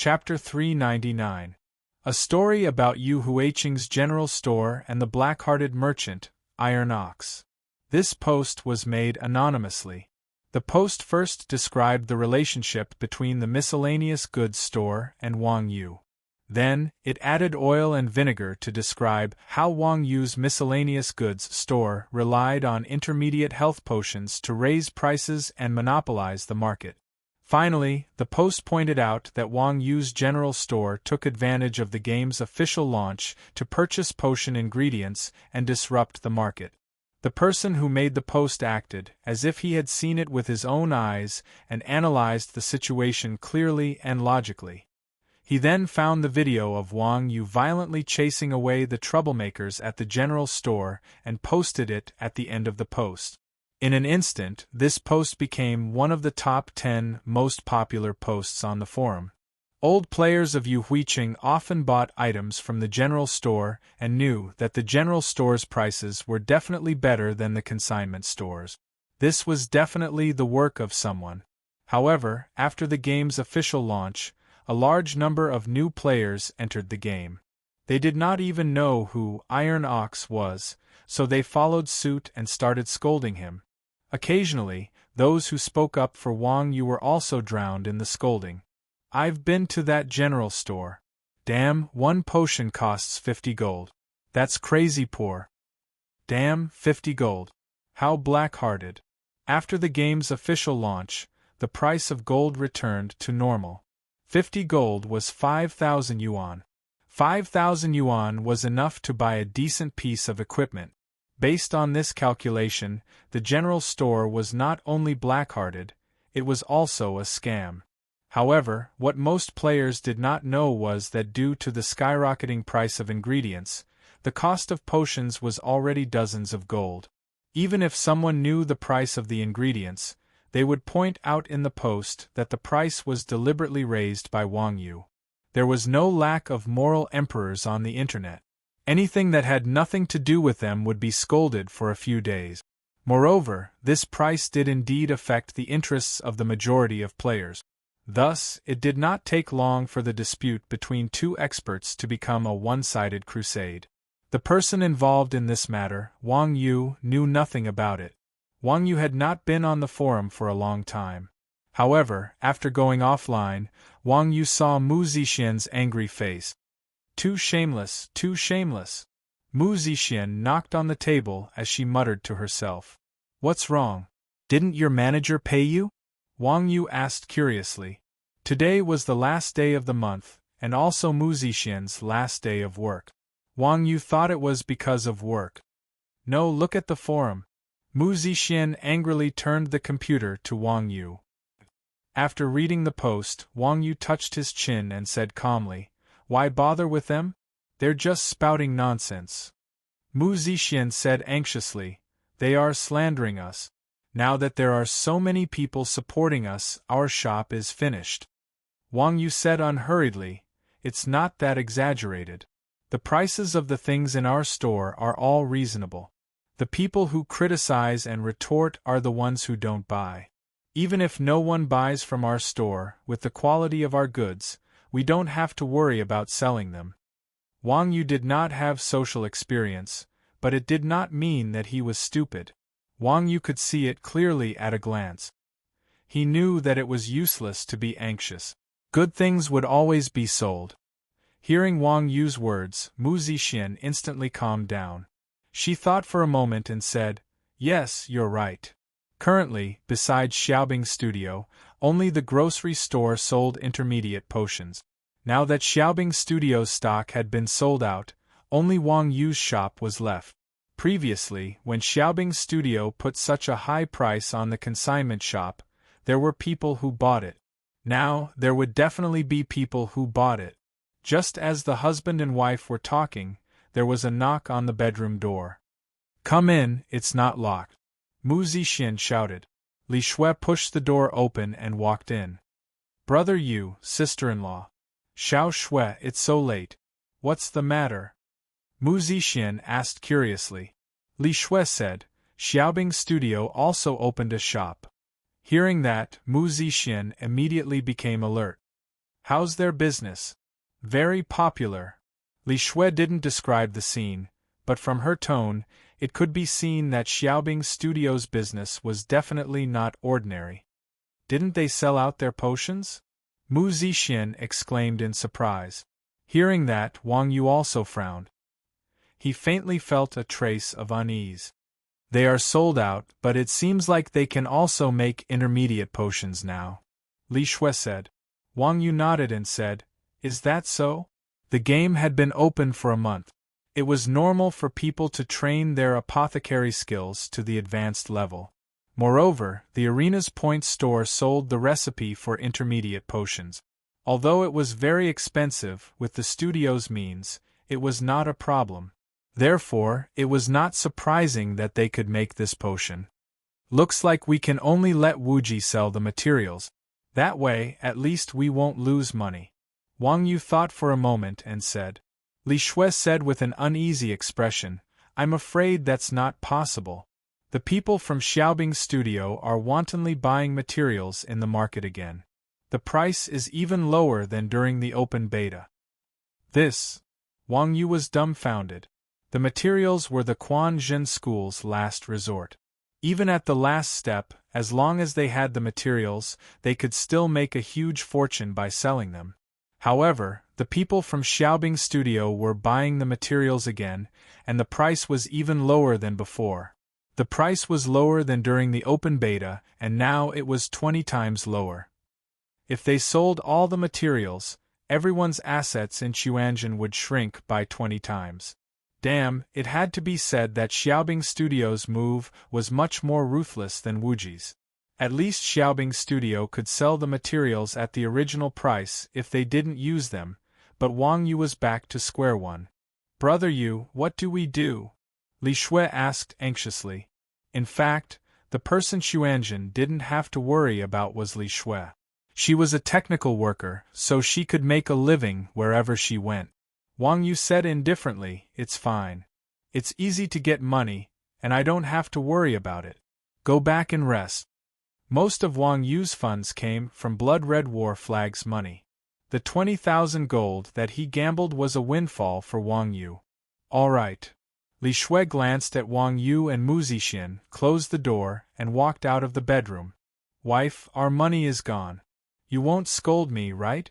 Chapter 399. A story about Yu Huiqing's general store and the black-hearted merchant, Iron Ox. This post was made anonymously. The post first described the relationship between the miscellaneous goods store and Wang Yu. Then, it added oil and vinegar to describe how Wang Yu's miscellaneous goods store relied on intermediate health potions to raise prices and monopolize the market. Finally, the post pointed out that Wang Yu's general store took advantage of the game's official launch to purchase potion ingredients and disrupt the market. The person who made the post acted as if he had seen it with his own eyes and analyzed the situation clearly and logically. He then found the video of Wang Yu violently chasing away the troublemakers at the general store and posted it at the end of the post. In an instant, this post became one of the top 10 most popular posts on the forum. Old players of Yu Huiqing often bought items from the general store and knew that the general store's prices were definitely better than the consignment stores. This was definitely the work of someone. However, after the game's official launch, a large number of new players entered the game. They did not even know who Iron Ox was, so they followed suit and started scolding him. Occasionally, those who spoke up for Wang Yu were also drowned in the scolding. "I've been to that general store. Damn, one potion costs 50 gold. That's crazy poor. Damn, 50 gold. How black-hearted." After the game's official launch, the price of gold returned to normal. 50 gold was 5,000 yuan. 5,000 yuan was enough to buy a decent piece of equipment. Based on this calculation, the general store was not only black-hearted, it was also a scam. However, what most players did not know was that due to the skyrocketing price of ingredients, the cost of potions was already dozens of gold. Even if someone knew the price of the ingredients, they would point out in the post that the price was deliberately raised by Wang Yu. There was no lack of moral emperors on the internet. Anything that had nothing to do with them would be scolded for a few days. Moreover, this price did indeed affect the interests of the majority of players. Thus, it did not take long for the dispute between two experts to become a one-sided crusade. The person involved in this matter, Wang Yu, knew nothing about it. Wang Yu had not been on the forum for a long time. However, after going offline, Wang Yu saw Mu Zixian's angry face. "Too shameless, too shameless." Mu Zixian knocked on the table as she muttered to herself. "What's wrong? Didn't your manager pay you?" Wang Yu asked curiously. Today was the last day of the month, and also Mu Zixian's last day of work. Wang Yu thought it was because of work. "No, look at the forum." Mu Zixian angrily turned the computer to Wang Yu. After reading the post, Wang Yu touched his chin and said calmly, "Why bother with them? They're just spouting nonsense." Mu Zixian said anxiously, "They are slandering us. Now that there are so many people supporting us, our shop is finished." Wang Yu said unhurriedly, "It's not that exaggerated. The prices of the things in our store are all reasonable. The people who criticize and retort are the ones who don't buy. Even if no one buys from our store, with the quality of our goods, we don't have to worry about selling them." Wang Yu did not have social experience, but it did not mean that he was stupid. Wang Yu could see it clearly at a glance. He knew that it was useless to be anxious. Good things would always be sold. Hearing Wang Yu's words, Mu Zixian instantly calmed down. She thought for a moment and said, "Yes, you're right." Currently, besides Xiaobing's studio, only the grocery store sold intermediate potions. Now that Xiaobing's studio's stock had been sold out, only Wang Yu's shop was left. Previously, when Xiaobing's studio put such a high price on the consignment shop, there were people who bought it. Now, there would definitely be people who bought it. Just as the husband and wife were talking, there was a knock on the bedroom door. "Come in, it's not locked," Mu Zixian shouted. Li Shui pushed the door open and walked in. "Brother Yu, sister-in-law." "Xiao Shui, it's so late. What's the matter?" Mu Zixian asked curiously. Li Shui said, "Xiaobing's studio also opened a shop." Hearing that, Mu Zixian immediately became alert. How's their business? Very popular. Li Shui didn't describe the scene, but from her tone, it could be seen that Xiaobing Studio's business was definitely not ordinary. Didn't they sell out their potions? Mu Zixin exclaimed in surprise. Hearing that, Wang Yu also frowned. He faintly felt a trace of unease. They are sold out, but it seems like they can also make intermediate potions now, Li Shui said. Wang Yu nodded and said, Is that so? The game had been open for a month. It was normal for people to train their apothecary skills to the advanced level. Moreover, the arena's point store sold the recipe for intermediate potions. Although it was very expensive with the studio's means, it was not a problem. Therefore, it was not surprising that they could make this potion. Looks like we can only let Wuji sell the materials. That way, at least we won't lose money. Wang Yu thought for a moment and said. Li Shui said with an uneasy expression, I'm afraid that's not possible. The people from Xiaobing Studio are wantonly buying materials in the market again. The price is even lower than during the open beta. This. Wang Yu was dumbfounded. The materials were the Quanzhen School's last resort. Even at the last step, as long as they had the materials, they could still make a huge fortune by selling them. However, the people from Xiaobing Studio were buying the materials again, and the price was even lower than before. The price was lower than during the open beta, and now it was 20 times lower. If they sold all the materials, everyone's assets in Chuanzhen would shrink by 20 times. Damn, it had to be said that Xiaobing Studio's move was much more ruthless than Wuji's. At least Xiaobing Studio could sell the materials at the original price if they didn't use them, but Wang Yu was back to square one. Brother Yu, what do we do? Li Shui asked anxiously. In fact, the person Xuanzhen didn't have to worry about was Li Shui. She was a technical worker, so she could make a living wherever she went. Wang Yu said indifferently, It's fine. It's easy to get money, and I don't have to worry about it. Go back and rest. Most of Wang Yu's funds came from Blood Red War Flag's money. The 20,000 gold that he gambled was a windfall for Wang Yu. All right. Li Shui glanced at Wang Yu and Mu Zixin, closed the door, and walked out of the bedroom. Wife, our money is gone. You won't scold me, right?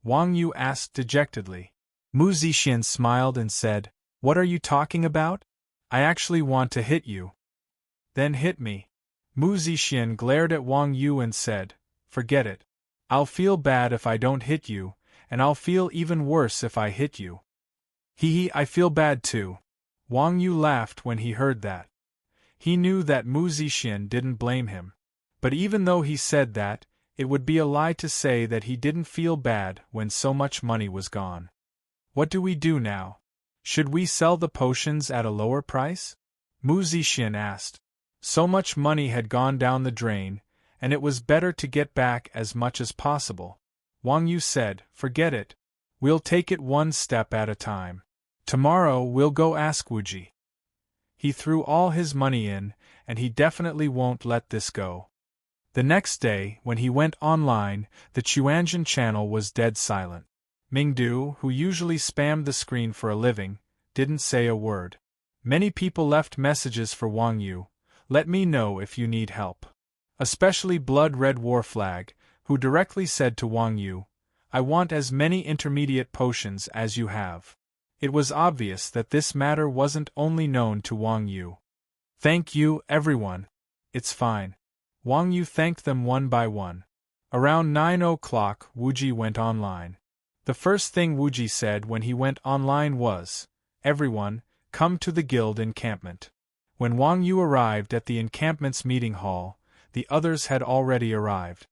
Wang Yu asked dejectedly. Mu Zixin smiled and said, What are you talking about? I actually want to hit you. Then hit me. Mu Zixin glared at Wang Yu and said, Forget it. I'll feel bad if I don't hit you, and I'll feel even worse if I hit you. Hee, I feel bad too. Wang Yu laughed when he heard that. He knew that Mu Zixin didn't blame him. But even though he said that, it would be a lie to say that he didn't feel bad when so much money was gone. What do we do now? Should we sell the potions at a lower price? Mu Zixin asked. So much money had gone down the drain, and it was better to get back as much as possible. Wang Yu said, Forget it. We'll take it one step at a time. Tomorrow we'll go ask Wuji. He threw all his money in, and he definitely won't let this go. The next day, when he went online, the Chuanzhen channel was dead silent. Mingdu, who usually spammed the screen for a living, didn't say a word. Many people left messages for Wang Yu. Let me know if you need help. Especially Blood Red War Flag, who directly said to Wang Yu, I want as many intermediate potions as you have. It was obvious that this matter wasn't only known to Wang Yu. Thank you, everyone. It's fine. Wang Yu thanked them one by one. Around 9 o'clock, Wuji went online. The first thing Wuji said when he went online was, Everyone, come to the guild encampment. When Wang Yu arrived at the encampment's meeting hall, the others had already arrived.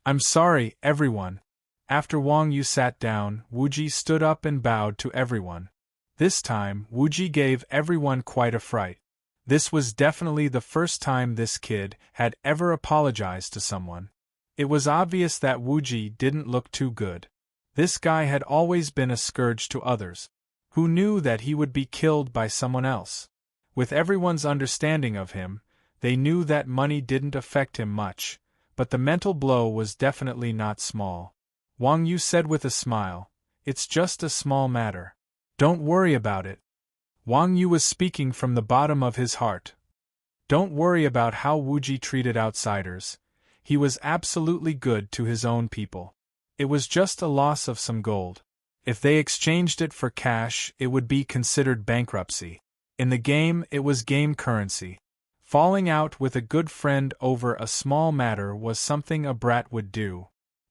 I'm sorry, everyone. After Wang Yu sat down, Wuji stood up and bowed to everyone. This time, Wuji gave everyone quite a fright. This was definitely the first time this kid had ever apologized to someone. It was obvious that Wuji didn't look too good. This guy had always been a scourge to others. Who knew that he would be killed by someone else? With everyone's understanding of him, they knew that money didn't affect him much, but the mental blow was definitely not small. Wang Yu said with a smile. It's just a small matter. Don't worry about it. Wang Yu was speaking from the bottom of his heart. Don't worry about how Wuji treated outsiders. He was absolutely good to his own people. It was just a loss of some gold. If they exchanged it for cash, it would be considered bankruptcy. In the game, it was game currency. Falling out with a good friend over a small matter was something a brat would do.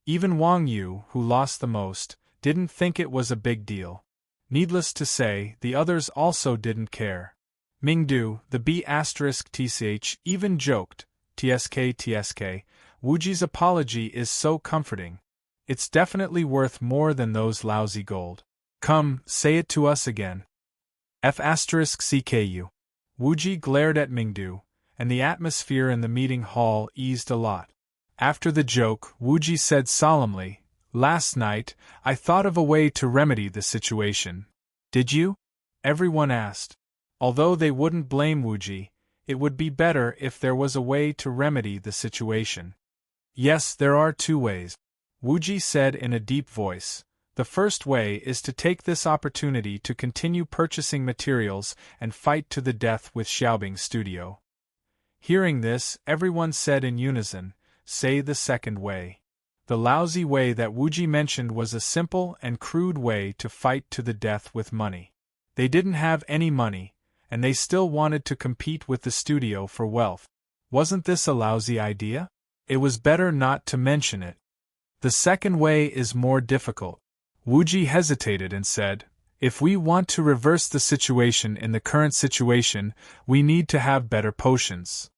Even Wang Yu, who lost the most, didn't think it was a big deal. Needless to say, the others also didn't care. Mingdu, the B*TCH, even joked, TSK, Wuji's apology is so comforting. It's definitely worth more than those lousy gold. Come, say it to us again. F*CKU. Wuji glared at Mingdu, and the atmosphere in the meeting hall eased a lot. After the joke, Wuji said solemnly, Last night, I thought of a way to remedy the situation. Did you? Everyone asked. Although they wouldn't blame Wuji, it would be better if there was a way to remedy the situation. Yes, there are 2 ways. Wuji said in a deep voice. The first way is to take this opportunity to continue purchasing materials and fight to the death with Xiaobing's studio. Hearing this, everyone said in unison, Say the second way. The lousy way that Wuji mentioned was a simple and crude way to fight to the death with money. They didn't have any money, and they still wanted to compete with the studio for wealth. Wasn't this a lousy idea? It was better not to mention it. The second way is more difficult. Wuji hesitated and said, If we want to reverse the situation in the current situation, we need to have better potions.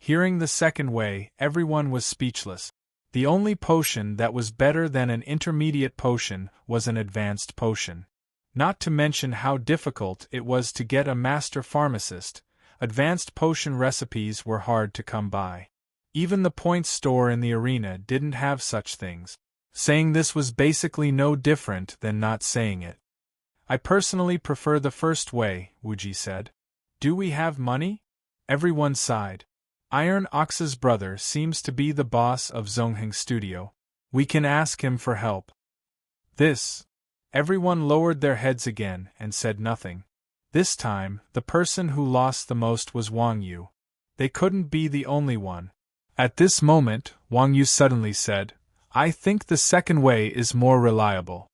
Hearing the second way, everyone was speechless. The only potion that was better than an intermediate potion was an advanced potion. Not to mention how difficult it was to get a master pharmacist, advanced potion recipes were hard to come by. Even the points store in the arena didn't have such things. Saying this was basically no different than not saying it. I personally prefer the first way, Wuji said. Do we have money? Everyone sighed. Iron Ox's brother seems to be the boss of Zongheng Studio. We can ask him for help. This. Everyone lowered their heads again and said nothing. This time, the person who lost the most was Wang Yu. They couldn't be the only one. At this moment, Wang Yu suddenly said, I think the second way is more reliable.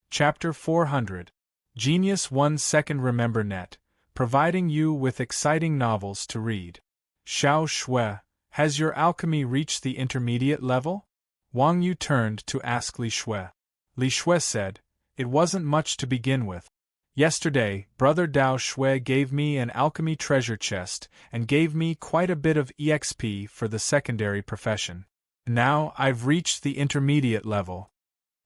Chapter 400. Genius 1 Second Remember Net, providing you with exciting novels to read. Xiao Shui, has your alchemy reached the intermediate level? Wang Yu turned to ask Li Shui. Li Shui said, It wasn't much to begin with. Yesterday, Brother Dao Shui gave me an alchemy treasure chest and gave me quite a bit of EXP for the secondary profession. Now I've reached the intermediate level.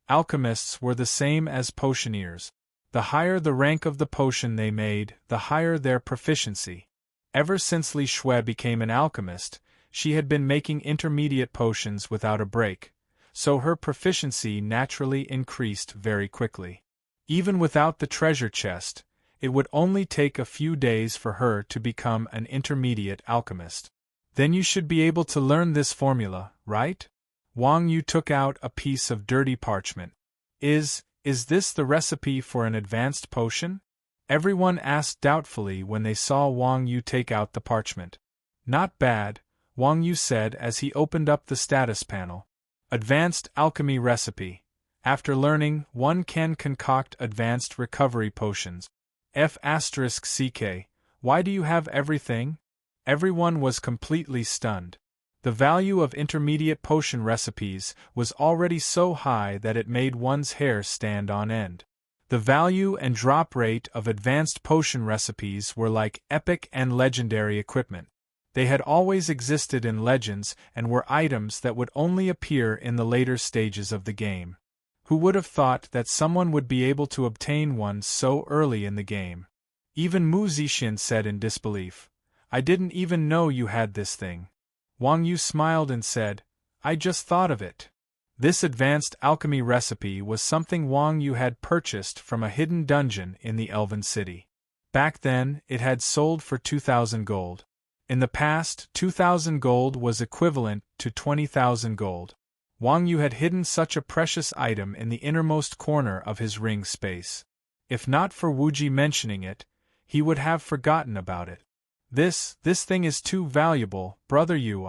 Alchemists were the same as potioneers. The higher the rank of the potion they made, the higher their proficiency. Ever since Li Shui became an alchemist, she had been making intermediate potions without a break, so her proficiency naturally increased very quickly. Even without the treasure chest, it would only take a few days for her to become an intermediate alchemist. Then you should be able to learn this formula, right? Wang Yu took out a piece of dirty parchment. Is this the recipe for an advanced potion? Everyone asked doubtfully when they saw Wang Yu take out the parchment. Not bad, Wang Yu said as he opened up the status panel. Advanced alchemy recipe. After learning, one can concoct advanced recovery potions. F***CK, why do you have everything? Everyone was completely stunned. The value of intermediate potion recipes was already so high that it made one's hair stand on end. The value and drop rate of advanced potion recipes were like epic and legendary equipment. They had always existed in Legends and were items that would only appear in the later stages of the game. Who would have thought that someone would be able to obtain one so early in the game? Even Mu Zixin said in disbelief, I didn't even know you had this thing. Wang Yu smiled and said, I just thought of it. This advanced alchemy recipe was something Wang Yu had purchased from a hidden dungeon in the Elven City. Back then, it had sold for 2,000 gold. In the past, 2,000 gold was equivalent to 20,000 gold. Wang Yu had hidden such a precious item in the innermost corner of his ring space. If not for Wuji mentioning it, he would have forgotten about it. This thing is too valuable, brother Yu.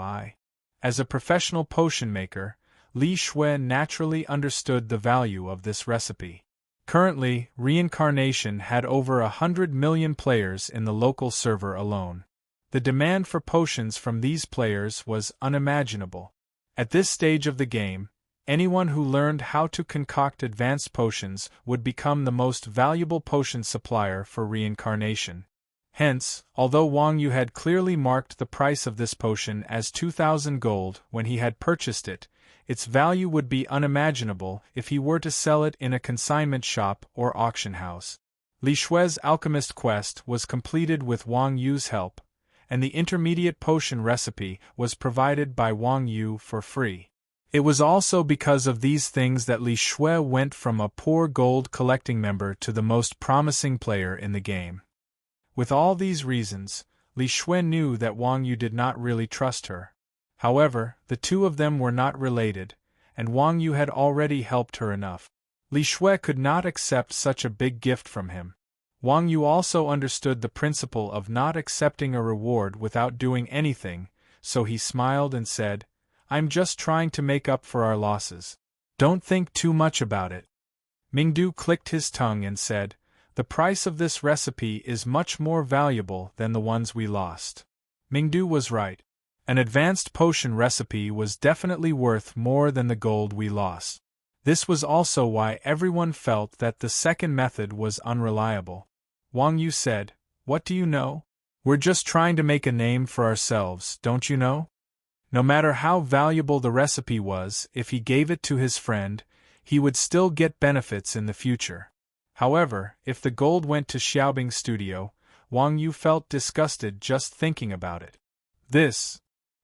As a professional potion maker, Li Shui naturally understood the value of this recipe. Currently, Reincarnation had over 100 million players in the local server alone. The demand for potions from these players was unimaginable. At this stage of the game, anyone who learned how to concoct advanced potions would become the most valuable potion supplier for Reincarnation. Hence, although Wang Yu had clearly marked the price of this potion as 2,000 gold when he had purchased it, its value would be unimaginable if he were to sell it in a consignment shop or auction house. Li Shui's alchemist quest was completed with Wang Yu's help, and the intermediate potion recipe was provided by Wang Yu for free. It was also because of these things that Li Shui went from a poor gold collecting member to the most promising player in the game. With all these reasons, Li Shui knew that Wang Yu did not really trust her. However, the two of them were not related, and Wang Yu had already helped her enough. Li Shui could not accept such a big gift from him. Wang Yu also understood the principle of not accepting a reward without doing anything, so he smiled and said, "I'm just trying to make up for our losses. Don't think too much about it." Mingdu clicked his tongue and said, "The price of this recipe is much more valuable than the ones we lost." Mingdu was right. An advanced potion recipe was definitely worth more than the gold we lost. This was also why everyone felt that the second method was unreliable. Wang Yu said, "What do you know? We're just trying to make a name for ourselves, don't you know?" No matter how valuable the recipe was, if he gave it to his friend, he would still get benefits in the future. However, if the gold went to Xiaobing's studio, Wang Yu felt disgusted just thinking about it.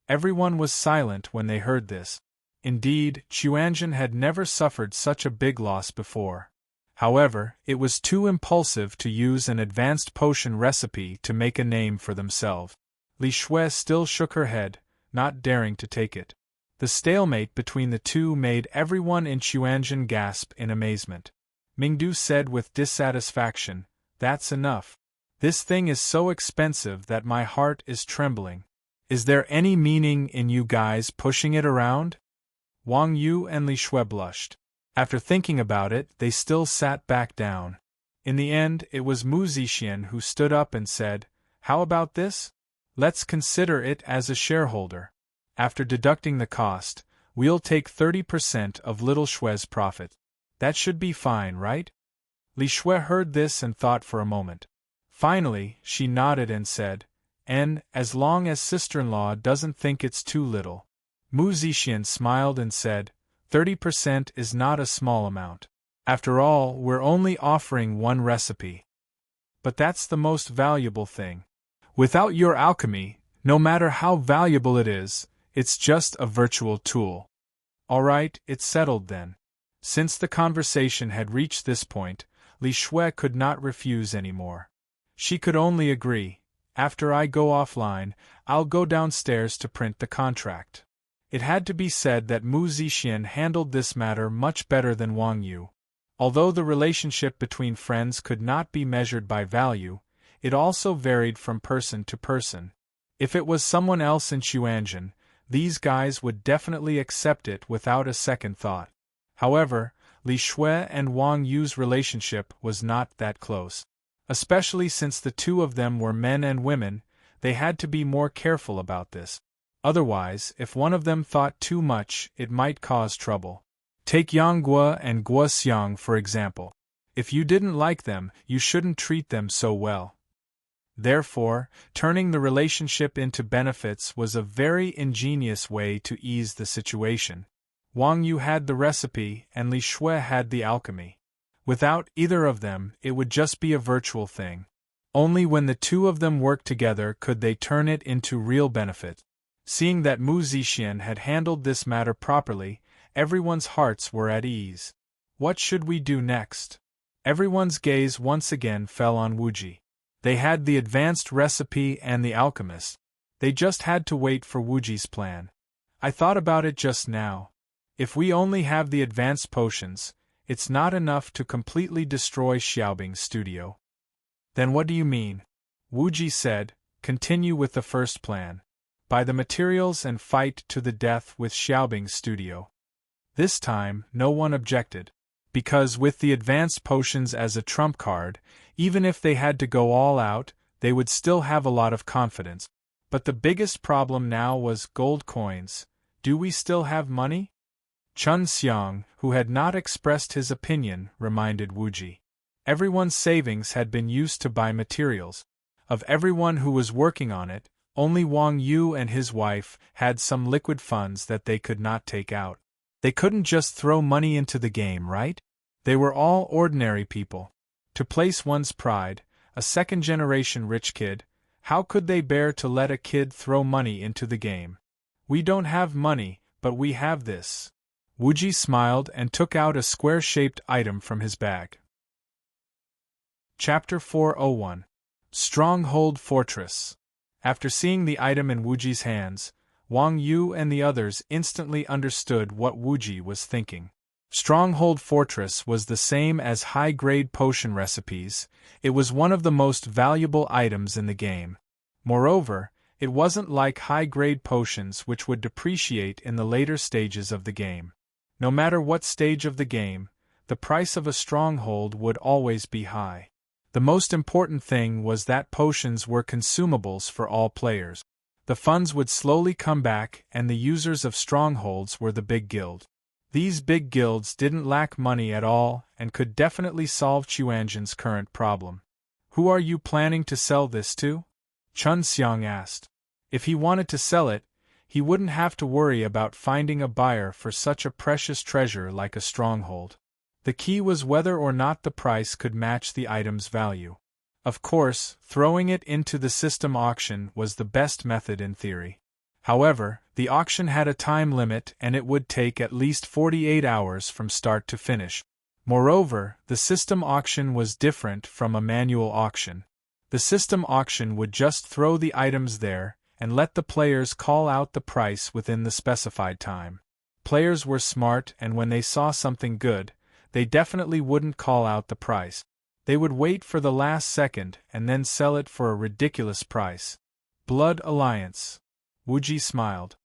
Everyone was silent when they heard this. Indeed, Xuanzhen had never suffered such a big loss before. However, it was too impulsive to use an advanced potion recipe to make a name for themselves. Li Shui still shook her head, not daring to take it. The stalemate between the two made everyone in Xuanzhen gasp in amazement. Mingdu said with dissatisfaction, "That's enough. This thing is so expensive that my heart is trembling. Is there any meaning in you guys pushing it around?" Wang Yu and Li Shui blushed. After thinking about it, they still sat back down. In the end, it was Mu Zixian who stood up and said, "How about this? Let's consider it as a shareholder. After deducting the cost, we'll take 30% of Little Shui's profit. That should be fine, right?" Li Shui heard this and thought for a moment. Finally, she nodded and said, "As long as sister-in-law doesn't think it's too little." Mu Zixian smiled and said, 30% is not a small amount. After all, we're only offering one recipe. But that's the most valuable thing. Without your alchemy, no matter how valuable it is, it's just a virtual tool. All right, it's settled then. Since the conversation had reached this point, Li Shui could not refuse anymore. She could only agree. "After I go offline, I'll go downstairs to print the contract." It had to be said that Mu Zixian handled this matter much better than Wang Yu. Although the relationship between friends could not be measured by value, it also varied from person to person. If it was someone else in Xuanzhen, these guys would definitely accept it without a second thought. However, Li Shui and Wang Yu's relationship was not that close. Especially since the two of them were men and women, they had to be more careful about this. Otherwise, if one of them thought too much, it might cause trouble. Take Yang Guo and Guo Xiang for example. If you didn't like them, you shouldn't treat them so well. Therefore, turning the relationship into benefits was a very ingenious way to ease the situation. Wang Yu had the recipe and Li Shui had the alchemy. Without either of them, it would just be a virtual thing. Only when the two of them worked together could they turn it into real benefit. Seeing that Mu Zixian had handled this matter properly, everyone's hearts were at ease. What should we do next? Everyone's gaze once again fell on Wuji. They had the advanced recipe and the alchemist. They just had to wait for Wuji's plan. "I thought about it just now. If we only have the advanced potions, it's not enough to completely destroy Xiaobing's studio. Then what do you mean? Wu Ji said, continue with the first plan. Buy the materials and fight to the death with Xiaobing's studio. This time, no one objected. Because with the advanced potions as a trump card, even if they had to go all out, they would still have a lot of confidence. But the biggest problem now was gold coins. Do we still have money? Chun Xiang, who had not expressed his opinion, reminded Wu Ji. Everyone's savings had been used to buy materials. Of everyone who was working on it, only Wang Yu and his wife had some liquid funds that they could not take out. They couldn't just throw money into the game, right? They were all ordinary people. To place one's pride, a second-generation rich kid, how could they bear to let a kid throw money into the game? We don't have money, but we have this. Wu Ji smiled and took out a square-shaped item from his bag. Chapter 401. Stronghold Fortress. After seeing the item in Wu Ji's hands, Wang Yu and the others instantly understood what Wu Ji was thinking. Stronghold Fortress was the same as high-grade potion recipes. It was one of the most valuable items in the game. Moreover, it wasn't like high-grade potions which would depreciate in the later stages of the game. No matter what stage of the game, the price of a stronghold would always be high. The most important thing was that potions were consumables for all players. The funds would slowly come back, and the users of strongholds were the big guild. These big guilds didn't lack money at all and could definitely solve Chuanjin's current problem. Who are you planning to sell this to? Chun Xiang asked. If he wanted to sell it, he wouldn't have to worry about finding a buyer for such a precious treasure like a stronghold. The key was whether or not the price could match the item's value. Of course, throwing it into the system auction was the best method in theory. However, the auction had a time limit and it would take at least 48 hours from start to finish. Moreover, the system auction was different from a manual auction. The system auction would just throw the items there and let the players call out the price within the specified time. Players were smart, and when they saw something good, they definitely wouldn't call out the price. They would wait for the last second and then sell it for a ridiculous price. Blood Alliance. Wu Ji smiled.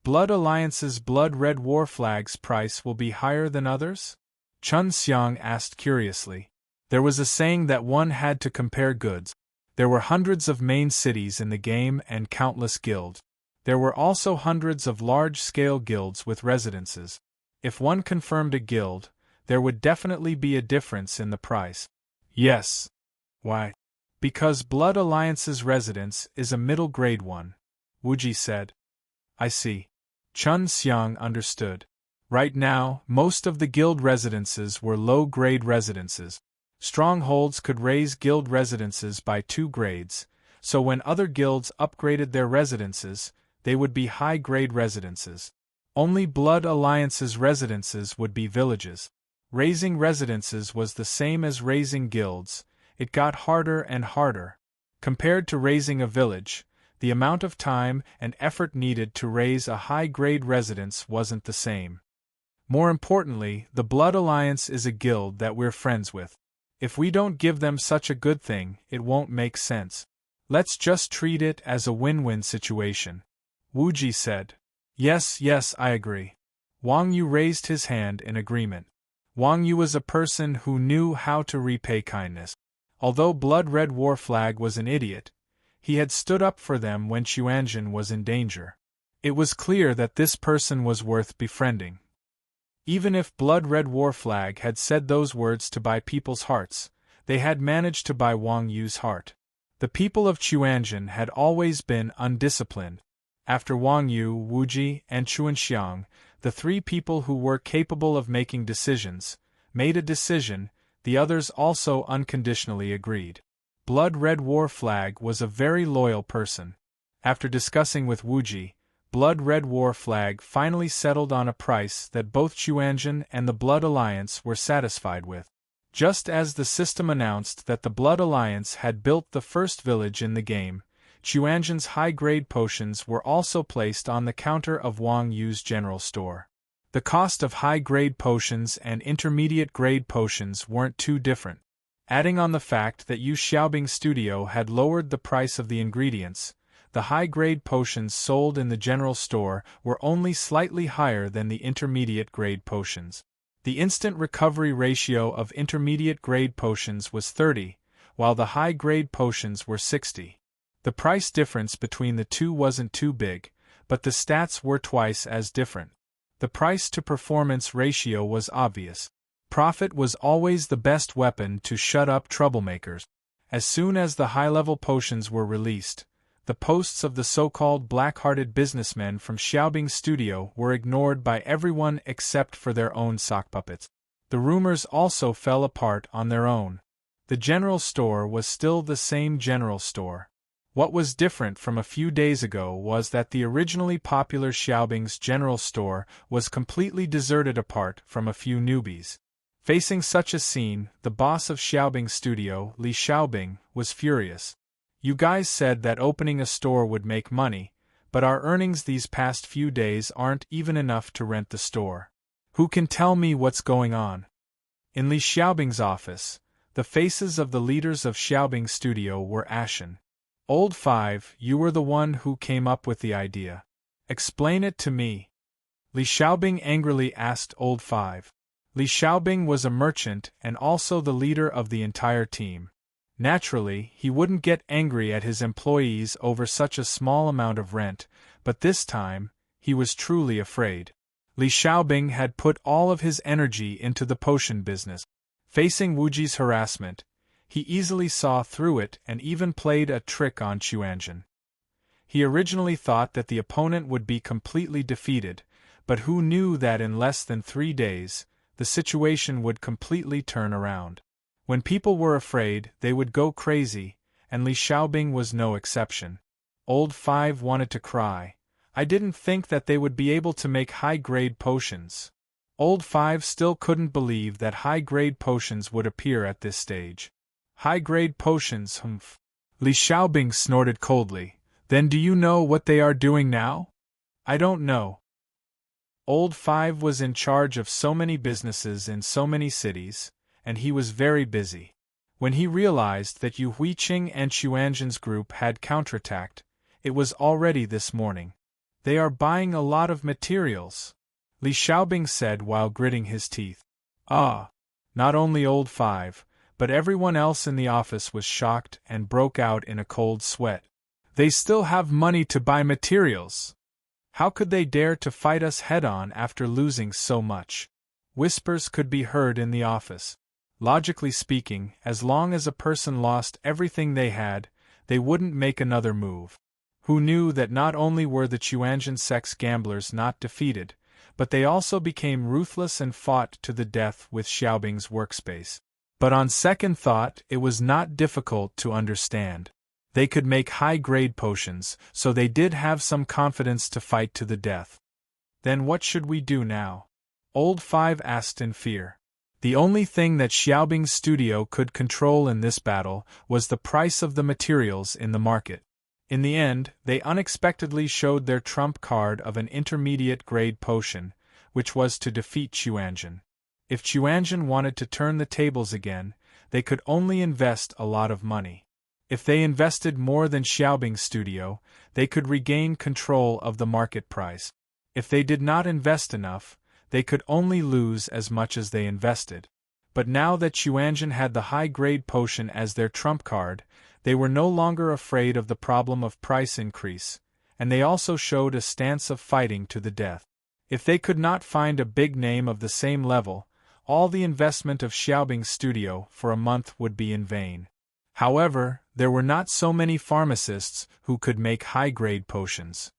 Blood Alliance's blood-red war flag's price will be higher than others? Chun Xiang asked curiously. There was a saying that one had to compare goods. There were hundreds of main cities in the game and countless guilds. There were also hundreds of large-scale guilds with residences. If one confirmed a guild, there would definitely be a difference in the price. Yes. Why? Because Blood Alliance's residence is a middle-grade one, Wu Ji said. I see. Chun Xiang understood. Right now, most of the guild residences were low-grade residences. Strongholds could raise guild residences by 2 grades, so when other guilds upgraded their residences, they would be high-grade residences. Only Blood Alliance's residences would be villages. Raising residences was the same as raising guilds. It got harder and harder. Compared to raising a village, the amount of time and effort needed to raise a high-grade residence wasn't the same. More importantly, the Blood Alliance is a guild that we're friends with. If we don't give them such a good thing, it won't make sense. Let's just treat it as a win-win situation. Wu Ji said. Yes, I agree. Wang Yu raised his hand in agreement. Wang Yu was a person who knew how to repay kindness. Although Blood Red War Flag was an idiot, he had stood up for them when Chuanjin was in danger. It was clear that this person was worth befriending. Even if Blood Red War Flag had said those words to buy people's hearts, they had managed to buy Wang Yu's heart. The people of Chuanjin had always been undisciplined. After Wang Yu, Wu Ji, and Chuanxiang, the 3 people who were capable of making decisions, made a decision. The others also unconditionally agreed. Blood Red War Flag was a very loyal person. After discussing with Wu Ji, Blood Red War Flag finally settled on a price that both Chuanjin and the Blood Alliance were satisfied with. Just as the system announced that the Blood Alliance had built the first village in the game, Chuanjin's high-grade potions were also placed on the counter of Wang Yu's general store. The cost of high-grade potions and intermediate-grade potions weren't too different. Adding on the fact that Yu Xiaobing's studio had lowered the price of the ingredients, the high-grade potions sold in the general store were only slightly higher than the intermediate-grade potions. The instant recovery ratio of intermediate-grade potions was 30, while the high-grade potions were 60. The price difference between the two wasn't too big, but the stats were twice as different. The price-to-performance ratio was obvious. Profit was always the best weapon to shut up troublemakers. As soon as the high-level potions were released, the posts of the so-called black-hearted businessmen from Xiaobing's studio were ignored by everyone except for their own sock puppets. The rumors also fell apart on their own. The general store was still the same general store. What was different from a few days ago was that the originally popular Xiaobing's general store was completely deserted apart from a few newbies. Facing such a scene, the boss of Xiaobing's studio, Li Xiaobing, was furious. You guys said that opening a store would make money, but our earnings these past few days aren't even enough to rent the store. Who can tell me what's going on? In Li Xiaobing's office, the faces of the leaders of Xiaobing's studio were ashen. Old Five, you were the one who came up with the idea. Explain it to me. Li Xiaobing angrily asked Old Five. Li Xiaobing was a merchant and also the leader of the entire team. Naturally, he wouldn't get angry at his employees over such a small amount of rent, but this time, he was truly afraid. Li Xiaobing had put all of his energy into the potion business. Facing Wuji's harassment, he easily saw through it and even played a trick on Xuanzhen. He originally thought that the opponent would be completely defeated, but who knew that in less than 3 days, the situation would completely turn around. When people were afraid, they would go crazy, and Li Xiaobing was no exception. Old Five wanted to cry. I didn't think that they would be able to make high-grade potions. Old Five still couldn't believe that high-grade potions would appear at this stage. High-grade potions, humph. Li Xiaobing snorted coldly. Then do you know what they are doing now? I don't know. Old Five was in charge of so many businesses in so many cities, and he was very busy. When he realized that Yu Huiqing and Xuanzhen's group had counterattacked, it was already this morning. They are buying a lot of materials, Li Xiaobing said while gritting his teeth. Ah! Not only Old Five, but everyone else in the office was shocked and broke out in a cold sweat. They still have money to buy materials. How could they dare to fight us head-on after losing so much? Whispers could be heard in the office. Logically speaking, as long as a person lost everything they had, they wouldn't make another move. Who knew that not only were the Xuanzhen sex gamblers not defeated, but they also became ruthless and fought to the death with Xiaobing's workspace. But on second thought, it was not difficult to understand. They could make high-grade potions, so they did have some confidence to fight to the death. Then what should we do now? Old Five asked in fear. The only thing that Xiaobing's studio could control in this battle was the price of the materials in the market. In the end, they unexpectedly showed their trump card of an intermediate-grade potion, which was to defeat Xuanzhen. If Xuanzhen wanted to turn the tables again, they could only invest a lot of money. If they invested more than Xiaobing's studio, they could regain control of the market price. If they did not invest enough, they could only lose as much as they invested. But now that Xuanzhen had the high-grade potion as their trump card, they were no longer afraid of the problem of price increase, and they also showed a stance of fighting to the death. If they could not find a big name of the same level, all the investment of Xiaobing's studio for a month would be in vain. However, there were not so many pharmacists who could make high-grade potions.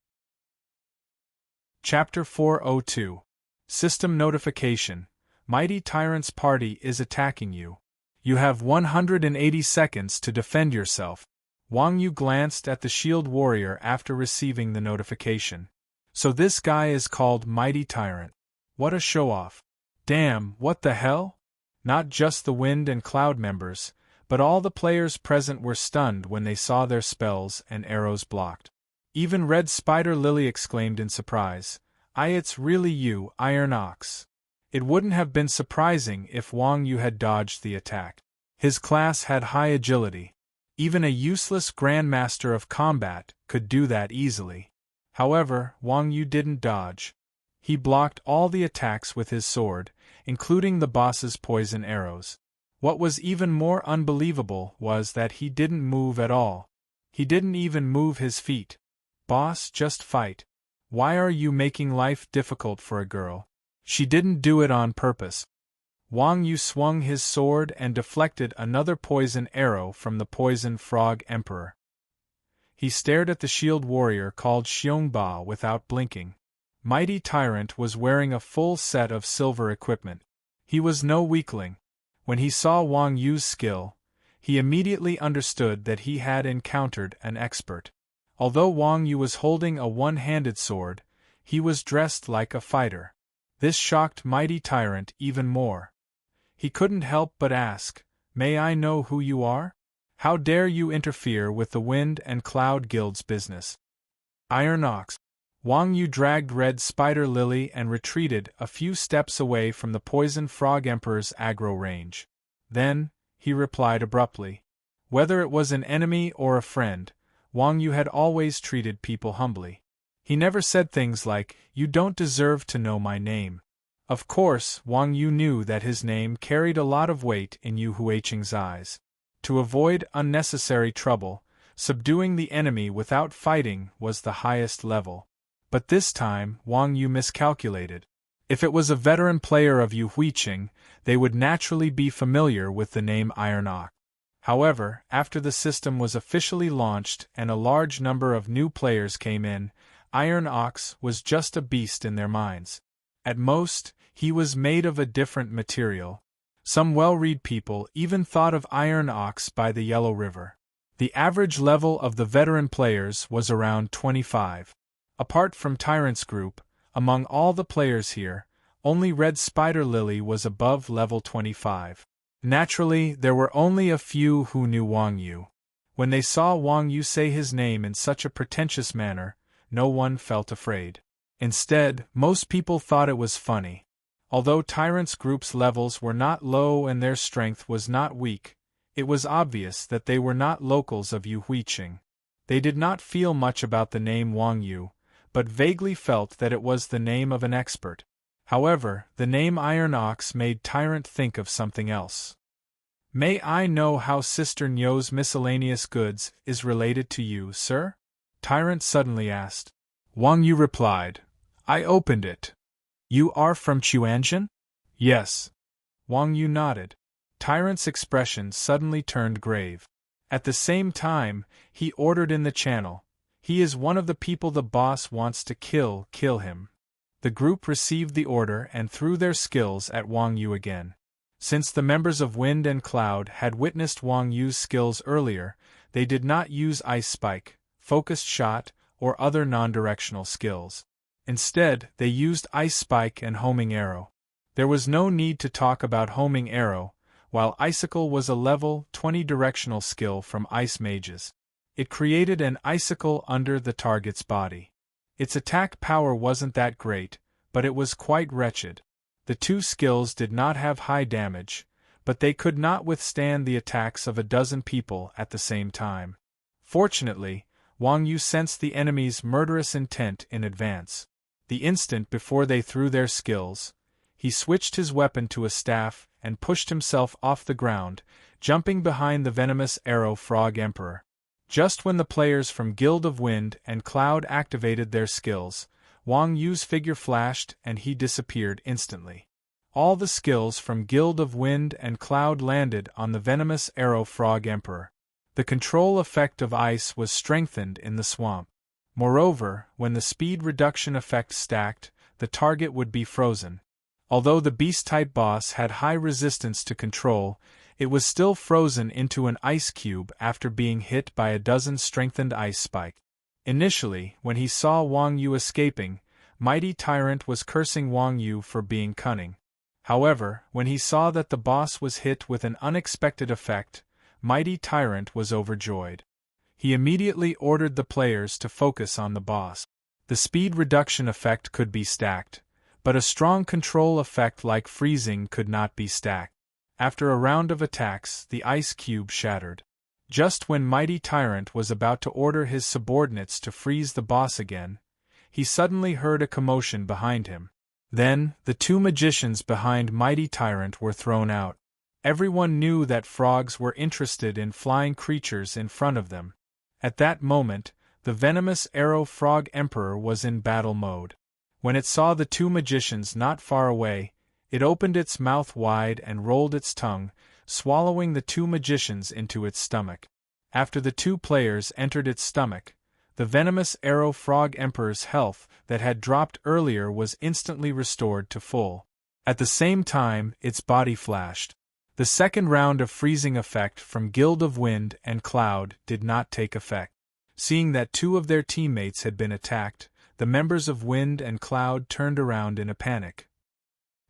Chapter 402. System Notification. Mighty Tyrant's party is attacking you. You have 180 seconds to defend yourself. Wang Yu glanced at the shield warrior after receiving the notification. So this guy is called Mighty Tyrant. What a show-off. Damn, what the hell? Not just the Wind and Cloud members, but all the players present were stunned when they saw their spells and arrows blocked. Even Red Spider Lily exclaimed in surprise, It's really you, Iron Ox." It wouldn't have been surprising if Wang Yu had dodged the attack. His class had high agility. Even a useless Grandmaster of Combat could do that easily. However, Wang Yu didn't dodge. He blocked all the attacks with his sword, including the boss's poison arrows. What was even more unbelievable was that he didn't move at all. He didn't even move his feet. "Boss, just fight. Why are you making life difficult for a girl? She didn't do it on purpose." Wang Yu swung his sword and deflected another poison arrow from the poison frog emperor. He stared at the shield warrior called Xiongba without blinking. Mighty Tyrant was wearing a full set of silver equipment. He was no weakling. When he saw Wang Yu's skill, he immediately understood that he had encountered an expert. Although Wang Yu was holding a one-handed sword, he was dressed like a fighter. This shocked Mighty Tyrant even more. He couldn't help but ask, "May I know who you are? How dare you interfere with the Wind and Cloud Guild's business?" "Iron Ox." Wang Yu dragged Red Spider Lily and retreated a few steps away from the Poison Frog Emperor's aggro range. Then, he replied abruptly. Whether it was an enemy or a friend, Wang Yu had always treated people humbly. He never said things like, "You don't deserve to know my name." Of course, Wang Yu knew that his name carried a lot of weight in Yu Huiqing's eyes. To avoid unnecessary trouble, subduing the enemy without fighting was the highest level. But this time, Wang Yu miscalculated. If it was a veteran player of Yu Huiqing, they would naturally be familiar with the name Iron Ox. However, after the system was officially launched and a large number of new players came in, Iron Ox was just a beast in their minds. At most, he was made of a different material. Some well-read people even thought of Iron Ox by the Yellow River. The average level of the veteran players was around 25. Apart from Tyrant's group, among all the players here, only Red Spider Lily was above level 25. Naturally, there were only a few who knew Wang Yu. When they saw Wang Yu say his name in such a pretentious manner, no one felt afraid. Instead, most people thought it was funny. Although Tyrant's group's levels were not low and their strength was not weak, it was obvious that they were not locals of Yu Huiqing. They did not feel much about the name Wang Yu, but vaguely felt that it was the name of an expert. However, the name Iron Ox made Tyrant think of something else. "May I know how Sister Nyo's miscellaneous goods is related to you, sir?" Tyrant suddenly asked. Wang Yu replied, "I opened it." "You are from Chuanjin?" "Yes." Wang Yu nodded. Tyrant's expression suddenly turned grave. At the same time, he ordered in the channel, "He is one of the people the boss wants to kill him." The group received the order and threw their skills at Wang Yu again. Since the members of Wind and Cloud had witnessed Wang Yu's skills earlier, they did not use Ice Spike, Focused Shot, or other non-directional skills. Instead, they used Ice Spike and Homing Arrow. There was no need to talk about Homing Arrow, while Icicle was a level 20 directional skill from Ice Mages. It created an icicle under the target's body. Its attack power wasn't that great, but it was quite wretched. The two skills did not have high damage, but they could not withstand the attacks of a dozen people at the same time. Fortunately, Wang Yu sensed the enemy's murderous intent in advance. The instant before they threw their skills, he switched his weapon to a staff and pushed himself off the ground, jumping behind the venomous Arrow Frog Emperor. Just when the players from Guild of Wind and Cloud activated their skills, Wang Yu's figure flashed and he disappeared instantly. All the skills from Guild of Wind and Cloud landed on the venomous Arrow Frog Emperor. The control effect of ice was strengthened in the swamp. Moreover, when the speed reduction effect stacked, the target would be frozen. Although the beast-type boss had high resistance to control, it was still frozen into an ice cube after being hit by a dozen strengthened ice spikes. Initially, when he saw Wang Yu escaping, Mighty Tyrant was cursing Wang Yu for being cunning. However, when he saw that the boss was hit with an unexpected effect, Mighty Tyrant was overjoyed. He immediately ordered the players to focus on the boss. The speed reduction effect could be stacked, but a strong control effect like freezing could not be stacked. After a round of attacks, the ice cube shattered. Just when Mighty Tyrant was about to order his subordinates to freeze the boss again, he suddenly heard a commotion behind him. Then, the two magicians behind Mighty Tyrant were thrown out. Everyone knew that frogs were interested in flying creatures in front of them. At that moment, the venomous arrow frog emperor was in battle mode. When it saw the two magicians not far away, it opened its mouth wide and rolled its tongue, swallowing the two magicians into its stomach. After the two players entered its stomach, the venomous arrow frog emperor's health that had dropped earlier was instantly restored to full. At the same time, its body flashed. The second round of freezing effect from Guild of Wind and Cloud did not take effect. Seeing that two of their teammates had been attacked, the members of Wind and Cloud turned around in a panic.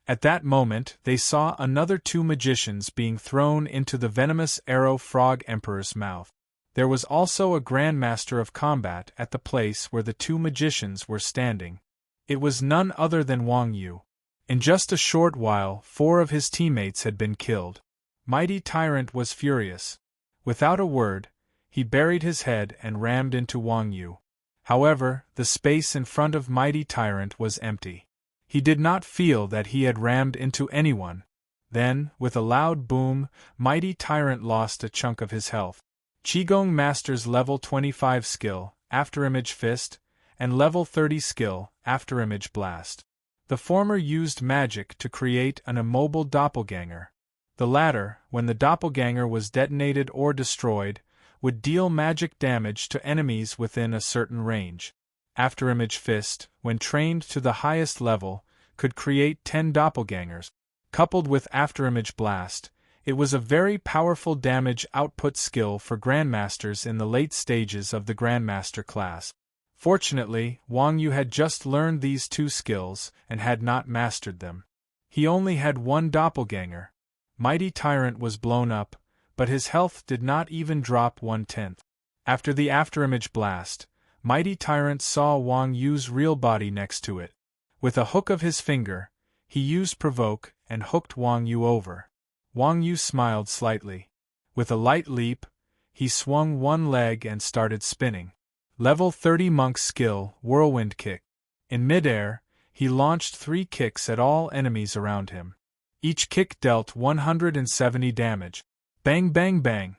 At that moment, they saw another two magicians being thrown into the venomous arrow frog emperor's mouth. There was also a grandmaster of combat at the place where the two magicians were standing. It was none other than Wang Yu. In just a short while, 4 of his teammates had been killed. Mighty Tyrant was furious. Without a word, he buried his head and rammed into Wang Yu. However, the space in front of Mighty Tyrant was empty. He did not feel that he had rammed into anyone. Then, with a loud boom, Mighty Tyrant lost a chunk of his health. Qigong Master's level 25 skill, Afterimage Fist, and level 30 skill, Afterimage Blast. The former used magic to create an immobile doppelganger. The latter, when the doppelganger was detonated or destroyed, would deal magic damage to enemies within a certain range. Afterimage Fist, when trained to the highest level, could create 10 doppelgangers. Coupled with Afterimage Blast, it was a very powerful damage output skill for Grandmasters in the late stages of the Grandmaster class. Fortunately, Wang Yu had just learned these 2 skills and had not mastered them. He only had 1 doppelganger. Mighty Tyrant was blown up, but his health did not even drop 1/10. After the Afterimage Blast, Mighty Tyrant saw Wang Yu's real body next to it. With a hook of his finger, he used Provoke and hooked Wang Yu over. Wang Yu smiled slightly. With a light leap, he swung one leg and started spinning. Level 30 Monk's skill, Whirlwind Kick. In midair, he launched 3 kicks at all enemies around him. Each kick dealt 170 damage. Bang bang bang.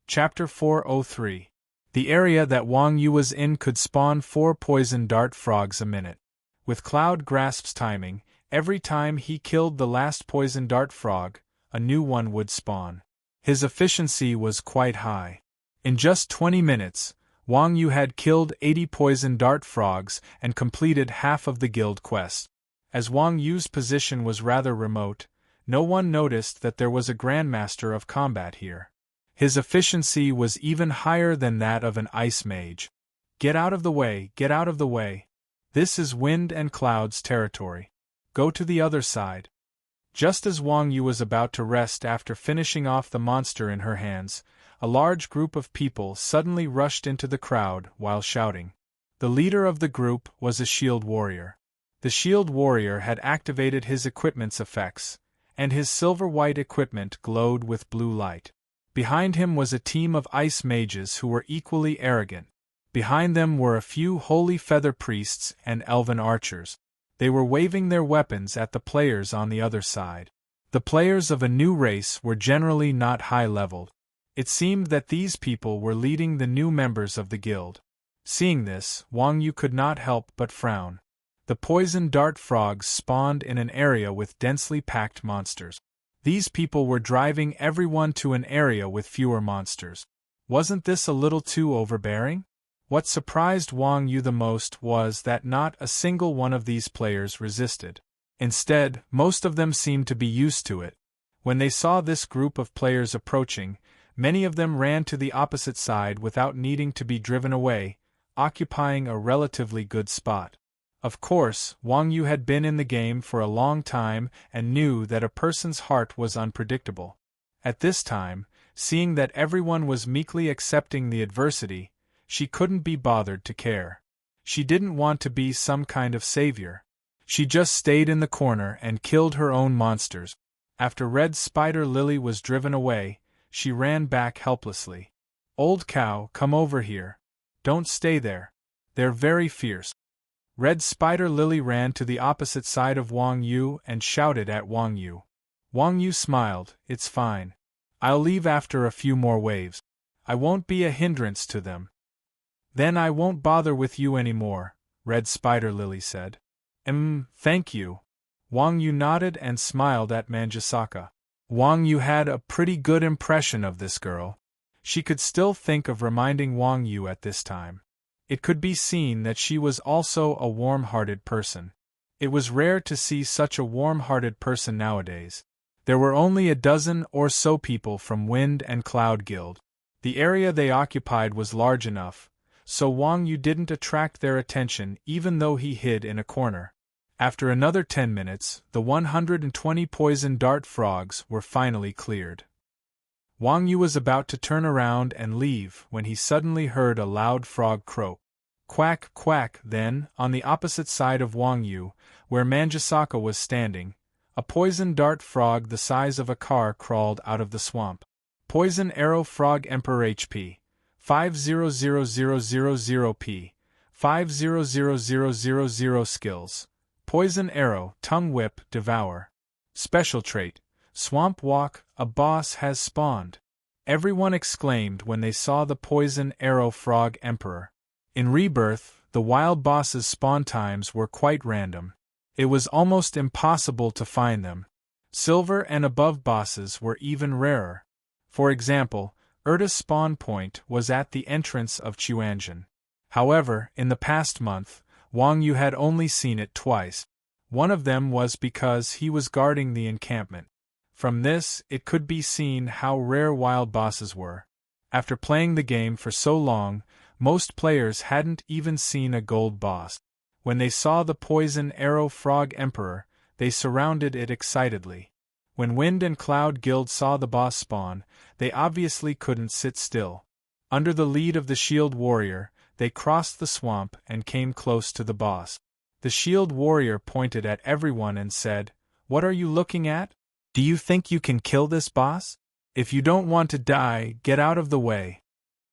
Chapter 403. The area that Wang Yu was in could spawn 4 poison dart frogs a minute. With Cloud Grasp's timing, every time he killed the last poison dart frog, a new one would spawn. His efficiency was quite high. In just 20 minutes, Wang Yu had killed 80 poison dart frogs and completed half of the guild quest. As Wang Yu's position was rather remote, no one noticed that there was a Grandmaster of combat here. His efficiency was even higher than that of an ice mage. Get out of the way, get out of the way. This is Wind and Cloud's territory. Go to the other side. Just as Wang Yu was about to rest after finishing off the monster in her hands, a large group of people suddenly rushed into the crowd while shouting. The leader of the group was a shield warrior. The shield warrior had activated his equipment's effects, and his silver-white equipment glowed with blue light. Behind him was a team of ice mages who were equally arrogant. Behind them were a few holy feather priests and elven archers. They were waving their weapons at the players on the other side. The players of a new race were generally not high-leveled. It seemed that these people were leading the new members of the guild. Seeing this, Wang Yu could not help but frown. The poison dart frogs spawned in an area with densely packed monsters. These people were driving everyone to an area with fewer monsters. Wasn't this a little too overbearing? What surprised Wang Yu the most was that not a single one of these players resisted. Instead, most of them seemed to be used to it. When they saw this group of players approaching, many of them ran to the opposite side without needing to be driven away, occupying a relatively good spot. Of course, Wang Yu had been in the game for a long time and knew that a person's heart was unpredictable. At this time, seeing that everyone was meekly accepting the adversity, She couldn't be bothered to care. She didn't want to be some kind of savior. She just stayed in the corner and killed her own monsters. After Red Spider Lily was driven away, she ran back helplessly. Old cow, come over here. Don't stay there. They're very fierce. Red Spider Lily ran to the opposite side of Wang Yu and shouted at Wang Yu. Wang Yu smiled, it's fine. I'll leave after a few more waves. I won't be a hindrance to them. Then I won't bother with you anymore, Red Spider Lily said. Thank you. Wang Yu nodded and smiled at Manjusaka. Wang Yu had a pretty good impression of this girl. She could still think of reminding Wang Yu at this time. It could be seen that she was also a warm-hearted person. It was rare to see such a warm-hearted person nowadays. There were only a dozen or so people from Wind and Cloud Guild. The area they occupied was large enough, so Wang Yu didn't attract their attention even though he hid in a corner. After another 10 minutes, the 120 poison dart frogs were finally cleared. Wang Yu was about to turn around and leave when he suddenly heard a loud frog croak. Quack, quack. Then, on the opposite side of Wang Yu, where Manjusaka was standing, a poison dart frog the size of a car crawled out of the swamp. Poison Arrow Frog Emperor HP 500000P 500000 Skills Poison Arrow Tongue Whip Devour. Special Trait Swamp Walk. A boss has spawned. Everyone exclaimed when they saw the Poison Arrow Frog Emperor. In Rebirth, the wild boss's spawn times were quite random. It was almost impossible to find them. Silver and above bosses were even rarer. For example, Erta's spawn point was at the entrance of Chuanjin. However, in the past month, Wang Yu had only seen it twice. One of them was because he was guarding the encampment. From this, it could be seen how rare wild bosses were. After playing the game for so long, most players hadn't even seen a gold boss. When they saw the Poison Arrow Frog Emperor, they surrounded it excitedly. When Wind and Cloud Guild saw the boss spawn, they obviously couldn't sit still. Under the lead of the Shield Warrior, they crossed the swamp and came close to the boss. The Shield Warrior pointed at everyone and said, "What are you looking at? Do you think you can kill this boss? If you don't want to die, get out of the way."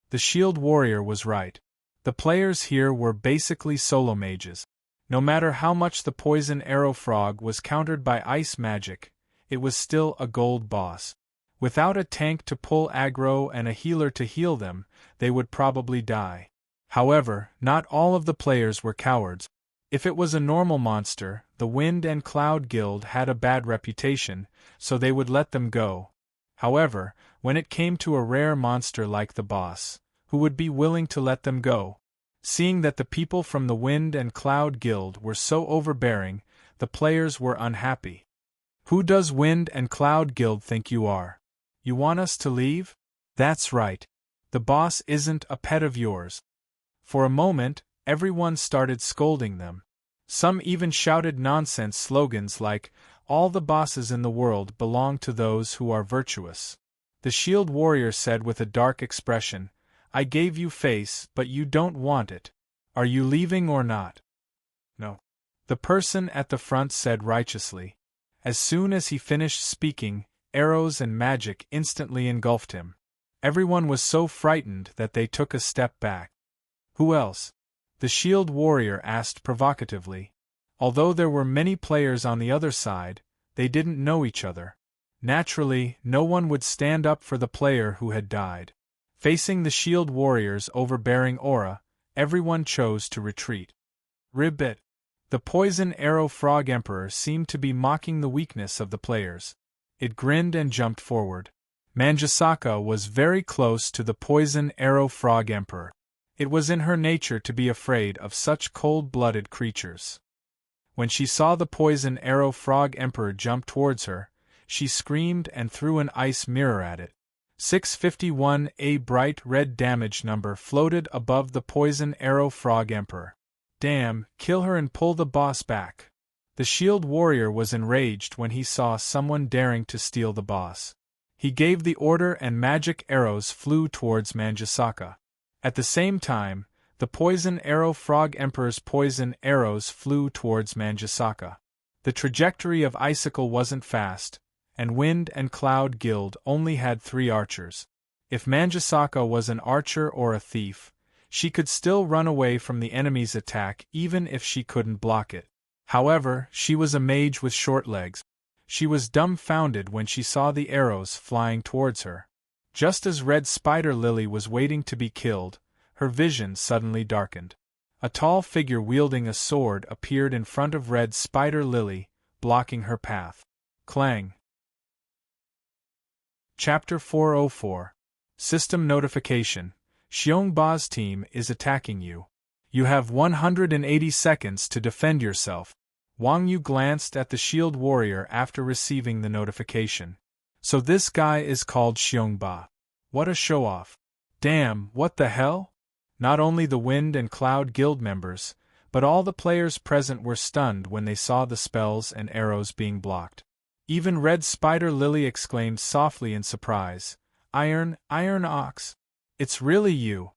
The Shield Warrior was right. The players here were basically solo mages. No matter how much the Poison Arrow Frog was countered by ice magic, it was still a gold boss. Without a tank to pull aggro and a healer to heal them, they would probably die. However, not all of the players were cowards. If it was a normal monster, the Wind and Cloud Guild had a bad reputation, so they would let them go. However, when it came to a rare monster like the boss, who would be willing to let them go? Seeing that the people from the Wind and Cloud Guild were so overbearing, the players were unhappy. Who does Wind and Cloud Guild think you are? You want us to leave? That's right. The boss isn't a pet of yours. For a moment, everyone started scolding them. Some even shouted nonsense slogans like, "All the bosses in the world belong to those who are virtuous." The Shield Warrior said with a dark expression, "I gave you face, but you don't want it. Are you leaving or not?" "No." The person at the front said righteously. As soon as he finished speaking, arrows and magic instantly engulfed him. Everyone was so frightened that they took a step back. "Who else?" the Shield Warrior asked provocatively. Although there were many players on the other side, they didn't know each other. Naturally, no one would stand up for the player who had died. Facing the Shield Warrior's overbearing aura, everyone chose to retreat. Ribbit. The Poison Arrow Frog Emperor seemed to be mocking the weakness of the players. It grinned and jumped forward. Manjusaka was very close to the Poison Arrow Frog Emperor. It was in her nature to be afraid of such cold-blooded creatures. When she saw the Poison Arrow Frog Emperor jump towards her, she screamed and threw an ice mirror at it. 651. A bright red damage number floated above the Poison Arrow Frog Emperor. "Damn, kill her and pull the boss back." The Shield Warrior was enraged when he saw someone daring to steal the boss. He gave the order and magic arrows flew towards Manjusaka. At the same time, the poison arrow frog emperor's poison arrows flew towards Manjusaka. The trajectory of Icicle wasn't fast, and Wind and Cloud Guild only had 3 archers. If Manjusaka was an archer or a thief, she could still run away from the enemy's attack even if she couldn't block it. However, she was a mage with short legs. She was dumbfounded when she saw the arrows flying towards her. Just as Red Spider Lily was waiting to be killed, her vision suddenly darkened. A tall figure wielding a sword appeared in front of Red Spider Lily, blocking her path. Clang. Chapter 404. System Notification. Xiongba's team is attacking you. You have 180 seconds to defend yourself. Wang Yu glanced at the shield warrior after receiving the notification. So this guy is called Xiongba. What a show-off. Damn, what the hell? Not only the Wind and Cloud Guild members, but all the players present were stunned when they saw the spells and arrows being blocked. Even Red Spider Lily exclaimed softly in surprise, Iron Ox. It's really you.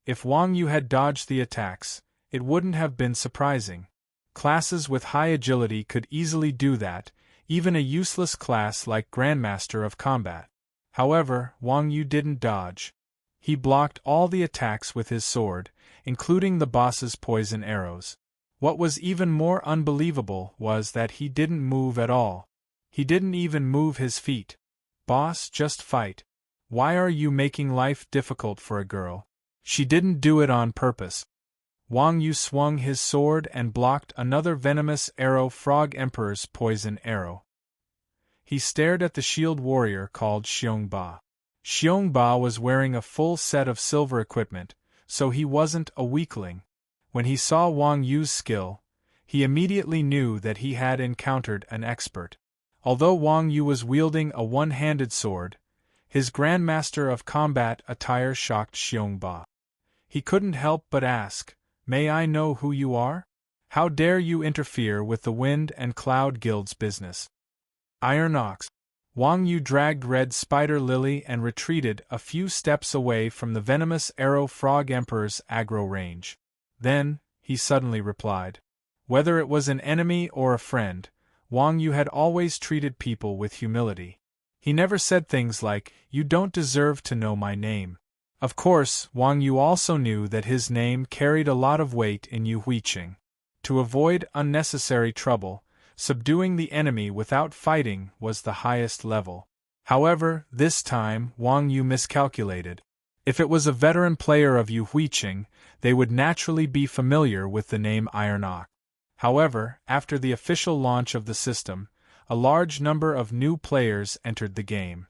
If Wang Yu had dodged the attacks, it wouldn't have been surprising. Classes with high agility could easily do that, even a useless class like Grandmaster of Combat. However, Wang Yu didn't dodge. He blocked all the attacks with his sword, including the boss's poison arrows. What was even more unbelievable was that he didn't move at all. He didn't even move his feet. Boss, just fight. Why are you making life difficult for a girl? She didn't do it on purpose. Wang Yu swung his sword and blocked another venomous arrow Frog Emperor's poison arrow. He stared at the shield warrior called Xiongba. Xiongba was wearing a full set of silver equipment, so he wasn't a weakling. When he saw Wang Yu's skill, he immediately knew that he had encountered an expert. Although Wang Yu was wielding a one-handed sword, his Grandmaster of Combat attire shocked Xiongba. He couldn't help but ask, "May I know who you are? How dare you interfere with the Wind and Cloud Guild's business?" Iron Ox. Wang Yu dragged Red Spider Lily and retreated a few steps away from the venomous arrow Frog Emperor's aggro range. Then, he suddenly replied. Whether it was an enemy or a friend, Wang Yu had always treated people with humility. He never said things like, "You don't deserve to know my name." Of course, Wang Yu also knew that his name carried a lot of weight in Yu Huiqing. To avoid unnecessary trouble, subduing the enemy without fighting was the highest level. However, this time, Wang Yu miscalculated. If it was a veteran player of Yu Huiqing, they would naturally be familiar with the name Iron Ox. However, after the official launch of the system, a large number of new players entered the game.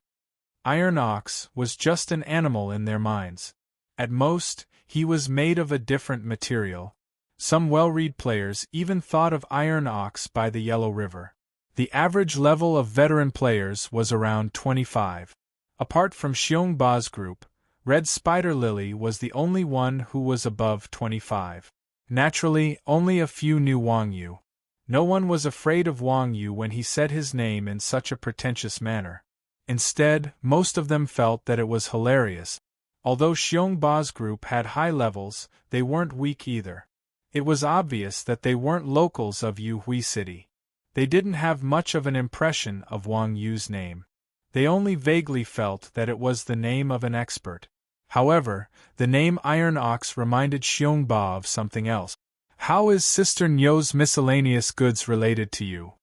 Iron Ox was just an animal in their minds. At most, he was made of a different material. Some well-read players even thought of Iron Ox by the Yellow River. The average level of veteran players was around 25. Apart from Xiongba's group, Red Spider Lily was the only one who was above 25. Naturally, only a few knew Wang Yu. No one was afraid of Wang Yu when he said his name in such a pretentious manner. Instead, most of them felt that it was hilarious. Although Xiongba's group had high levels, they weren't weak either. It was obvious that they weren't locals of Yu Hui City. They didn't have much of an impression of Wang Yu's name. They only vaguely felt that it was the name of an expert. However, the name Iron Ox reminded Xiongba of something else. "How is Sister Nyo's miscellaneous goods related to you?"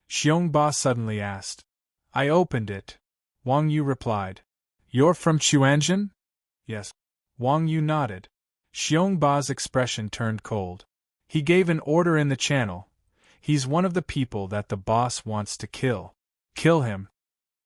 Xiongba suddenly asked. "I opened it," Wang Yu replied. "You're from Chuanjin?" "Yes." Wang Yu nodded. Xiongba's expression turned cold. He gave an order in the channel. "He's one of the people that the boss wants to kill. Kill him."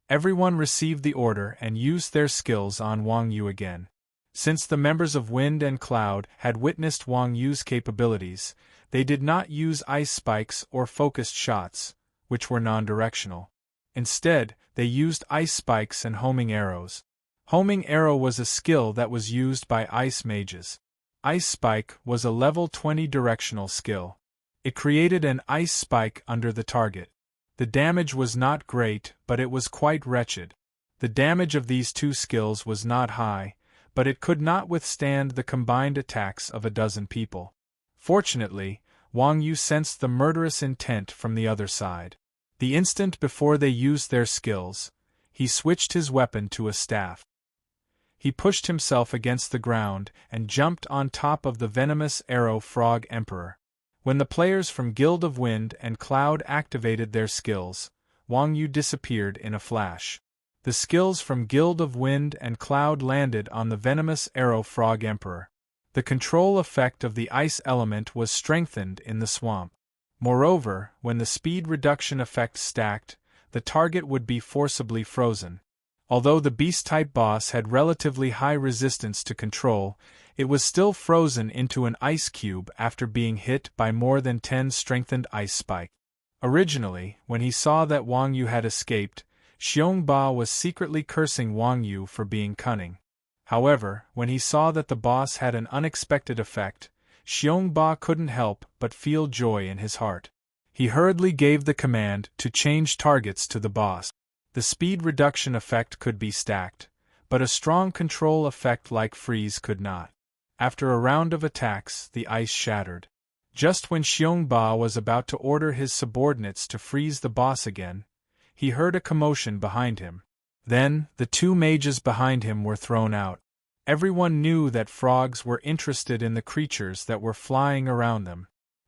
Everyone received the order and used their skills on Wang Yu again. Since the members of Wind and Cloud had witnessed Wang Yu's capabilities, they did not use ice spikes or focused shots, which were non-directional. Instead, they used ice spikes and homing arrows. Homing arrow was a skill that was used by ice mages. Ice spike was a level 20 directional skill. It created an ice spike under the target. The damage was not great, but it was quite wretched. The damage of these two skills was not high, but it could not withstand the combined attacks of a dozen people. Fortunately, Wang Yu sensed the murderous intent from the other side. The instant before they used their skills, he switched his weapon to a staff. He pushed himself against the ground and jumped on top of the venomous arrow Frog Emperor. When the players from Guild of Wind and Cloud activated their skills, Wang Yu disappeared in a flash. The skills from Guild of Wind and Cloud landed on the venomous arrow Frog Emperor. The control effect of the ice element was strengthened in the swamp. Moreover, when the speed reduction effect stacked, the target would be forcibly frozen. Although the beast-type boss had relatively high resistance to control, it was still frozen into an ice cube after being hit by more than 10 strengthened ice spikes. Originally, when he saw that Wang Yu had escaped, Xiongba was secretly cursing Wang Yu for being cunning. However, when he saw that the boss had an unexpected effect, Xiongba couldn't help but feel joy in his heart. He hurriedly gave the command to change targets to the boss. The speed reduction effect could be stacked, but a strong control effect like freeze could not. After a round of attacks, the ice shattered. Just when Xiongba was about to order his subordinates to freeze the boss again, he heard a commotion behind him. Then, the two mages behind him were thrown out. Everyone knew that frogs were interested in the creatures that were flying around them.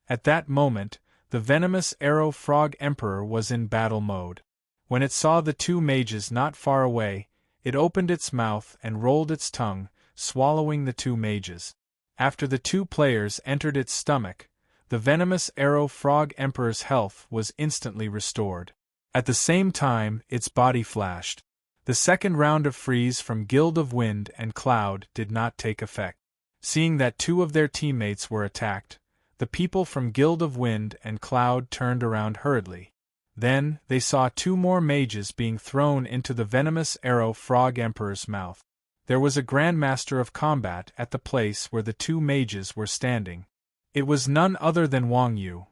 At that moment, the venomous arrow Frog Emperor was in battle mode. When it saw the two mages not far away, it opened its mouth and rolled its tongue, swallowing the two mages. After the two players entered its stomach, the venomous arrow Frog Emperor's health was instantly restored. At the same time, its body flashed. The second round of freeze from Guild of Wind and Cloud did not take effect. Seeing that two of their teammates were attacked, the people from Guild of Wind and Cloud turned around hurriedly. Then, they saw two more mages being thrown into the venomous arrow Frog Emperor's mouth. There was a Grandmaster of Combat at the place where the two mages were standing. It was none other than Wang Yu.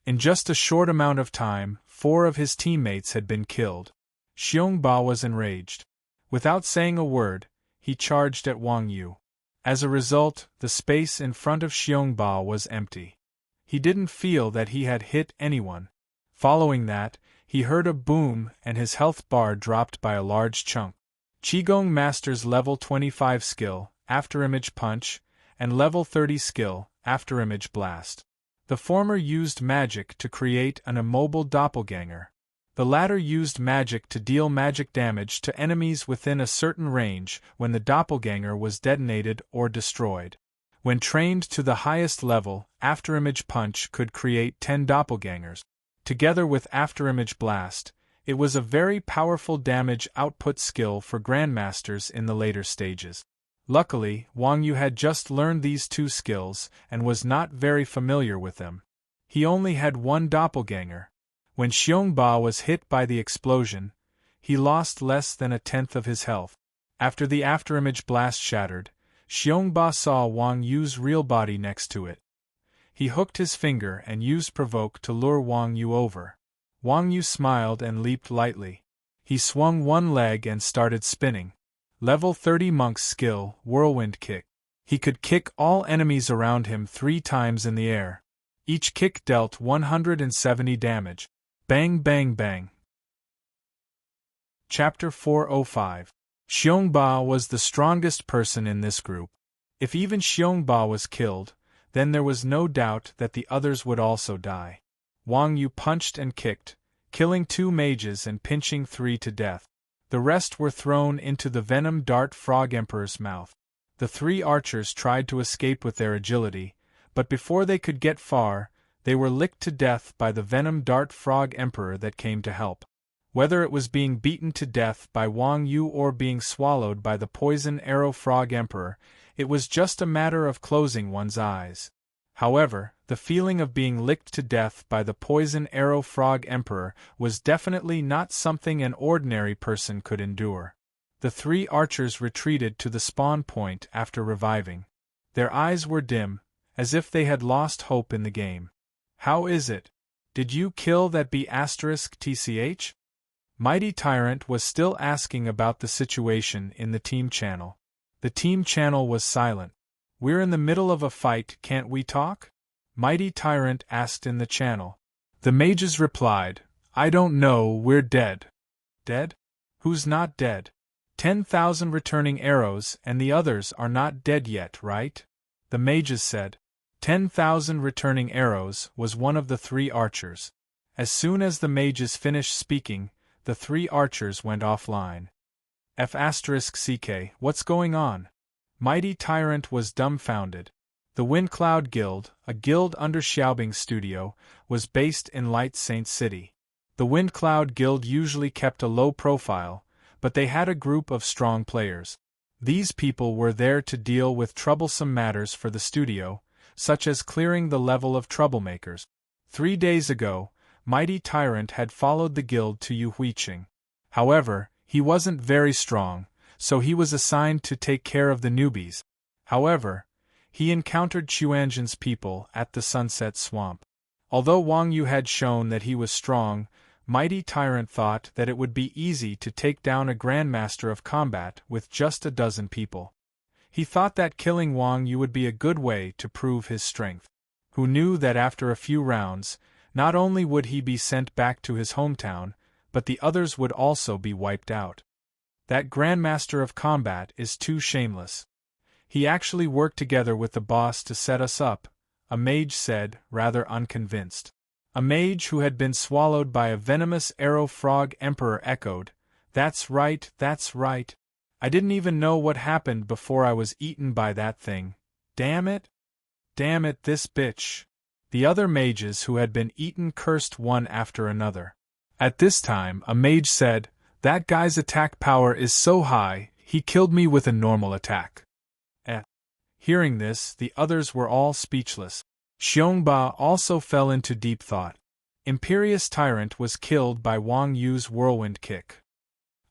In just a short amount of time, 4 of his teammates had been killed. Xiongba was enraged. Without saying a word, he charged at Wang Yu. As a result, the space in front of Xiongba was empty. He didn't feel that he had hit anyone. Following that, he heard a boom and his health bar dropped by a large chunk. Qigong Master's level 25 skill, Afterimage Punch, and level 30 skill, Afterimage Blast. The former used magic to create an immobile doppelganger. The latter used magic to deal magic damage to enemies within a certain range when the doppelganger was detonated or destroyed. When trained to the highest level, Afterimage Punch could create 10 doppelgangers. Together with Afterimage Blast, it was a very powerful damage output skill for Grandmasters in the later stages. Luckily, Wang Yu had just learned these two skills and was not very familiar with them. He only had one doppelganger. When Xiongba was hit by the explosion, he lost less than a tenth of his health. After the Afterimage Blast shattered, Xiongba saw Wang Yu's real body next to it. He hooked his finger and used Provoke to lure Wang Yu over. Wang Yu smiled and leaped lightly. He swung one leg and started spinning. Level 30 Monk's skill, Whirlwind Kick. He could kick all enemies around him 3 times in the air. Each kick dealt 170 damage. Bang bang bang. Chapter 405. Xiongba was the strongest person in this group. If even Xiongba was killed, then there was no doubt that the others would also die. Wang Yu punched and kicked, killing 2 mages and pinching 3 to death. The rest were thrown into the venom dart Frog Emperor's mouth. The 3 archers tried to escape with their agility, but before they could get far, they were licked to death by the venom dart Frog Emperor that came to help. Whether it was being beaten to death by Wang Yu or being swallowed by the poison arrow Frog Emperor, it was just a matter of closing one's eyes. However, the feeling of being licked to death by the poison arrow Frog Emperor was definitely not something an ordinary person could endure. The 3 archers retreated to the spawn point after reviving. Their eyes were dim, as if they had lost hope in the game. "How is it? Did you kill that B*TCH? Mighty Tyrant was still asking about the situation in the team channel. The team channel was silent. "We're in the middle of a fight, can't we talk?" Mighty Tyrant asked in the channel. The mages replied, "I don't know, we're dead." "Dead? Who's not dead?" 10,000 returning arrows, and the others are not dead yet, right? The mages said. 10,000 returning arrows was one of the 3 archers. As soon as the mages finished speaking, the 3 archers went offline. F***ck, what's going on? Mighty Tyrant was dumbfounded. The Windcloud Guild, a guild under Xiaobing's studio, was based in Light Saint City. The Windcloud Guild usually kept a low profile, but they had a group of strong players. These people were there to deal with troublesome matters for the studio, such as clearing the level of troublemakers. 3 days ago, Mighty Tyrant had followed the guild to Yuhuiqing. However, he wasn't very strong, so he was assigned to take care of the newbies. However, he encountered Chuanjin's people at the Sunset Swamp. Although Wang Yu had shown that he was strong, Mighty Tyrant thought that it would be easy to take down a Grandmaster of Combat with just a dozen people. He thought that killing Wang Yu would be a good way to prove his strength. Who knew that after a few rounds, not only would he be sent back to his hometown, but the others would also be wiped out. That Grandmaster of Combat is too shameless. He actually worked together with the boss to set us up, a mage said, rather unconvinced. A mage who had been swallowed by a venomous arrow frog emperor echoed, "That's right, that's right. I didn't even know what happened before I was eaten by that thing. Damn it! Damn it, this bitch!" The other mages who had been eaten cursed one after another. At this time, a mage said, "That guy's attack power is so high, he killed me with a normal attack." Hearing this, the others were all speechless. Xiongba also fell into deep thought. Imperious Tyrant was killed by Wang Yu's whirlwind kick.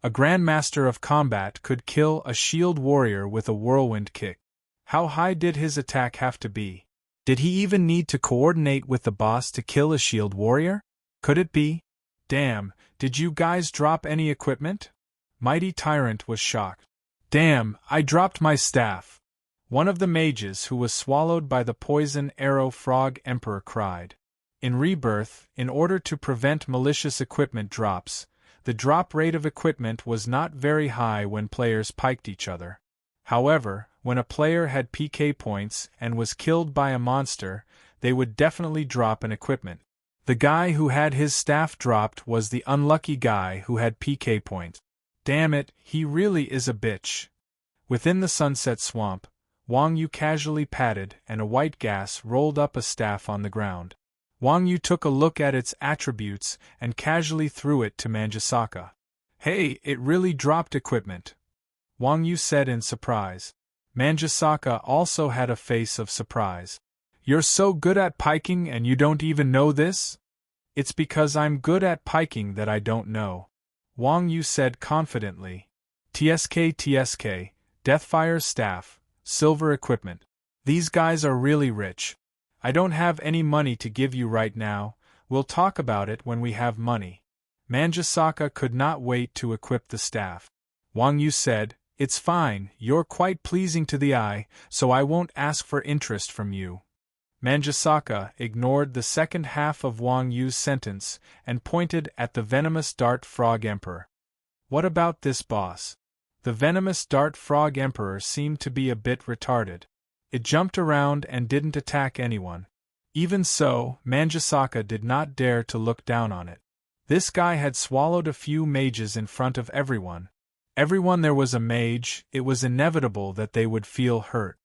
A Grandmaster of Combat could kill a shield warrior with a whirlwind kick. How high did his attack have to be? Did he even need to coordinate with the boss to kill a shield warrior? Could it be? Damn, did you guys drop any equipment? Mighty Tyrant was shocked. Damn, I dropped my staff. One of the mages who was swallowed by the poison arrow frog emperor cried. In Rebirth, in order to prevent malicious equipment drops, the drop rate of equipment was not very high when players piked each other. However, when a player had PK points and was killed by a monster, they would definitely drop an equipment. The guy who had his staff dropped was the unlucky guy who had PK points. Damn it, he really is a bitch. Within the Sunset Swamp, Wang Yu casually patted and a white gas rolled up a staff on the ground. Wang Yu took a look at its attributes and casually threw it to Manjusaka. Hey, it really dropped equipment, Wang Yu said in surprise. Manjusaka also had a face of surprise. You're so good at piking and you don't even know this? It's because I'm good at piking that I don't know, Wang Yu said confidently. TSK, Deathfire's staff, silver equipment. These guys are really rich. I don't have any money to give you right now, we'll talk about it when we have money. Manjusaka could not wait to equip the staff. Wang Yu said, It's fine, you're quite pleasing to the eye, so I won't ask for interest from you. Manjusaka ignored the second half of Wang Yu's sentence and pointed at the venomous dart frog emperor. What about this boss? The venomous dart frog emperor seemed to be a bit retarded. It jumped around and didn't attack anyone. Even so, Manjusaka did not dare to look down on it. This guy had swallowed a few mages in front of everyone. Everyone there was a mage, it was inevitable that they would feel hurt.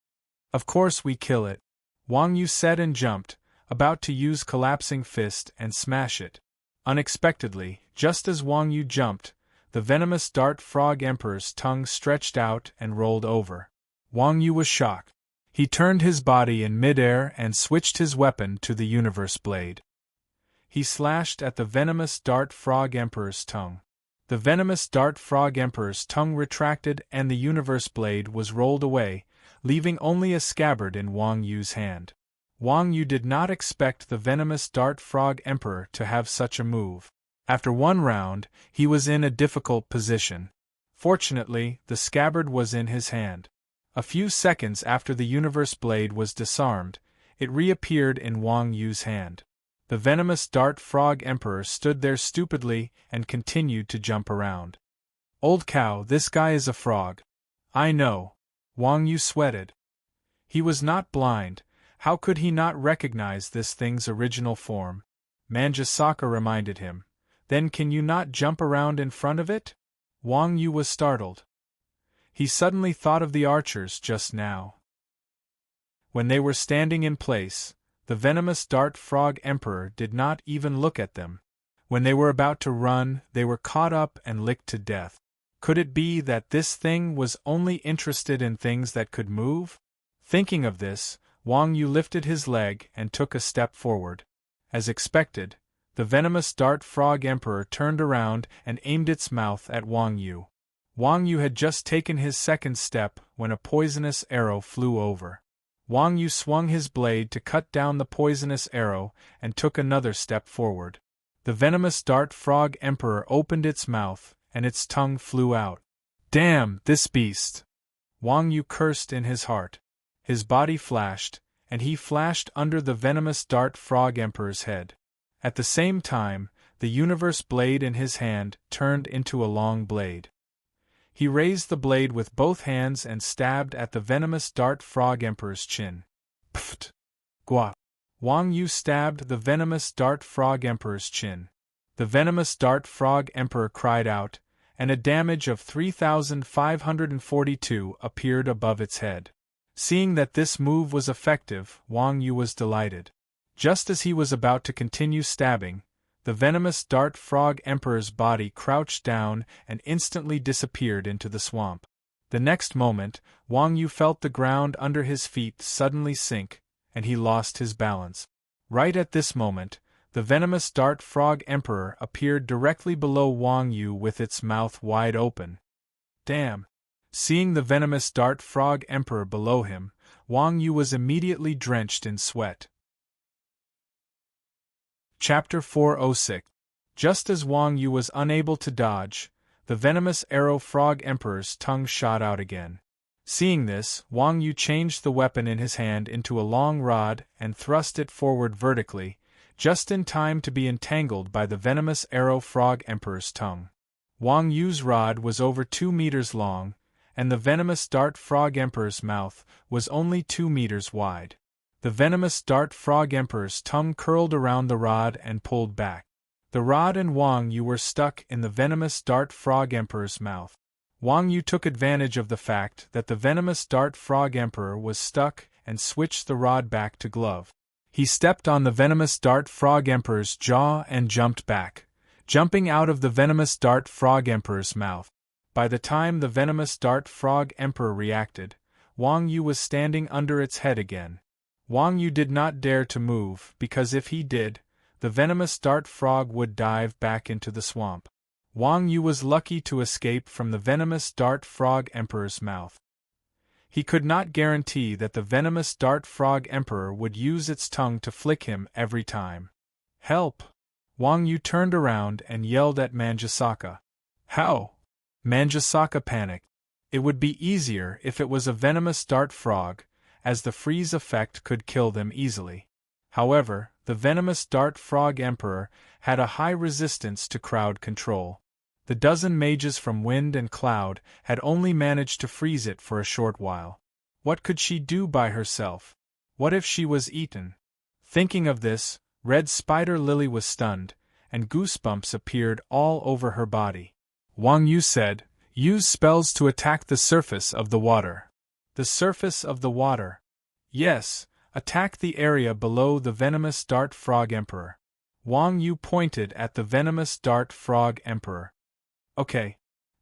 Of course we kill it, Wang Yu said and jumped, about to use collapsing fist and smash it. Unexpectedly, just as Wang Yu jumped, the venomous dart frog emperor's tongue stretched out and rolled over. Wang Yu was shocked. He turned his body in midair and switched his weapon to the universe blade. He slashed at the venomous dart frog emperor's tongue. The venomous dart frog emperor's tongue retracted and the universe blade was rolled away, leaving only a scabbard in Wang Yu's hand. Wang Yu did not expect the venomous dart frog emperor to have such a move. After one round, he was in a difficult position. Fortunately, the scabbard was in his hand. A few seconds after the universe blade was disarmed, it reappeared in Wang Yu's hand. The venomous dart frog emperor stood there stupidly and continued to jump around. Old cow, this guy is a frog. I know. Wang Yu sweated. He was not blind. How could he not recognize this thing's original form? Manjusaka reminded him. Then can you not jump around in front of it? Wang Yu was startled. He suddenly thought of the archers just now. When they were standing in place, the venomous dart frog emperor did not even look at them. When they were about to run, they were caught up and licked to death. Could it be that this thing was only interested in things that could move? Thinking of this, Wang Yu lifted his leg and took a step forward. As expected, the venomous dart frog emperor turned around and aimed its mouth at Wang Yu. Wang Yu had just taken his second step when a poisonous arrow flew over. Wang Yu swung his blade to cut down the poisonous arrow and took another step forward. The venomous dart frog emperor opened its mouth and its tongue flew out. Damn, this beast! Wang Yu cursed in his heart. His body flashed, and he flashed under the venomous dart frog emperor's head. At the same time, the universe blade in his hand turned into a long blade. He raised the blade with both hands and stabbed at the venomous dart frog emperor's chin. Pfft! Gua! Wang Yu stabbed the venomous dart frog emperor's chin. The venomous dart frog emperor cried out, and a damage of 3,542 appeared above its head. Seeing that this move was effective, Wang Yu was delighted. Just as he was about to continue stabbing, the venomous dart frog emperor's body crouched down and instantly disappeared into the swamp. The next moment, Wang Yu felt the ground under his feet suddenly sink, and he lost his balance. Right at this moment, the venomous dart frog emperor appeared directly below Wang Yu with its mouth wide open. Damn! Seeing the venomous dart frog emperor below him, Wang Yu was immediately drenched in sweat. Chapter 406. Just as Wang Yu was unable to dodge, the venomous arrow frog emperor's tongue shot out again. Seeing this, Wang Yu changed the weapon in his hand into a long rod and thrust it forward vertically, just in time to be entangled by the venomous arrow frog emperor's tongue. Wang Yu's rod was over 2 meters long, and the venomous dart frog emperor's mouth was only 2 meters wide. The venomous dart frog emperor's tongue curled around the rod and pulled back. The rod and Wang Yu were stuck in the venomous dart frog emperor's mouth. Wang Yu took advantage of the fact that the venomous dart frog emperor was stuck and switched the rod back to glove. He stepped on the venomous dart frog emperor's jaw and jumped back, jumping out of the venomous dart frog emperor's mouth. By the time the venomous dart frog emperor reacted, Wang Yu was standing under its head again. Wang Yu did not dare to move because if he did, the venomous dart frog would dive back into the swamp. Wang Yu was lucky to escape from the venomous dart frog emperor's mouth. He could not guarantee that the venomous dart frog emperor would use its tongue to flick him every time. Help! Wang Yu turned around and yelled at Manjusaka. How? Manjusaka panicked. It would be easier if it was a venomous dart frog, as the freeze effect could kill them easily. However, the venomous dart frog emperor had a high resistance to crowd control. The dozen mages from Wind and Cloud had only managed to freeze it for a short while. What could she do by herself? What if she was eaten? Thinking of this, Red Spider Lily was stunned, and goosebumps appeared all over her body. Wang Yu said, "Use spells to attack the surface of the water." The surface of the water. Yes, attack the area below the venomous dart frog emperor. Wang Yu pointed at the venomous dart frog emperor. Okay.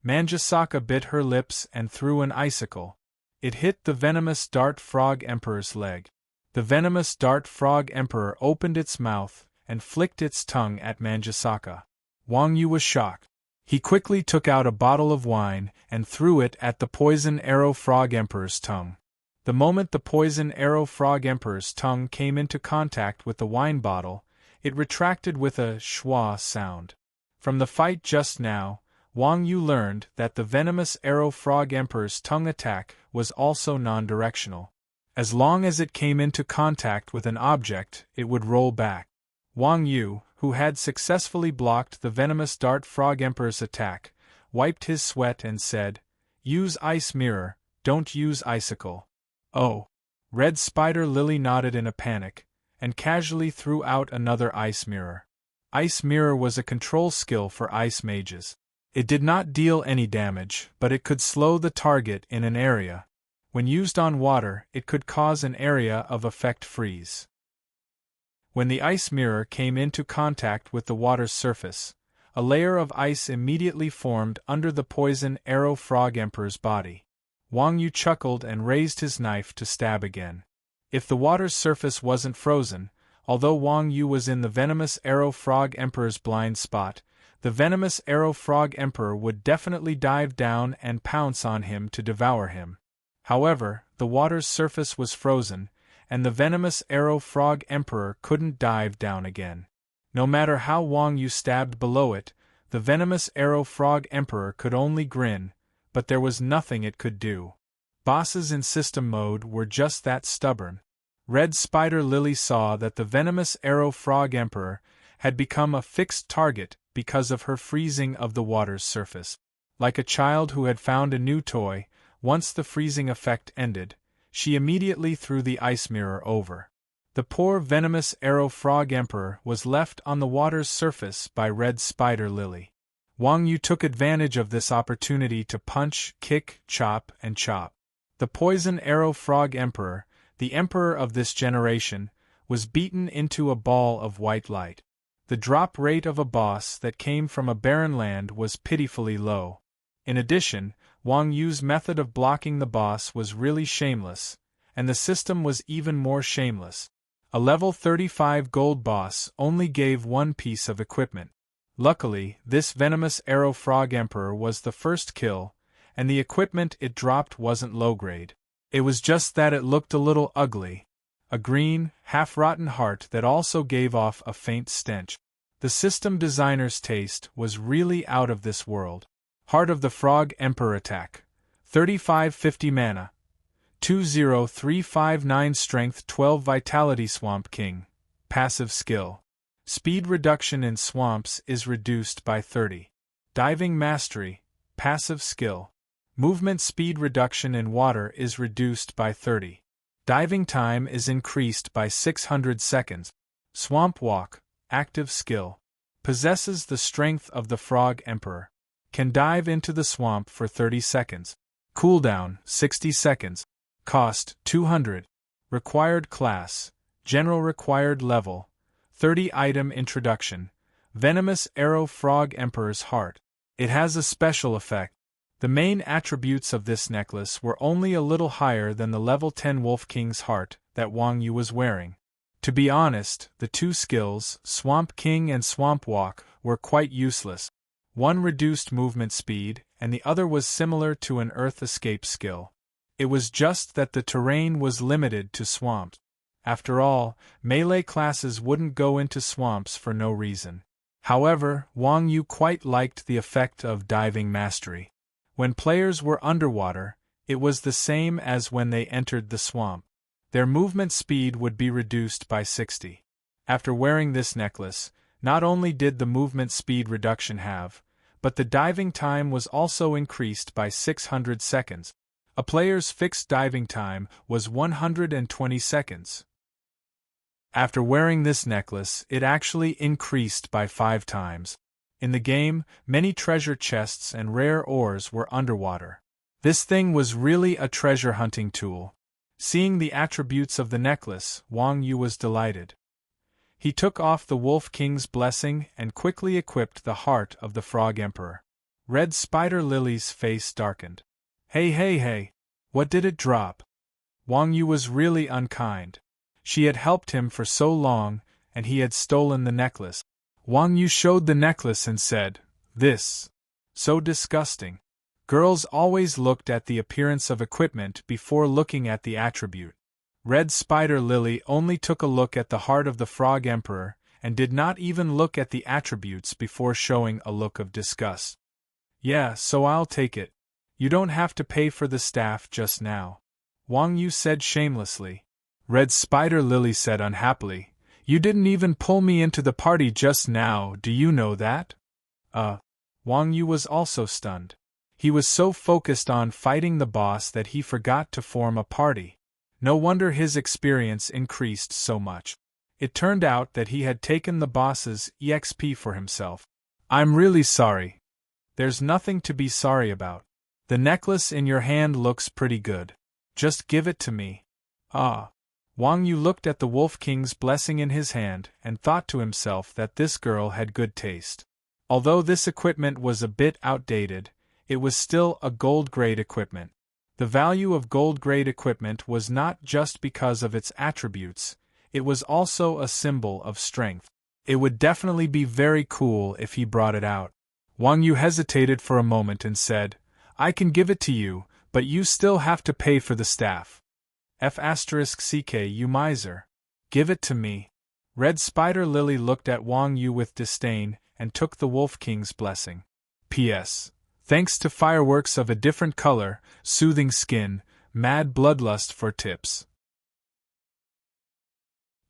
Manjusaka bit her lips and threw an icicle. It hit the venomous dart frog emperor's leg. The venomous dart frog emperor opened its mouth and flicked its tongue at Manjusaka. Wang Yu was shocked. He quickly took out a bottle of wine and threw it at the poison arrow frog emperor's tongue. The moment the poison arrow frog emperor's tongue came into contact with the wine bottle, it retracted with a schwa sound. From the fight just now, Wang Yu learned that the venomous arrow frog emperor's tongue attack was also non-directional. As long as it came into contact with an object, it would roll back. Wang Yu, who had successfully blocked the venomous dart frog emperor's attack, wiped his sweat and said, "Use ice mirror, don't use icicle." "Oh." Red Spider Lily nodded in a panic, and casually threw out another ice mirror. Ice mirror was a control skill for ice mages. It did not deal any damage, but it could slow the target in an area. When used on water, it could cause an area of effect freeze. When the ice mirror came into contact with the water's surface, a layer of ice immediately formed under the poison arrow frog emperor's body. Wang Yu chuckled and raised his knife to stab again. If the water's surface wasn't frozen, although Wang Yu was in the venomous arrow frog emperor's blind spot, the venomous arrow frog emperor would definitely dive down and pounce on him to devour him. However, the water's surface was frozen, and the venomous arrow frog emperor couldn't dive down again. No matter how Wang Yu stabbed below it, the venomous arrow frog emperor could only grin, but there was nothing it could do. Bosses in system mode were just that stubborn. Red Spider Lily saw that the venomous arrow frog emperor had become a fixed target because of her freezing of the water's surface. Like a child who had found a new toy, once the freezing effect ended, she immediately threw the ice mirror over. The poor venomous arrow frog emperor was left on the water's surface by Red Spider Lily. Wang Yu took advantage of this opportunity to punch, kick, chop, and chop. The poison arrow frog emperor, the emperor of this generation, was beaten into a ball of white light. The drop rate of a boss that came from a barren land was pitifully low. In addition, Wang Yu's method of blocking the boss was really shameless, and the system was even more shameless. A level 35 gold boss only gave one piece of equipment. Luckily, this venomous arrow frog emperor was the first kill, and the equipment it dropped wasn't low-grade. It was just that it looked a little ugly. A green, half-rotten heart that also gave off a faint stench. The system designer's taste was really out of this world. Heart of the Frog Emperor attack. 3550 mana. 20359 strength 12 vitality Swamp King. Passive skill. Speed reduction in swamps is reduced by 30. Diving mastery. Passive skill. Movement speed reduction in water is reduced by 30. Diving time is increased by 600 seconds. Swamp walk. Active skill. Possesses the strength of the Frog Emperor. Can dive into the swamp for 30 seconds. Cooldown 60 seconds. Cost 200. Required class. General required level. 30 item introduction. Venomous arrow frog emperor's heart. It has a special effect. The main attributes of this necklace were only a little higher than the level 10 Wolf King's heart that Wang Yu was wearing. To be honest, the two skills, Swamp King and Swamp Walk, were quite useless. One reduced movement speed, and the other was similar to an earth escape skill. It was just that the terrain was limited to swamps. After all, melee classes wouldn't go into swamps for no reason. However, Wang Yu quite liked the effect of diving mastery. When players were underwater, it was the same as when they entered the swamp. Their movement speed would be reduced by 60. After wearing this necklace, not only did the movement speed reduction have, but the diving time was also increased by 600 seconds. A player's fixed diving time was 120 seconds. After wearing this necklace, it actually increased by 5 times. In the game, many treasure chests and rare ores were underwater. This thing was really a treasure hunting tool. Seeing the attributes of the necklace, Wang Yu was delighted. He took off the Wolf King's blessing and quickly equipped the heart of the Frog Emperor. Red Spider Lily's face darkened. Hey, what did it drop? Wang Yu was really unkind. She had helped him for so long, and he had stolen the necklace. Wang Yu showed the necklace and said, "This. So disgusting." Girls always looked at the appearance of equipment before looking at the attribute. Red Spider Lily only took a look at the heart of the Frog Emperor and did not even look at the attributes before showing a look of disgust. Yeah, so I'll take it. You don't have to pay for the staff just now. Wang Yu said shamelessly. Red Spider Lily said unhappily, You didn't even pull me into the party just now, do you know that? Wang Yu was also stunned. He was so focused on fighting the boss that he forgot to form a party. No wonder his experience increased so much. It turned out that he had taken the boss's EXP for himself. I'm really sorry. There's nothing to be sorry about. The necklace in your hand looks pretty good. Just give it to me. Wang Yu looked at the Wolf King's blessing in his hand and thought to himself that this girl had good taste. Although this equipment was a bit outdated, it was still a gold-grade equipment. The value of gold-grade equipment was not just because of its attributes, it was also a symbol of strength. It would definitely be very cool if he brought it out. Wang Yu hesitated for a moment and said, I can give it to you, but you still have to pay for the staff. F***ck you miser. Give it to me. Red Spider Lily looked at Wang Yu with disdain and took the Wolf King's blessing. P.S. Thanks to fireworks of a different color, soothing skin, mad bloodlust for tips.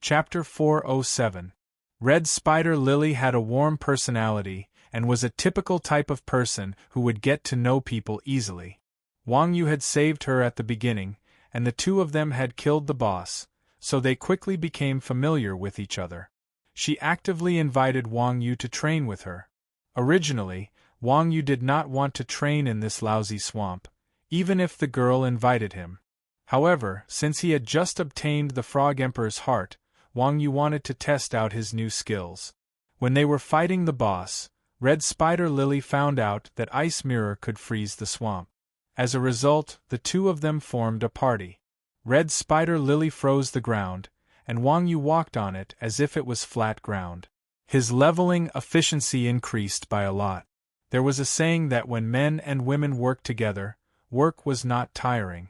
Chapter 407. Red Spider Lily had a warm personality and was a typical type of person who would get to know people easily. Wang Yu had saved her at the beginning, and the two of them had killed the boss, so they quickly became familiar with each other. She actively invited Wang Yu to train with her. Originally, Wang Yu did not want to train in this lousy swamp, even if the girl invited him. However, since he had just obtained the Frog Emperor's heart, Wang Yu wanted to test out his new skills. When they were fighting the boss, Red Spider Lily found out that Ice Mirror could freeze the swamp. As a result, the two of them formed a party. Red Spider Lily froze the ground, and Wang Yu walked on it as if it was flat ground. His leveling efficiency increased by a lot. There was a saying that when men and women worked together, work was not tiring.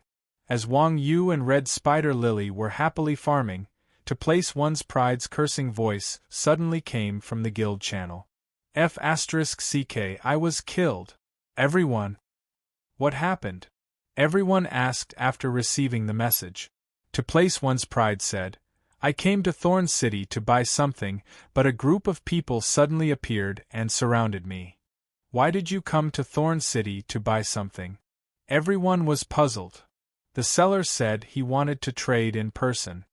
As Wang Yu and Red Spider Lily were happily farming, To Place One's Pride's cursing voice suddenly came from the guild channel. F***ck I was killed. Everyone. What happened? Everyone asked after receiving the message. To Place One's Pride said, I came to Thorn City to buy something, but a group of people suddenly appeared and surrounded me. Why did you come to Thorn City to buy something? Everyone was puzzled. The seller said he wanted to trade in person.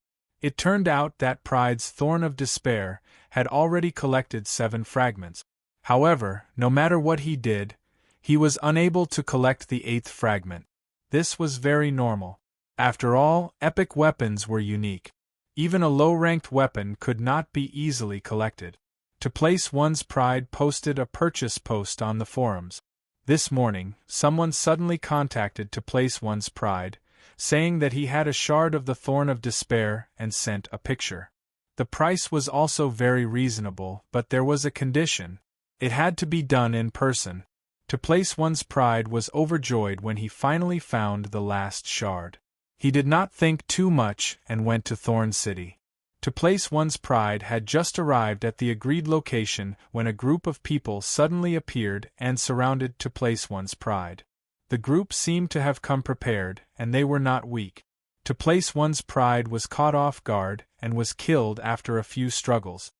It turned out that Pride's Thorn of Despair had already collected 7 fragments. However, no matter what he did, he was unable to collect the 8th fragment. This was very normal. After all, epic weapons were unique. Even a low-ranked weapon could not be easily collected. To Place One's Pride posted a purchase post on the forums. This morning, someone suddenly contacted To Place One's Pride, saying that he had a shard of the Thorn of Despair and sent a picture. The price was also very reasonable, but there was a condition. It had to be done in person. To Place One's Pride was overjoyed when he finally found the last shard. He did not think too much and went to Thorn City. To Place One's Pride had just arrived at the agreed location when a group of people suddenly appeared and surrounded To Place One's Pride. The group seemed to have come prepared, and they were not weak. To Place One's Pride was caught off guard and was killed after a few struggles.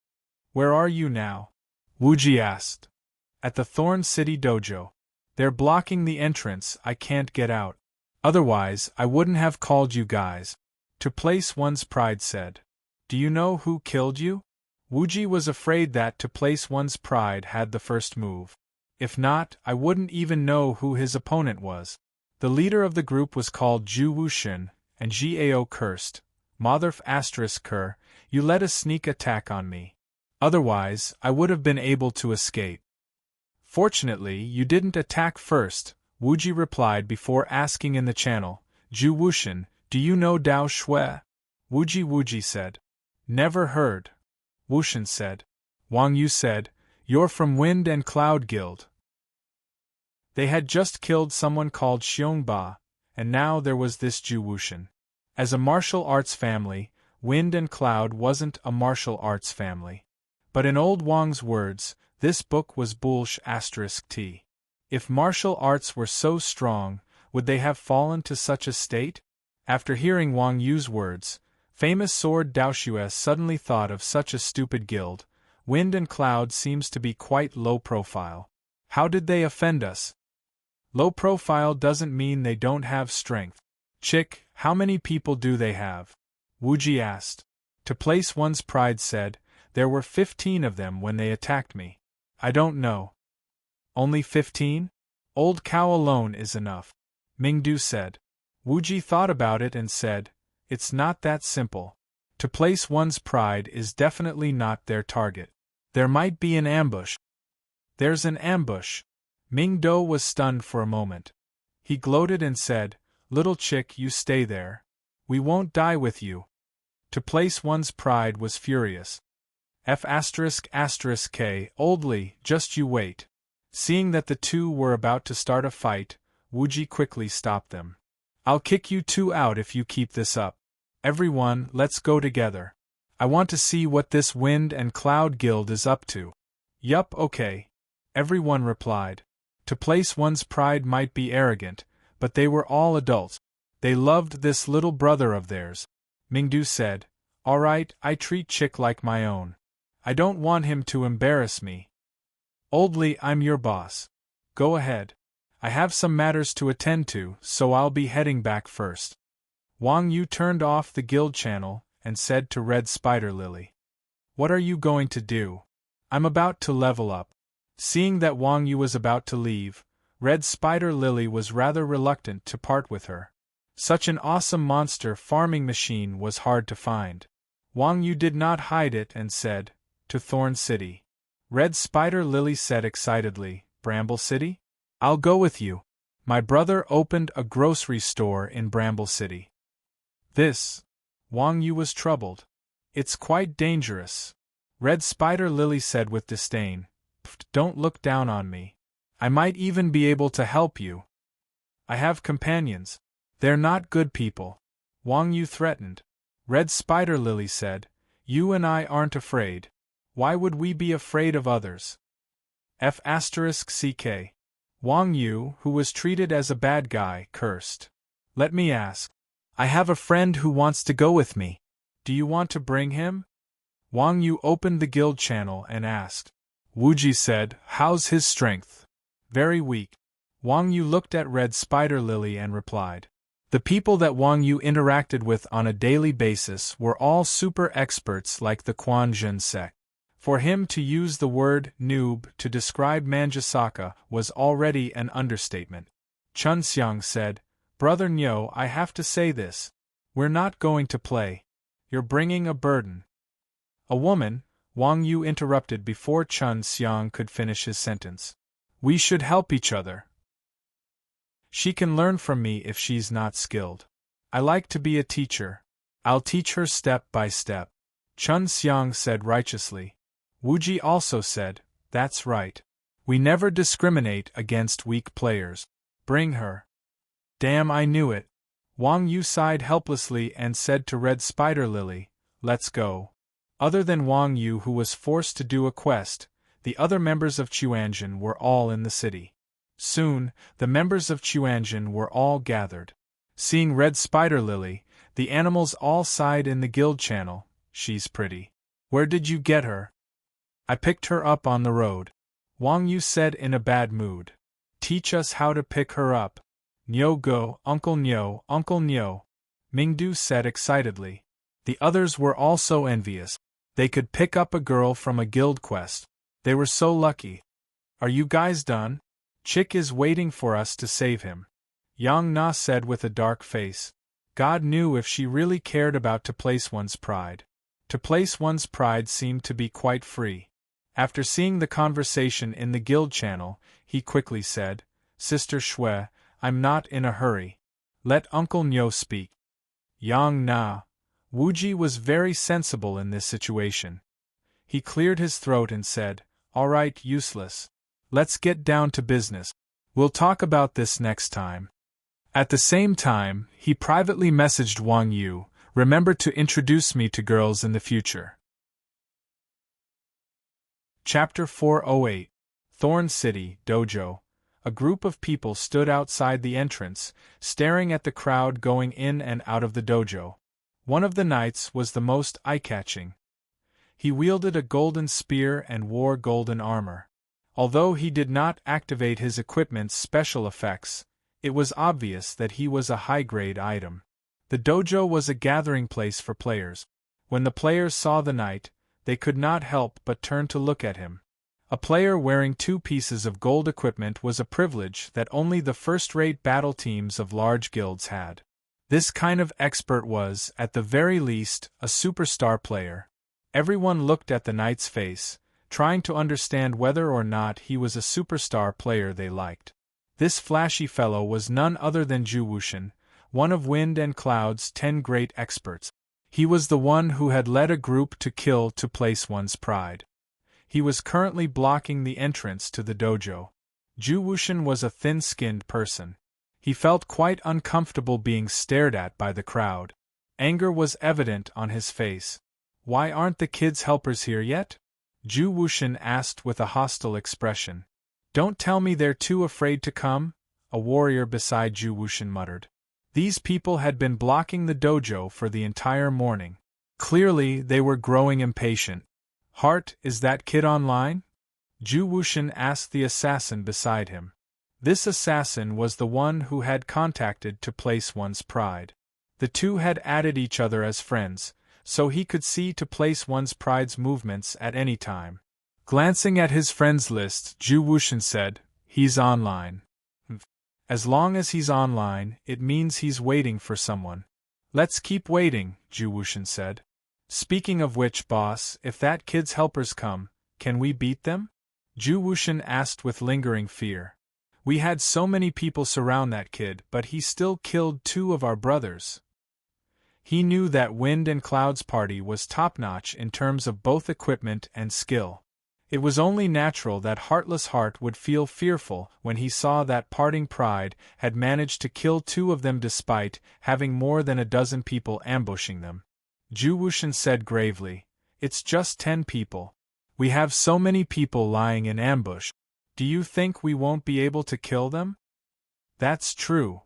Where are you now? Wuji asked. At the Thorn City dojo. They're blocking the entrance, I can't get out. Otherwise, I wouldn't have called you guys. To Place One's Pride said. Do you know who killed you? Wuji was afraid that To Place One's Pride had the first move. If not, I wouldn't even know who his opponent was. The leader of the group was called Zhu Wuxin, and Gao cursed. Motherf***ker, you led a sneak attack on me. Otherwise, I would have been able to escape. Fortunately, you didn't attack first, Wuji replied before asking in the channel, Zhu Wuxin, do you know Dao Shui? Wuji said. Never heard. Wuxin said. Wang Yu said, you're from Wind and Cloud Guild. They had just killed someone called Xiongba, and now there was this Zhu Wuxin. As a martial arts family, Wind and Cloud wasn't a martial arts family. But in old Wang's words, this book was bullsh**t. If martial arts were so strong, would they have fallen to such a state? After hearing Wang Yu's words, famous sword Daoshuo suddenly thought of such a stupid guild. Wind and Cloud seems to be quite low profile. How did they offend us? Low profile doesn't mean they don't have strength. Chick, how many people do they have? Wuji asked. To place one's pride said, there were 15 of them when they attacked me. I don't know. Only 15? Old Cow alone is enough. Mingdu said. Wuji thought about it and said, it's not that simple. To place one's pride is definitely not their target. There might be an ambush. There's an ambush. Mingdo was stunned for a moment. He gloated and said, little chick, you stay there. We won't die with you. To place one's pride was furious. F***K, oldly, just you wait. Seeing that the two were about to start a fight, Wuji quickly stopped them. I'll kick you two out if you keep this up. Everyone, let's go together. I want to see what this Wind and Cloud Guild is up to. Yup, okay. Everyone replied. To place one's pride might be arrogant, but they were all adults. They loved this little brother of theirs. Mingdu said, alright, I treat Chick like my own. I don't want him to embarrass me. Oldly, I'm your boss. Go ahead. I have some matters to attend to, so I'll be heading back first. Wang Yu turned off the guild channel and said to Red Spider Lily. What are you going to do? I'm about to level up. Seeing that Wang Yu was about to leave, Red Spider Lily was rather reluctant to part with her. Such an awesome monster farming machine was hard to find. Wang Yu did not hide it and said, to Thorn City. Red Spider Lily said excitedly, Bramble City? I'll go with you. My brother opened a grocery store in Bramble City. This. Wang Yu was troubled. It's quite dangerous. Red Spider Lily said with disdain, don't look down on me. I might even be able to help you. I have companions. They're not good people. Wang Yu threatened. Red Spider Lily said, you and I aren't afraid. Why would we be afraid of others? F***ck. Wang Yu, who was treated as a bad guy, cursed. Let me ask. I have a friend who wants to go with me. Do you want to bring him? Wang Yu opened the guild channel and asked. Wuji said, how's his strength? Very weak. Wang Yu looked at Red Spider Lily and replied. The people that Wang Yu interacted with on a daily basis were all super experts like the Quan Jin sect. For him to use the word noob to describe Manjusaka was already an understatement. Chun Xiang said, Brother Nyo, I have to say this. We're not going to play. You're bringing a burden. A woman, Wang Yu interrupted before Chun Xiang could finish his sentence. We should help each other. She can learn from me if she's not skilled. I like to be a teacher. I'll teach her step by step. Chun Xiang said righteously. Wuji also said, that's right. We never discriminate against weak players. Bring her. Damn, I knew it. Wang Yu sighed helplessly and said to Red Spider Lily, let's go. Other than Wang Yu, who was forced to do a quest, the other members of Chuanjin were all in the city. Soon, the members of Chuanjin were all gathered. Seeing Red Spider Lily, the animals all sighed in the guild channel, she's pretty. Where did you get her? I picked her up on the road. Wang Yu said in a bad mood. Teach us how to pick her up. Nyo go, Uncle Nyo, Uncle Nyo. Mingdu said excitedly. The others were also envious. They could pick up a girl from a guild quest. They were so lucky. Are you guys done? Chick is waiting for us to save him. Yang Na said with a dark face. God knew if she really cared about to place one's pride. To place one's pride seemed to be quite free. After seeing the conversation in the guild channel, he quickly said, Sister Shui, I'm not in a hurry. Let Uncle Nyo speak. Yang Na. Wuji was very sensible in this situation. He cleared his throat and said, all right, useless. Let's get down to business. We'll talk about this next time. At the same time, he privately messaged Wang Yu, remember to introduce me to girls in the future. Chapter 408. Thorn City, Dojo. A group of people stood outside the entrance, staring at the crowd going in and out of the dojo. One of the knights was the most eye-catching. He wielded a golden spear and wore golden armor. Although he did not activate his equipment's special effects, it was obvious that he was a high-grade item. The dojo was a gathering place for players. When the players saw the knight, they could not help but turn to look at him. A player wearing 2 pieces of gold equipment was a privilege that only the first-rate battle teams of large guilds had. This kind of expert was, at the very least, a superstar player. Everyone looked at the knight's face, trying to understand whether or not he was a superstar player they liked. This flashy fellow was none other than Zhu Wuxian, one of Wind and Cloud's 10 great experts. He was the one who had led a group to kill to place one's pride. He was currently blocking the entrance to the dojo. Zhu Wuxian was a thin-skinned person. He felt quite uncomfortable being stared at by the crowd. Anger was evident on his face. "Why aren't the kids' helpers here yet?" Zhu Wuxian asked with a hostile expression. "Don't tell me they're too afraid to come," a warrior beside Zhu Wuxian muttered. These people had been blocking the dojo for the entire morning. Clearly, they were growing impatient. "Hart, is that kid online?" Zhu Wuxian asked the assassin beside him. This assassin was the one who had contacted to place one's pride. The two had added each other as friends, so he could see to place one's pride's movements at any time. Glancing at his friends list, Zhu Wuxian said, "He's online." "As long as he's online, it means he's waiting for someone." "Let's keep waiting," Zhu Wuxian said. "Speaking of which, boss, if that kid's helpers come, can we beat them?" Zhu Wuxian asked with lingering fear. "We had so many people surround that kid, but he still killed 2 of our brothers." He knew that Wind and Cloud's party was top-notch in terms of both equipment and skill. It was only natural that Heartless Heart would feel fearful when he saw that parting pride had managed to kill 2 of them despite having more than a dozen people ambushing them. Zhu Wuxian said gravely, "It's just 10 people. We have so many people lying in ambush. Do you think we won't be able to kill them?" "That's true."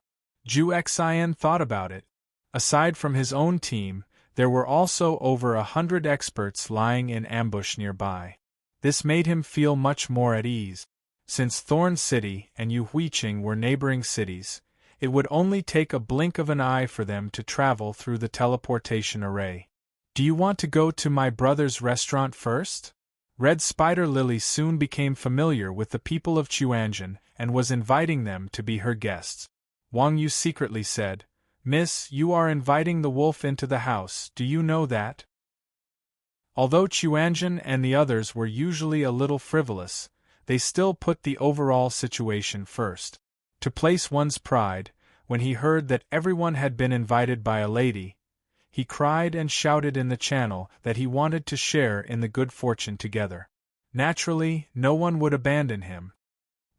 Zhu Xian thought about it. Aside from his own team, there were also over 100 experts lying in ambush nearby. This made him feel much more at ease. Since Thorn City and Yuhuiqing were neighboring cities, it would only take a blink of an eye for them to travel through the teleportation array. "Do you want to go to my brother's restaurant first?" Red Spider Lily soon became familiar with the people of Chuanjian and was inviting them to be her guests. Wang Yu secretly said, "Miss, you are inviting the wolf into the house, do you know that?" Although Chuanjian and the others were usually a little frivolous, they still put the overall situation first. To place one's pride, when he heard that everyone had been invited by a lady, he cried and shouted in the channel that he wanted to share in the good fortune together. Naturally, no one would abandon him.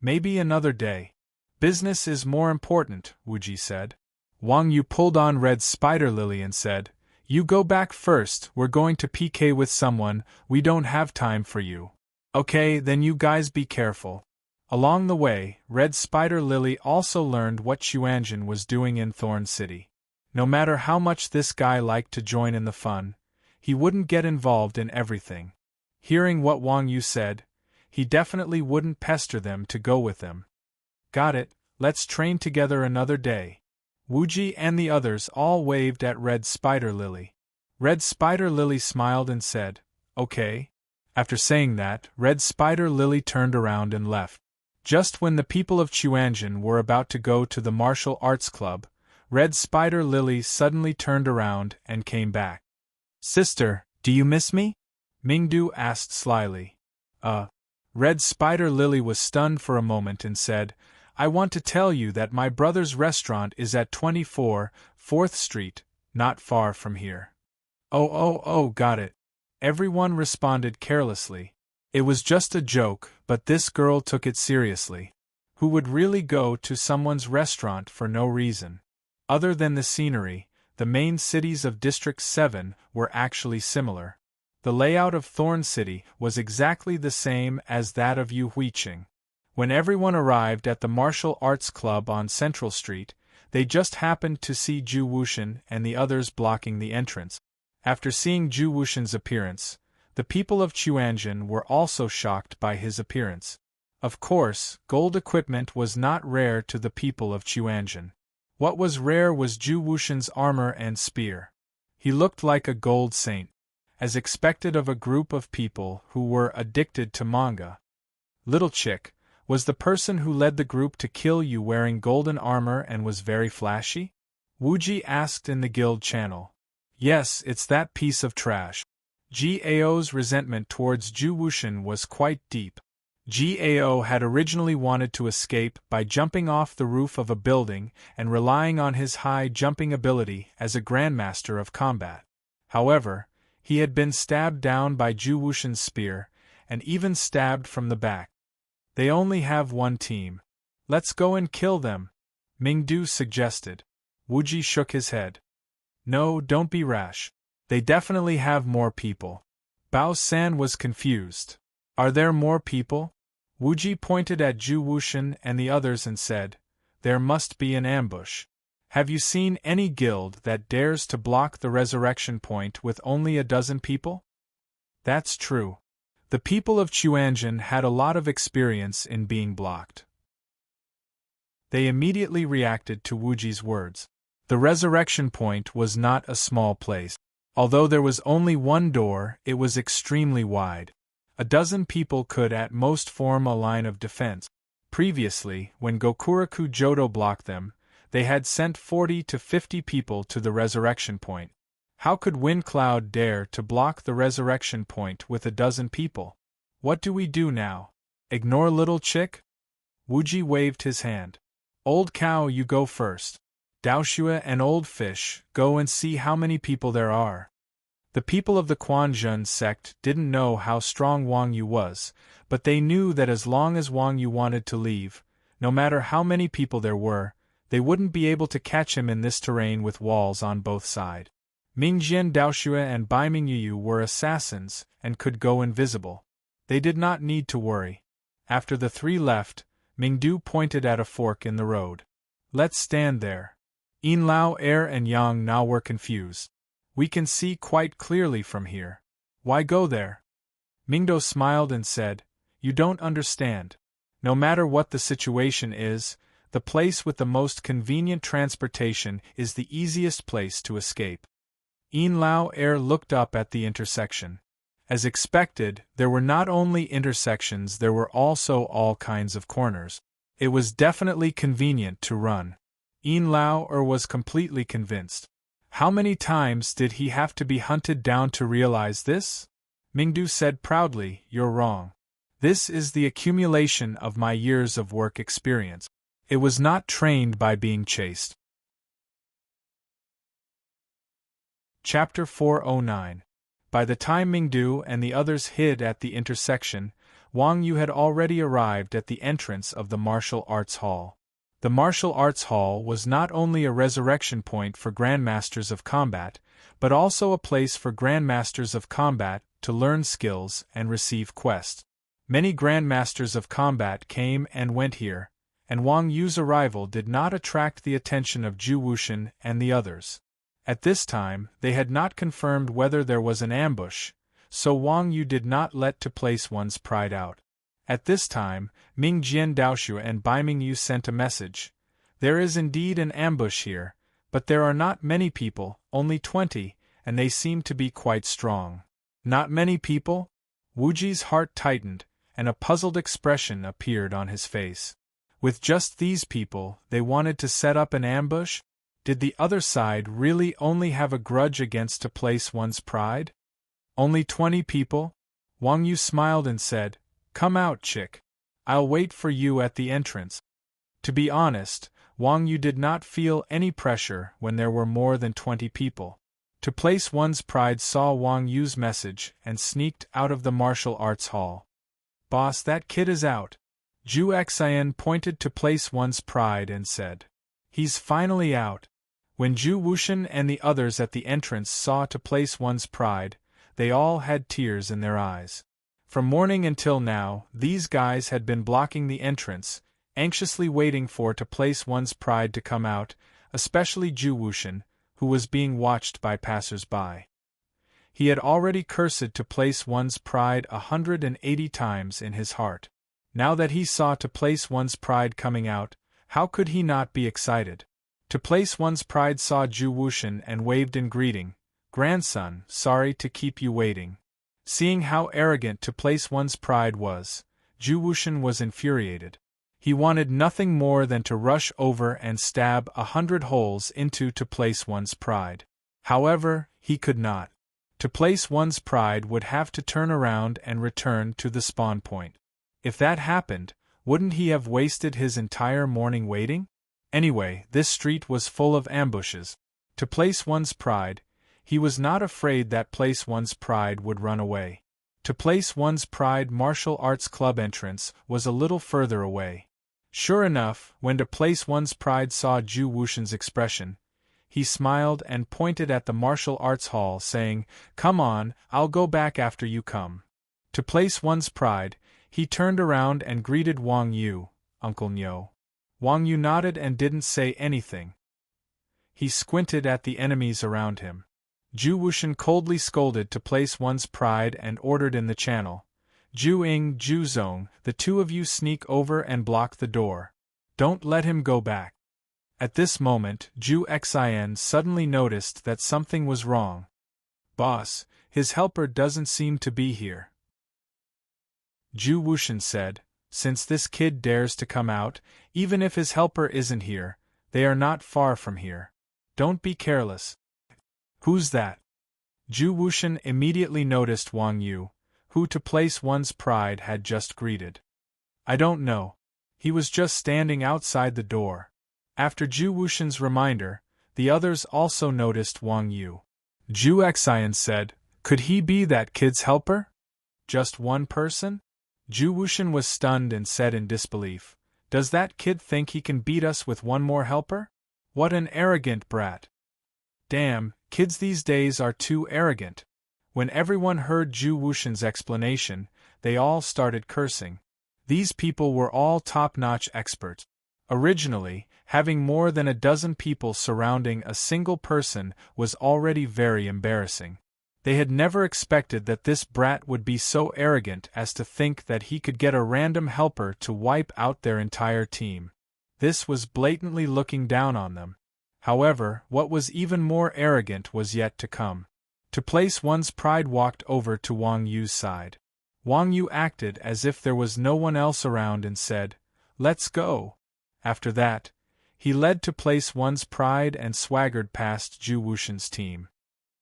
"Maybe another day. Business is more important," Wuji said. Wang Yu pulled on Red Spider Lily and said, "You go back first, we're going to PK with someone, we don't have time for you." "Okay, then you guys be careful." Along the way, Red Spider Lily also learned what Chuanjian was doing in Thorn City. No matter how much this guy liked to join in the fun, he wouldn't get involved in everything. Hearing what Wang Yu said, he definitely wouldn't pester them to go with him. "Got it, let's train together another day." Wuji and the others all waved at Red Spider Lily. Red Spider Lily smiled and said, "Okay." After saying that, Red Spider Lily turned around and left. Just when the people of Chuanjian were about to go to the martial arts club, Red Spider Lily suddenly turned around and came back. "Sister, do you miss me?" Mingdu asked slyly. Red Spider Lily was stunned for a moment and said, "I want to tell you that my brother's restaurant is at 24 4th Street, not far from here." Oh, got it." Everyone responded carelessly. It was just a joke, but this girl took it seriously. Who would really go to someone's restaurant for no reason? Other than the scenery, the main cities of District 7 were actually similar. The layout of Thorn City was exactly the same as that of Yuhuiqing. When everyone arrived at the Martial Arts Club on Central Street, they just happened to see Zhu Wushan and the others blocking the entrance. After seeing Zhu Wushan's appearance, the people of Chuanjin were also shocked by his appearance. Of course, gold equipment was not rare to the people of Chuanjin. What was rare was Zhu Wushan's armor and spear. He looked like a gold saint, as expected of a group of people who were addicted to manga. Little Chick, was the person who led the group to kill you wearing golden armor and was very flashy? Wuji asked in the guild channel. Yes, it's that piece of trash. Gao's resentment towards Zhu Wushan was quite deep. Gao had originally wanted to escape by jumping off the roof of a building and relying on his high jumping ability as a grandmaster of combat. However, he had been stabbed down by Zhu Wushan's spear, and even stabbed from the back. They only have one team. Let's go and kill them, Mingdu suggested. Wuji shook his head. No, don't be rash. They definitely have more people. Bao San was confused. Are there more people? Wuji pointed at Zhu Wushan and the others and said, there must be an ambush. Have you seen any guild that dares to block the resurrection point with only a dozen people? That's true. The people of Chuanjin had a lot of experience in being blocked. They immediately reacted to Wuji's words. The resurrection point was not a small place. Although there was only one door, it was extremely wide. A dozen people could at most form a line of defense. Previously, when Gokuraku Jodo blocked them, they had sent 40 to 50 people to the resurrection point. How could Wind Cloud dare to block the resurrection point with a dozen people? What do we do now? Ignore Little Chick? Wuji waved his hand. Old Cow, you go first. Daoshua and Old Fish, go and see how many people there are. The people of the Quanzhun sect didn't know how strong Wang Yu was, but they knew that as long as Wang Yu wanted to leave, no matter how many people there were, they wouldn't be able to catch him in this terrain with walls on both sides. Mingjian Daoshua and Bai Mingyu were assassins and could go invisible. They did not need to worry. After the three left, Mingdu pointed at a fork in the road. Let's stand there. Yin Lao, Er and Yang now were confused. We can see quite clearly from here. Why go there? Mingdo smiled and said, you don't understand. No matter what the situation is, the place with the most convenient transportation is the easiest place to escape. Yin Lao Er looked up at the intersection. As expected, there were not only intersections, there were also all kinds of corners. It was definitely convenient to run. Yin Lao Er was completely convinced. How many times did he have to be hunted down to realize this? Mingdu said proudly, you're wrong. This is the accumulation of my years of work experience. It was not trained by being chased. Chapter 409. By the time Mingdu and the others hid at the intersection, Wang Yu had already arrived at the entrance of the Martial Arts Hall. The Martial Arts Hall was not only a resurrection point for Grandmasters of Combat, but also a place for Grandmasters of Combat to learn skills and receive quests. Many Grandmasters of Combat came and went here, and Wang Yu's arrival did not attract the attention of Zhu Wushan and the others. At this time, they had not confirmed whether there was an ambush, so Wang Yu did not let to place one's pride out. At this time, Ming Jian Daoshua and Bai Mingyu sent a message. There is indeed an ambush here, but there are not many people, only 20, and they seem to be quite strong. Not many people? Wuji's heart tightened, and a puzzled expression appeared on his face. With just these people, they wanted to set up an ambush? Did the other side really only have a grudge against to place one's pride? Only 20 people? Wang Yu smiled and said, come out, Chick. I'll wait for you at the entrance. To be honest, Wang Yu did not feel any pressure when there were more than 20 people. To place one's pride saw Wang Yu's message and sneaked out of the martial arts hall. Boss, that kid is out. Zhu Xian pointed to place one's pride and said, he's finally out. When Zhu Wushan and the others at the entrance saw to place one's pride, they all had tears in their eyes. From morning until now, these guys had been blocking the entrance, anxiously waiting for to place one's pride to come out, especially Ju Wuxian, who was being watched by passers-by. He had already cursed to place one's pride 180 times in his heart. Now that he saw to place one's pride coming out, how could he not be excited? To place one's pride saw Ju Wuxian and waved in greeting. "Grandson, sorry to keep you waiting." Seeing how arrogant to place one's pride was, Ju Wuxian was infuriated. He wanted nothing more than to rush over and stab 100 holes into to place one's pride. However, he could not. To place one's pride would have to turn around and return to the spawn point. If that happened, wouldn't he have wasted his entire morning waiting? Anyway, this street was full of ambushes. To place one's pride, he was not afraid that place one's pride would run away. To place one's pride martial arts club entrance was a little further away. Sure enough, when to place one's pride saw Ju Wuxian's expression, he smiled and pointed at the martial arts hall saying, "Come on, I'll go back after you come." To place one's pride, he turned around and greeted Wang Yu, "Uncle Nyo." Wang Yu nodded and didn't say anything. He squinted at the enemies around him. Ju Wuxian coldly scolded to place one's pride and ordered in the channel, "Ju Ying, Ju Zong, the two of you sneak over and block the door. Don't let him go back." At this moment, Ju Xin suddenly noticed that something was wrong. "Boss, his helper doesn't seem to be here." Ju Wuxian said, "Since this kid dares to come out, even if his helper isn't here, they are not far from here. Don't be careless." "Who's that?" Ju Wuxian immediately noticed Wang Yu, who to place one's pride had just greeted. "I don't know. He was just standing outside the door." After Ju Wuxian's reminder, the others also noticed Wang Yu. Ju Xian said, "Could he be that kid's helper? Just one person?" Ju Wuxian was stunned and said in disbelief, "Does that kid think he can beat us with one more helper? What an arrogant brat." Damn, kids these days are too arrogant. When everyone heard Ju Wuxian's explanation, they all started cursing. These people were all top-notch experts. Originally, having more than a dozen people surrounding a single person was already very embarrassing. They had never expected that this brat would be so arrogant as to think that he could get a random helper to wipe out their entire team. This was blatantly looking down on them. However, what was even more arrogant was yet to come. To place one's pride walked over to Wang Yu's side. Wang Yu acted as if there was no one else around and said, "Let's go." After that, he led to place one's pride and swaggered past Ju Wuxian's team.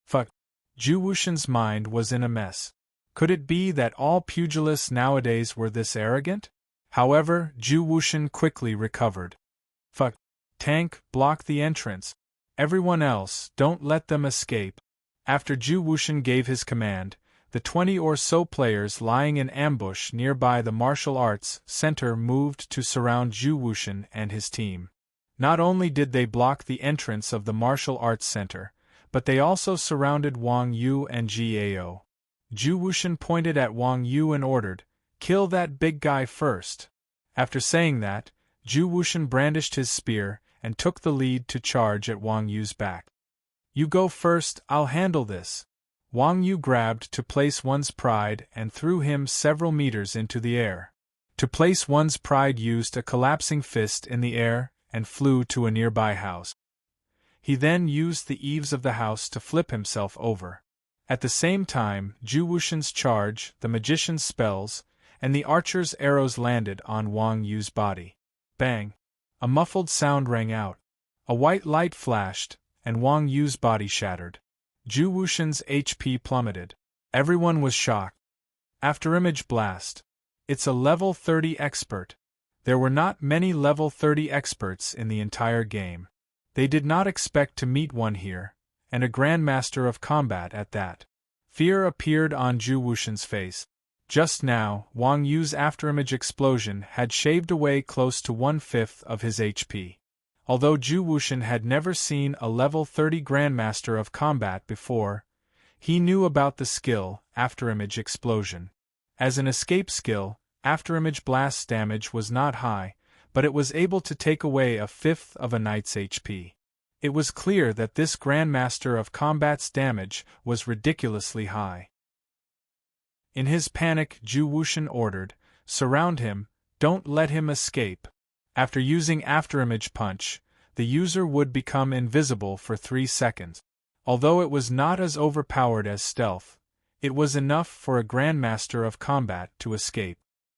Fuck. Ju Wuxian's mind was in a mess. Could it be that all pugilists nowadays were this arrogant? However, Ju Wuxian quickly recovered. Fuck. Tank, block the entrance. Everyone else, don't let them escape. After Ju Wuxian gave his command, the 20 or so players lying in ambush nearby the martial arts center moved to surround Ju Wuxian and his team. Not only did they block the entrance of the martial arts center, but they also surrounded Wang Yu and Gao. Ju Wuxian pointed at Wang Yu and ordered, "Kill that big guy first." After saying that, Ju Wuxian brandished his spear and took the lead to charge at Wang Yu's back. "You go first, I'll handle this." Wang Yu grabbed to place one's pride and threw him several meters into the air. To place one's pride used a collapsing fist in the air and flew to a nearby house. He then used the eaves of the house to flip himself over. At the same time, Ju Wuxian's charge, the magician's spells, and the archer's arrows landed on Wang Yu's body. Bang! A muffled sound rang out. A white light flashed, and Wang Yu's body shattered. Ju Wuxian's HP plummeted. Everyone was shocked. Afterimage blast. It's a level 30 expert. There were not many level 30 experts in the entire game. They did not expect to meet one here, and a grandmaster of combat at that. Fear appeared on Ju Wuxian's face. Just now, Wang Yu's afterimage explosion had shaved away close to 1/5 of his HP. Although Ju Wuxian had never seen a level 30 grandmaster of combat before, he knew about the skill, afterimage explosion. As an escape skill, afterimage blast's damage was not high, but it was able to take away a fifth of a knight's HP. It was clear that this Grandmaster of Combat's damage was ridiculously high. In his panic, Zhu Wuxian ordered, "Surround him, don't let him escape." After using afterimage punch, the user would become invisible for 3 seconds. Although it was not as overpowered as stealth, it was enough for a Grandmaster of Combat to escape.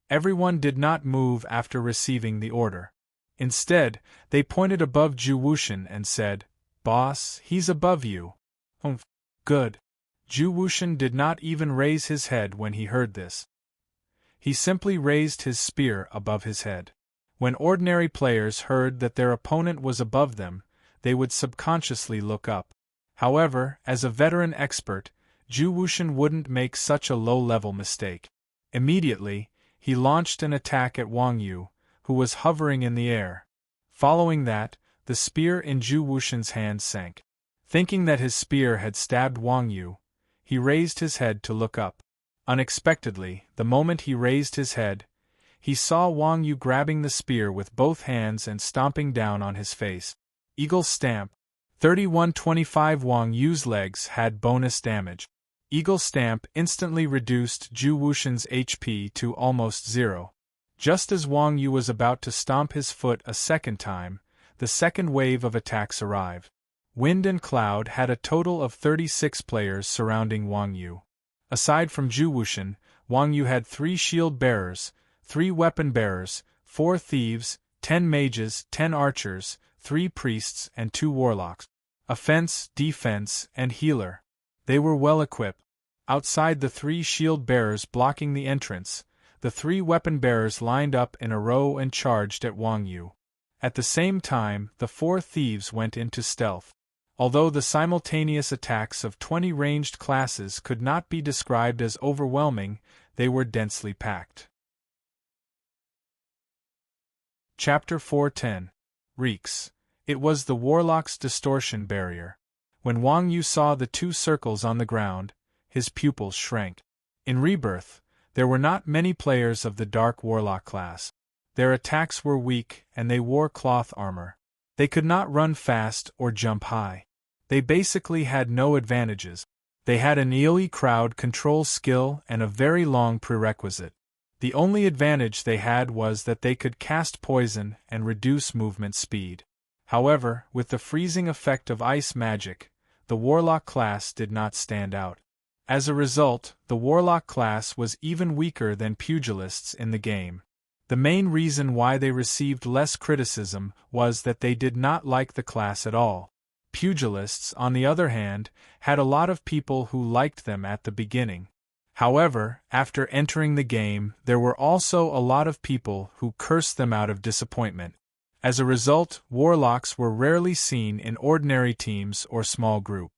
Everyone did not move after receiving the order. Instead, they pointed above Zhu Wuxian and said, "Boss, he's above you." Good. Zhu Wuxian did not even raise his head when he heard this. He simply raised his spear above his head. When ordinary players heard that their opponent was above them, they would subconsciously look up. However, as a veteran expert, Zhu Wuxian wouldn't make such a low-level mistake. Immediately, he launched an attack at Wang Yu, who was hovering in the air. Following that, the spear in Zhu Wuxian's hand sank. Thinking that his spear had stabbed Wang Yu, he raised his head to look up. Unexpectedly, the moment he raised his head, he saw Wang Yu grabbing the spear with both hands and stomping down on his face. Eagle Stamp. 3125. Wang Yu's legs had bonus damage. Eagle Stamp instantly reduced Zhu Wuxian's HP to almost 0. Just as Wang Yu was about to stomp his foot a second time, the second wave of attacks arrived. Wind and Cloud had a total of 36 players surrounding Wang Yu. Aside from Zhu Wuxian, Wang Yu had 3 shield bearers, 3 weapon bearers, 4 thieves, 10 mages, 10 archers, 3 priests and 2 warlocks. Offense, defense, and healer. They were well equipped. Outside the 3 shield bearers blocking the entrance, the 3 weapon bearers lined up in a row and charged at Wang Yu. At the same time, the 4 thieves went into stealth. Although the simultaneous attacks of 20 ranged classes could not be described as overwhelming, they were densely packed. Chapter 410. Reeks. It was the Warlock's distortion barrier. When Wang Yu saw the 2 circles on the ground, his pupils shrank. In Rebirth, there were not many players of the Dark Warlock class. Their attacks were weak and they wore cloth armor. They could not run fast or jump high. They basically had no advantages. They had an AoE crowd control skill and a very long prerequisite. The only advantage they had was that they could cast poison and reduce movement speed. However, with the freezing effect of ice magic, the Warlock class did not stand out. As a result, the Warlock class was even weaker than pugilists in the game. The main reason why they received less criticism was that they did not like the class at all. Pugilists, on the other hand, had a lot of people who liked them at the beginning. However, after entering the game, there were also a lot of people who cursed them out of disappointment. As a result, Warlocks were rarely seen in ordinary teams or small group.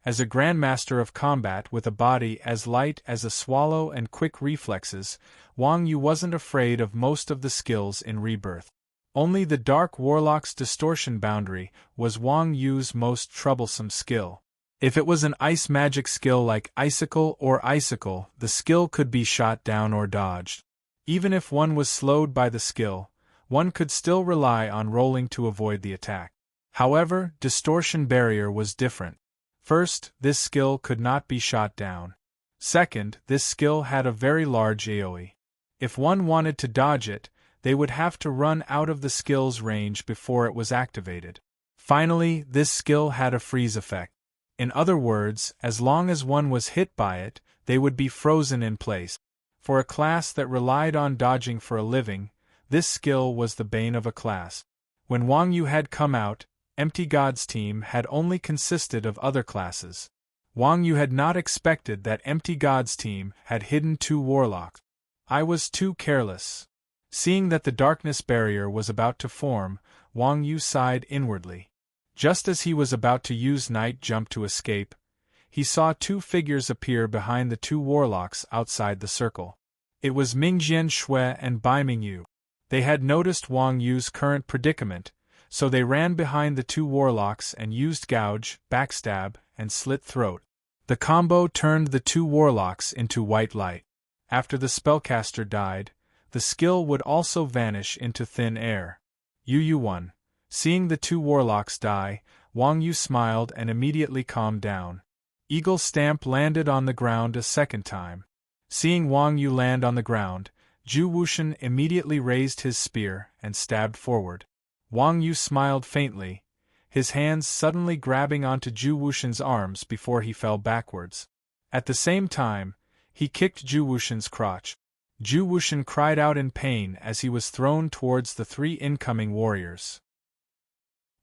As a Grandmaster of Combat with a body as light as a swallow and quick reflexes, Wang Yu wasn't afraid of most of the skills in Rebirth. Only the Dark Warlock's distortion boundary was Wang Yu's most troublesome skill. If it was an ice magic skill like Icicle or Icicle, the skill could be shot down or dodged. Even if one was slowed by the skill, one could still rely on rolling to avoid the attack. However, Distortion Barrier was different. First, this skill could not be shot down. Second, this skill had a very large AoE. If one wanted to dodge it, they would have to run out of the skill's range before it was activated. Finally, this skill had a freeze effect. In other words, as long as one was hit by it, they would be frozen in place. For a class that relied on dodging for a living, this skill was the bane of a class. When Wang Yu had come out, Empty God's team had only consisted of other classes. Wang Yu had not expected that Empty God's team had hidden 2 warlocks. I was too careless. Seeing that the darkness barrier was about to form, Wang Yu sighed inwardly. Just as he was about to use Night Jump to escape, he saw 2 figures appear behind the 2 warlocks outside the circle. It was Mingjian Shui and Bai Mingyu. They had noticed Wang Yu's current predicament, so they ran behind the 2 warlocks and used Gouge, Backstab, and Slit Throat. The combo turned the 2 warlocks into white light. After the spellcaster died, the skill would also vanish into thin air. Yu won. Seeing the two warlocks die, Wang Yu smiled and immediately calmed down. Eagle Stamp landed on the ground a second time. Seeing Wang Yu land on the ground, Zhu Wuxian immediately raised his spear and stabbed forward. Wang Yu smiled faintly, his hands suddenly grabbing onto Zhu Wuxian's arms before he fell backwards. At the same time, he kicked Zhu Wuxian's crotch. Zhu Wuxian cried out in pain as he was thrown towards the three incoming warriors.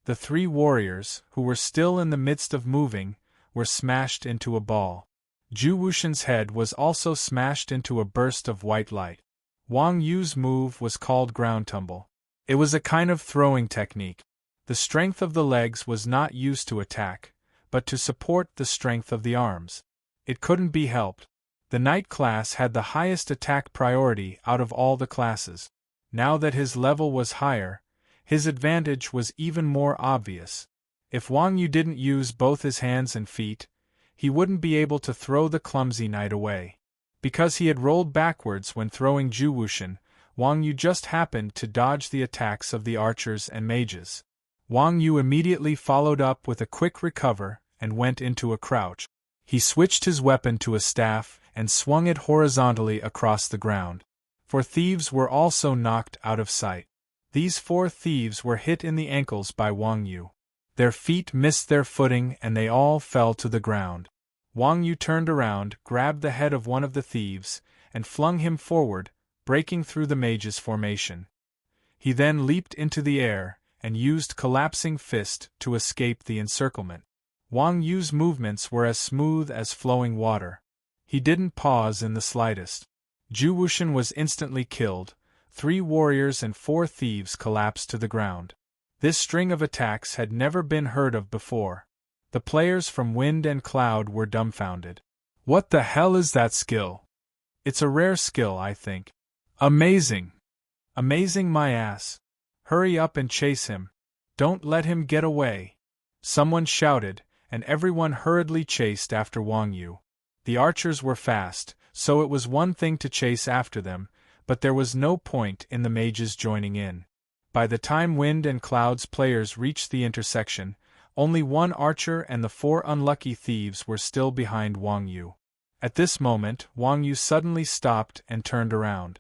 The three warriors, who were still in the midst of moving, were smashed into a ball. Zhu Wuxian's head was also smashed into a burst of white light. Wang Yu's move was called ground tumble. It was a kind of throwing technique. The strength of the legs was not used to attack, but to support the strength of the arms. It couldn't be helped. The knight class had the highest attack priority out of all the classes. Now that his level was higher, his advantage was even more obvious. If Wang Yu didn't use both his hands and feet, he wouldn't be able to throw the clumsy knight away. Because he had rolled backwards when throwing Zhu Wuxian, Wang Yu just happened to dodge the attacks of the archers and mages. Wang Yu immediately followed up with a quick recover and went into a crouch. He switched his weapon to a staff and swung it horizontally across the ground. 4 thieves were also knocked out of sight. These 4 thieves were hit in the ankles by Wang Yu. Their feet missed their footing and they all fell to the ground. Wang Yu turned around, grabbed the head of one of the thieves, and flung him forward, breaking through the mage's formation. He then leaped into the air and used collapsing fist to escape the encirclement. Wang Yu's movements were as smooth as flowing water. He didn't pause in the slightest. Zhu Wuxian was instantly killed. 3 warriors and 4 thieves collapsed to the ground. This string of attacks had never been heard of before. The players from Wind and Cloud were dumbfounded. What the hell is that skill? It's a rare skill, I think. Amazing! Amazing my ass! Hurry up and chase him. Don't let him get away! Someone shouted, and everyone hurriedly chased after Wang Yu. The archers were fast, so it was one thing to chase after them, but there was no point in the mages joining in. By the time Wind and Cloud's players reached the intersection, only 1 archer and the 4 unlucky thieves were still behind Wang Yu. At this moment, Wang Yu suddenly stopped and turned around.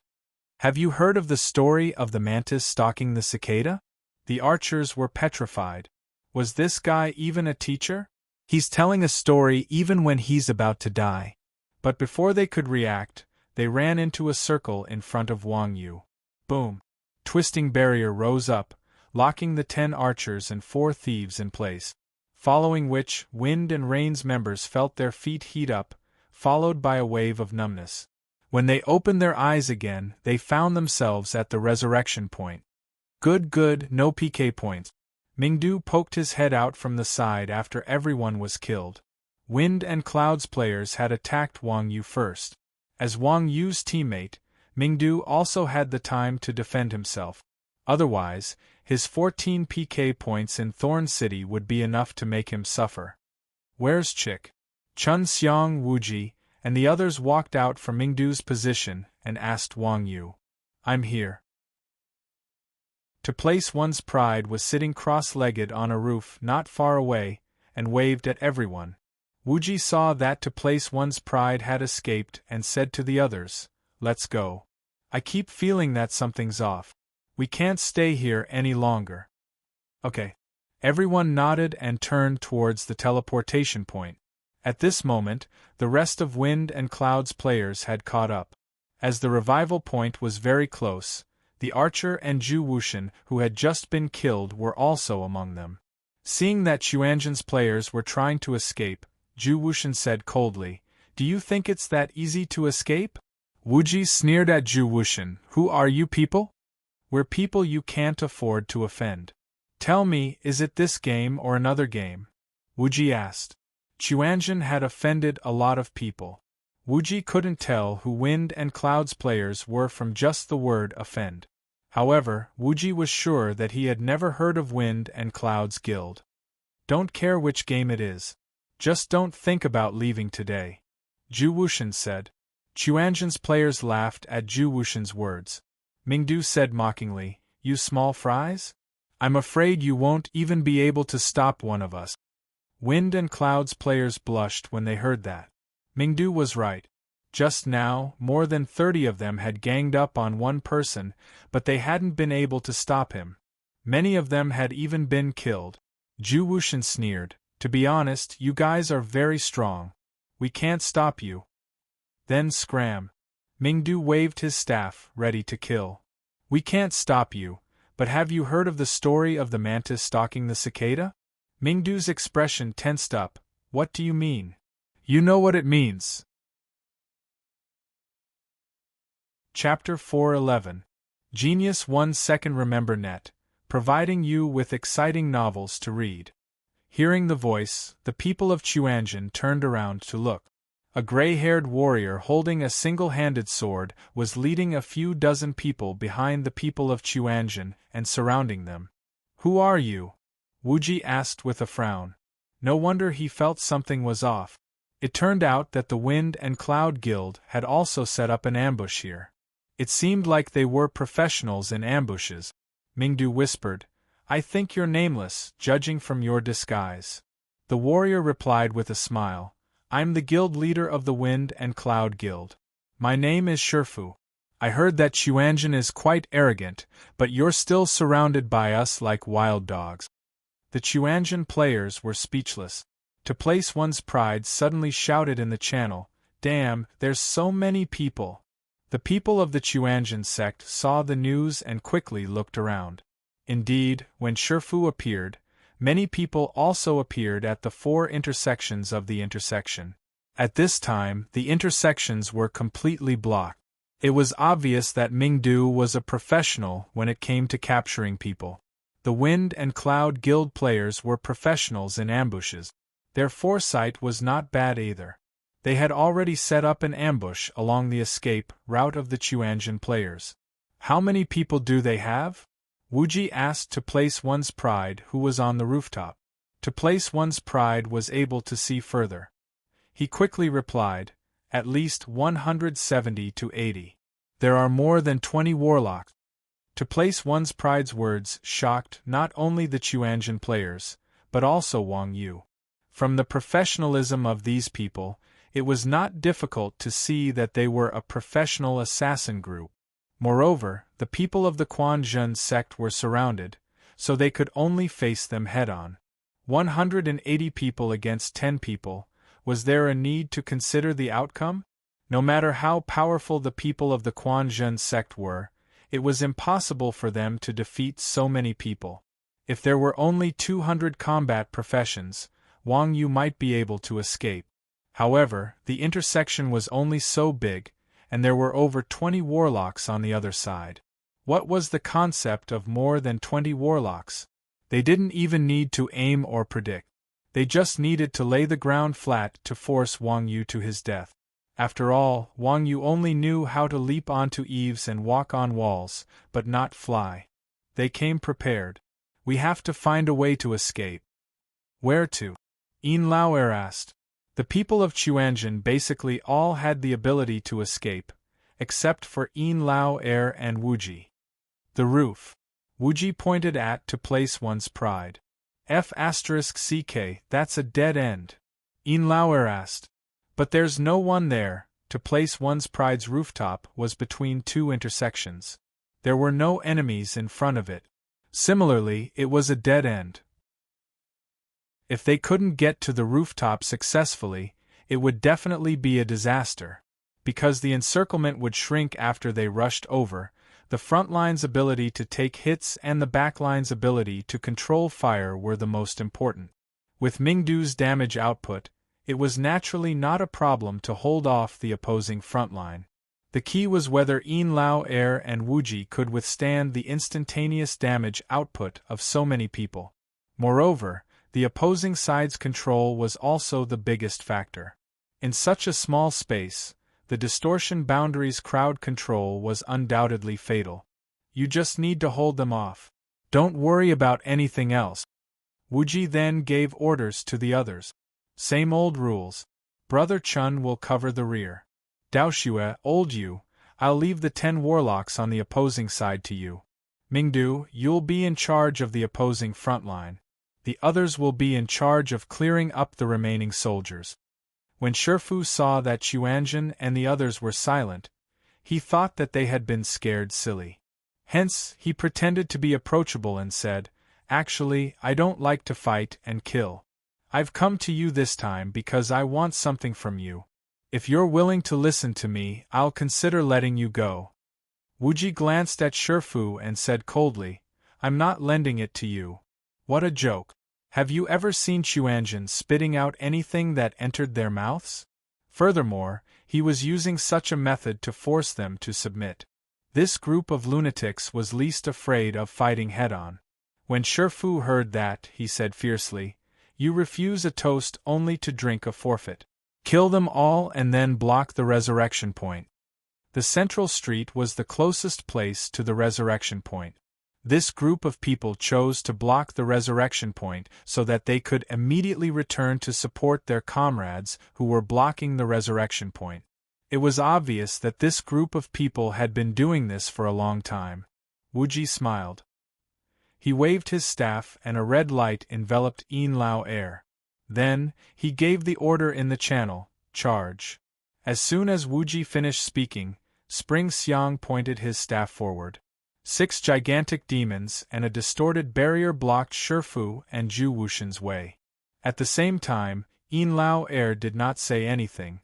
Have you heard of the story of the mantis stalking the cicada? The archers were petrified. Was this guy even a teacher? He's telling a story even when he's about to die. But before they could react, they ran into a circle in front of Wang Yu. Boom! Twisting barrier rose up, locking the 10 archers and 4 thieves in place. Following which, Wind and Rain's members felt their feet heat up, followed by a wave of numbness. When they opened their eyes again, they found themselves at the resurrection point. Good, no PK points. Mingdu poked his head out from the side after everyone was killed. Wind and Cloud's players had attacked Wang Yu first. As Wang Yu's teammate, Mingdu also had the time to defend himself. Otherwise, his 14 PK points in Thorn City would be enough to make him suffer. Where's Chick? Chun Xiang, Wuji, and the others walked out from Mingdu's position and asked Wang Yu. I'm here. To place one's pride was sitting cross-legged on a roof not far away, and waved at everyone. Wuji saw that To place one's pride had escaped and said to the others, Let's go. I keep feeling that something's off. We can't stay here any longer. Okay. Everyone nodded and turned towards the teleportation point. At this moment, the rest of Wind and Cloud's players had caught up. As the revival point was very close, the archer and Zhu Wuxian, who had just been killed, were also among them. Seeing that Xuanzhen's players were trying to escape, Zhu Wuxian said coldly, Do you think it's that easy to escape? Wuji sneered at Zhu Wuxian, Who are you people? We're people you can't afford to offend. Tell me, is it this game or another game? Wuji asked. Xuanzhen had offended a lot of people. Wuji couldn't tell who Wind and Cloud's players were from just the word offend. However, Wuji was sure that he had never heard of Wind and Cloud's guild. Don't care which game it is. Just don't think about leaving today. Zhu Wuxian said. Chuanzhen's players laughed at Zhu Wushan's words. Mingdu said mockingly, "You small fries? I'm afraid you won't even be able to stop one of us." Wind and Cloud's players blushed when they heard that. Mingdu was right. Just now, more than 30 of them had ganged up on one person, but they hadn't been able to stop him. Many of them had even been killed. Zhu Wushan sneered, "To be honest, you guys are very strong. We can't stop you." Then scram. Mingdu waved his staff, ready to kill. "We can't stop you, but have you heard of the story of the mantis stalking the cicada?" Mingdu's expression tensed up. "What do you mean?" "You know what it means." Chapter 411. Genius 1 Second Remember Net, providing you with exciting novels to read. Hearing the voice, the people of Chuanzhen turned around to look. A gray-haired warrior holding a single-handed sword was leading a few dozen people behind the people of Chuanzhen and surrounding them. "Who are you?" Wuji asked with a frown. No wonder he felt something was off. It turned out that the Wind and Cloud Guild had also set up an ambush here. It seemed like they were professionals in ambushes. Mingdu whispered, "I think you're nameless, judging from your disguise." The warrior replied with a smile, "I'm the guild leader of the Wind and Cloud Guild. My name is Shifu. I heard that Chuanzhen is quite arrogant, but you're still surrounded by us like wild dogs." The Chuanzhen players were speechless. To place one's pride suddenly shouted in the channel, "Damn, there's so many people." The people of the Chuanzhen sect saw the news and quickly looked around. Indeed, when Shifu appeared, many people also appeared at the 4 intersections of the intersection. At this time, the intersections were completely blocked. It was obvious that Mingdu was a professional when it came to capturing people. The Wind and Cloud Guild players were professionals in ambushes. Their foresight was not bad either. They had already set up an ambush along the escape route of the Chuanzhen players. "How many people do they have?" Wuji asked To Place One's Pride, who was on the rooftop. To Place One's Pride was able to see further. He quickly replied, "At least 170 to 80. There are more than 20 warlocks." To Place One's Pride's words shocked not only the Chuanzhen players, but also Wang Yu. From the professionalism of these people, it was not difficult to see that they were a professional assassin group. Moreover, the people of the Quanzhen sect were surrounded, so they could only face them head-on. 180 people against 10 people, was there a need to consider the outcome? No matter how powerful the people of the Quanzhen sect were, it was impossible for them to defeat so many people. If there were only 200 combat professions, Wang Yu might be able to escape. However, the intersection was only so big, and there were over 20 warlocks on the other side. What was the concept of more than 20 warlocks? They didn't even need to aim or predict. They just needed to lay the ground flat to force Wang Yu to his death. After all, Wang Yu only knew how to leap onto eaves and walk on walls, but not fly. They came prepared. "We have to find a way to escape." "Where to?" Yin Laoer asked. The people of Chuanzhen basically all had the ability to escape, except for Yin Laoer and Wuji. "The roof." Wuji pointed at To Place One's Pride. F***CK, that's a dead end. Yin Laoer asked. "But there's no one there." To Place One's Pride's rooftop was between 2 intersections. There were no enemies in front of it. Similarly, it was a dead end. If they couldn't get to the rooftop successfully, it would definitely be a disaster. Because the encirclement would shrink after they rushed over, the front line's ability to take hits and the back line's ability to control fire were the most important. With Mingdu's damage output, it was naturally not a problem to hold off the opposing front line. The key was whether Yin Laoer and Wuji could withstand the instantaneous damage output of so many people. Moreover, the opposing side's control was also the biggest factor. In such a small space, the distortion boundaries crowd control was undoubtedly fatal. You just need to hold them off. Don't worry about anything else. Wuji then gave orders to the others. Same old rules. Brother Chun will cover the rear. Daoxue, old Yu, I'll leave the 10 warlocks on the opposing side to you. Mingdu, you'll be in charge of the opposing front line. The others will be in charge of clearing up the remaining soldiers. When Shifu saw that Xuanzhen and the others were silent, he thought that they had been scared silly. Hence, he pretended to be approachable and said, "Actually, I don't like to fight and kill. I've come to you this time because I want something from you. If you're willing to listen to me, I'll consider letting you go." Wuji glanced at Shifu and said coldly, "I'm not lending it to you." What a joke. Have you ever seen Xuanzhen spitting out anything that entered their mouths? Furthermore, he was using such a method to force them to submit. This group of lunatics was least afraid of fighting head-on. When Shifu heard that, he said fiercely, "You refuse a toast only to drink a forfeit. Kill them all and then block the resurrection point." The central street was the closest place to the resurrection point. This group of people chose to block the resurrection point so that they could immediately return to support their comrades who were blocking the resurrection point. It was obvious that this group of people had been doing this for a long time. Wuji smiled. He waved his staff and a red light enveloped Yin Lao air. Then, he gave the order in the channel, "Charge." As soon as Wuji finished speaking, Spring Xiang pointed his staff forward. 6 gigantic demons and a distorted barrier blocked Shifu and Zhu Wushan's way. At the same time, Yin Lao air did not say anything.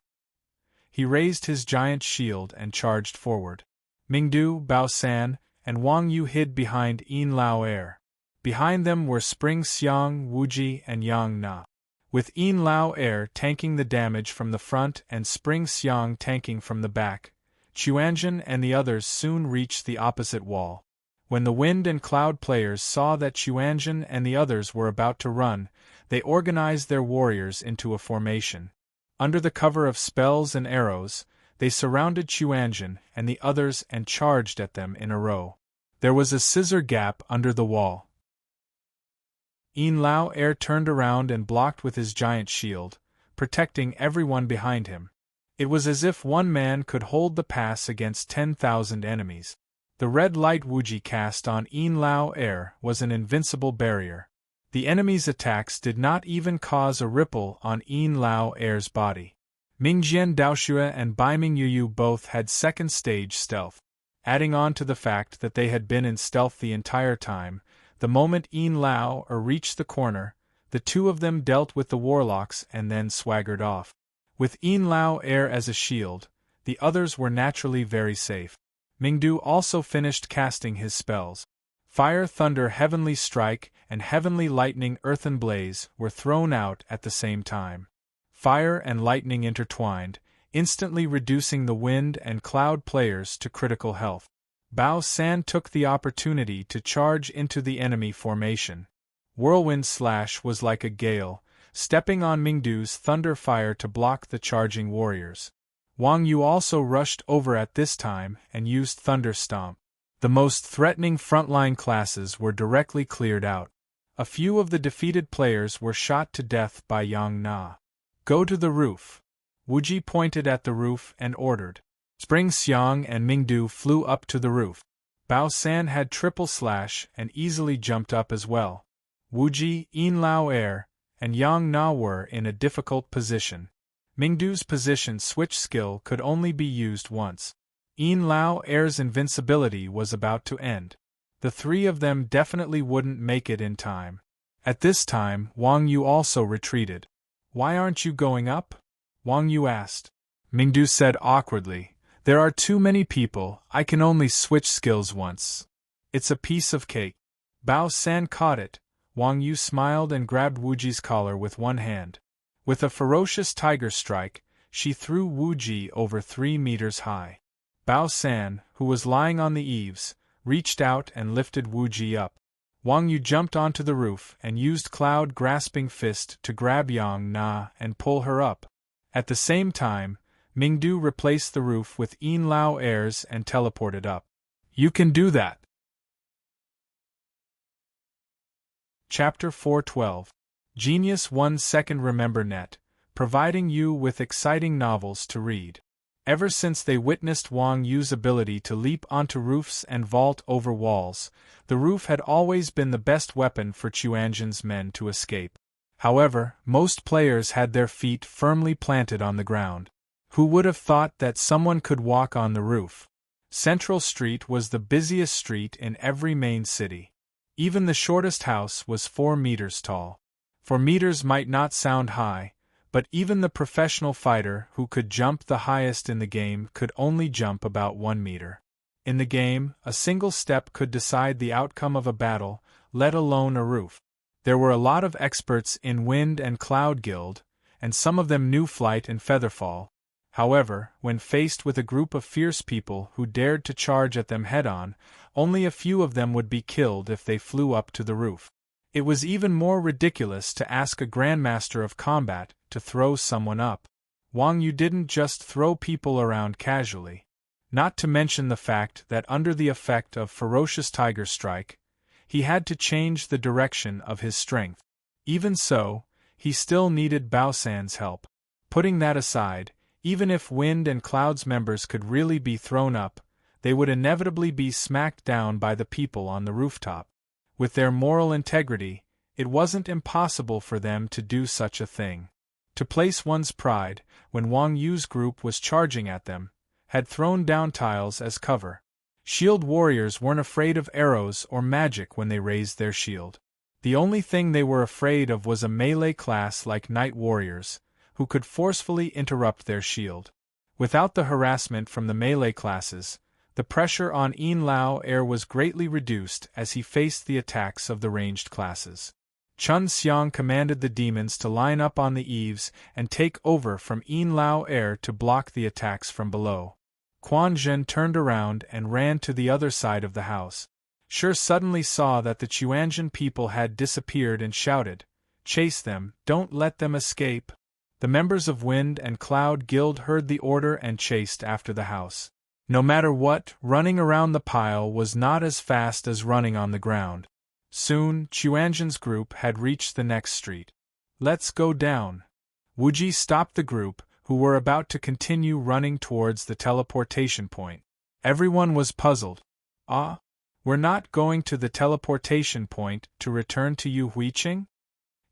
He raised his giant shield and charged forward. Mingdu, Bao San, and Wang Yu hid behind Yin Lao air. Behind them were Spring Xiang, Wuji, and Yang Na. With Yin Lao air tanking the damage from the front and Spring Xiang tanking from the back, Xuanzhen and the others soon reached the opposite wall. When the wind and cloud players saw that Xuanzhen and the others were about to run, they organized their warriors into a formation. Under the cover of spells and arrows, they surrounded Xuanzhen and the others and charged at them in a row. There was a scissor gap under the wall. Yin Lao air turned around and blocked with his giant shield, protecting everyone behind him. It was as if one man could hold the pass against 10,000 enemies. The red light Wuji cast on Yin Lao air was an invincible barrier. The enemy's attacks did not even cause a ripple on Yin Lao air's body. Mingjian Daoxue and Baiming Yuyu both had second-stage stealth. Adding on to the fact that they had been in stealth the entire time, the moment Yin Lao reached the corner, the two of them dealt with the warlocks and then swaggered off. With Yin Lao air as a shield, the others were naturally very safe. Mingdu also finished casting his spells. Fire, Thunder, Heavenly Strike, and Heavenly Lightning, Earthen Blaze were thrown out at the same time. Fire and lightning intertwined, instantly reducing the wind and cloud players to critical health. Bao San took the opportunity to charge into the enemy formation. Whirlwind Slash was like a gale, stepping on Mingdu's thunder fire to block the charging warriors. Wang Yu also rushed over at this time and used Thunder Stomp. The most threatening frontline classes were directly cleared out. A few of the defeated players were shot to death by Yang Na. "Go to the roof." Wuji pointed at the roof and ordered. Spring Xiang and Mingdu flew up to the roof. Bao San had triple slash and easily jumped up as well. Wuji, Yin Lao air, and Yang Na were in a difficult position. Mingdu's position switch skill could only be used once. Yin Lao air's invincibility was about to end. The three of them definitely wouldn't make it in time. At this time, Wang Yu also retreated. "Why aren't you going up?" Wang Yu asked. Mingdu said awkwardly, "There are too many people, I can only switch skills once. It's a piece of cake." Bao San caught it. Wang Yu smiled and grabbed Wuji's collar with one hand. With a ferocious tiger strike, she threw Wuji over 3 meters high. Bao San, who was lying on the eaves, reached out and lifted Wuji up. Wang Yu jumped onto the roof and used Cloud Grasping Fist to grab Yang Na and pull her up. At the same time, Mingdu replaced the roof with Yin Lao airs and teleported up. "You can do that." Chapter 412. Genius 1 Second Remember Net, providing you with exciting novels to read. Ever since they witnessed Wang Yu's ability to leap onto roofs and vault over walls, the roof had always been the best weapon for Chuanjin's men to escape. However, most players had their feet firmly planted on the ground. Who would have thought that someone could walk on the roof? Central Street was the busiest street in every main city. Even the shortest house was 4 meters tall. 4 meters might not sound high, but even the professional fighter who could jump the highest in the game could only jump about 1 meter. In the game, a single step could decide the outcome of a battle, let alone a roof. There were a lot of experts in Wind and Cloud Guild, and some of them knew flight and featherfall. However, when faced with a group of fierce people who dared to charge at them head-on, only a few of them would be killed if they flew up to the roof. It was even more ridiculous to ask a Grandmaster of Combat to throw someone up. Wang Yu didn't just throw people around casually. Not to mention the fact that under the effect of Ferocious Tiger Strike, he had to change the direction of his strength. Even so, he still needed Bao San's help. Putting that aside, even if Wind and Cloud's members could really be thrown up, they would inevitably be smacked down by the people on the rooftop. With their moral integrity, it wasn't impossible for them to do such a thing. To place one's pride, when Wang Yu's group was charging at them, had thrown down tiles as cover. Shield warriors weren't afraid of arrows or magic when they raised their shield. The only thing they were afraid of was a melee class like Night Warriors, who could forcefully interrupt their shield. Without the harassment from the melee classes, the pressure on Yin Lao Air was greatly reduced as he faced the attacks of the ranged classes. Chun Xiang commanded the demons to line up on the eaves and take over from Yin Lao Air to block the attacks from below. Quan Zhen turned around and ran to the other side of the house. Shi suddenly saw that the Chuanjin people had disappeared and shouted, "Chase them, don't let them escape!" The members of Wind and Cloud Guild heard the order and chased after the house. No matter what, running around the pile was not as fast as running on the ground. Soon, Chuanjin's group had reached the next street. "Let's go down." Wuji stopped the group, who were about to continue running towards the teleportation point. Everyone was puzzled. "Ah? We're not going to the teleportation point to return to Yu Huiqing?"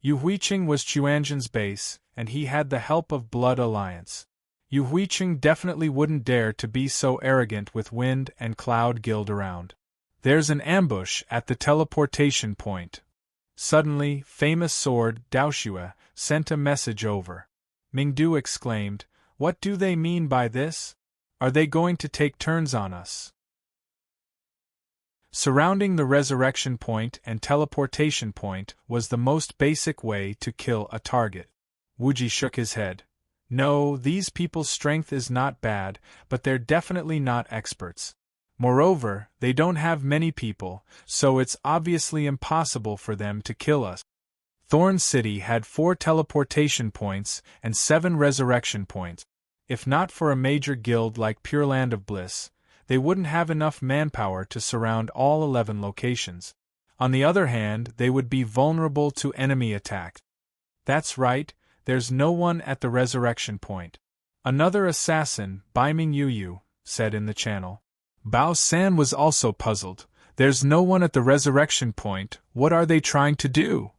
Yu Huiqing was Chuanjin's base, and he had the help of Blood Alliance. Yu Huiqing definitely wouldn't dare to be so arrogant with Wind and Cloud Guild around. "There's an ambush at the teleportation point." Suddenly, famous sword Daoxue sent a message over. Mingdu exclaimed, "What do they mean by this? Are they going to take turns on us?" Surrounding the resurrection point and teleportation point was the most basic way to kill a target. Wuji shook his head. "No, these people's strength is not bad, but they're definitely not experts. Moreover, they don't have many people, so it's obviously impossible for them to kill us." Thorn City had 4 teleportation points and 7 resurrection points. If not for a major guild like Pure Land of Bliss, they wouldn't have enough manpower to surround all 11 locations. On the other hand, they would be vulnerable to enemy attack. "That's right, there's no one at the resurrection point." Another assassin, Baiming Yuyu, said in the channel. Bao San was also puzzled. "There's no one at the resurrection point, what are they trying to do?"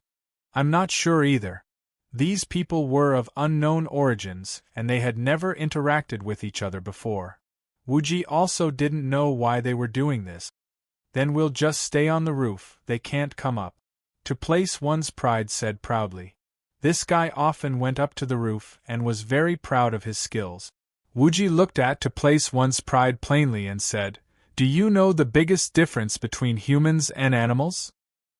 "I'm not sure either. These people were of unknown origins, and they had never interacted with each other before. Wuji also didn't know why they were doing this. "Then we'll just stay on the roof, they can't come up." To Place One's Pride said proudly. This guy often went up to the roof and was very proud of his skills. Wuji looked at To Place One's Pride plainly and said, "Do you know the biggest difference between humans and animals?"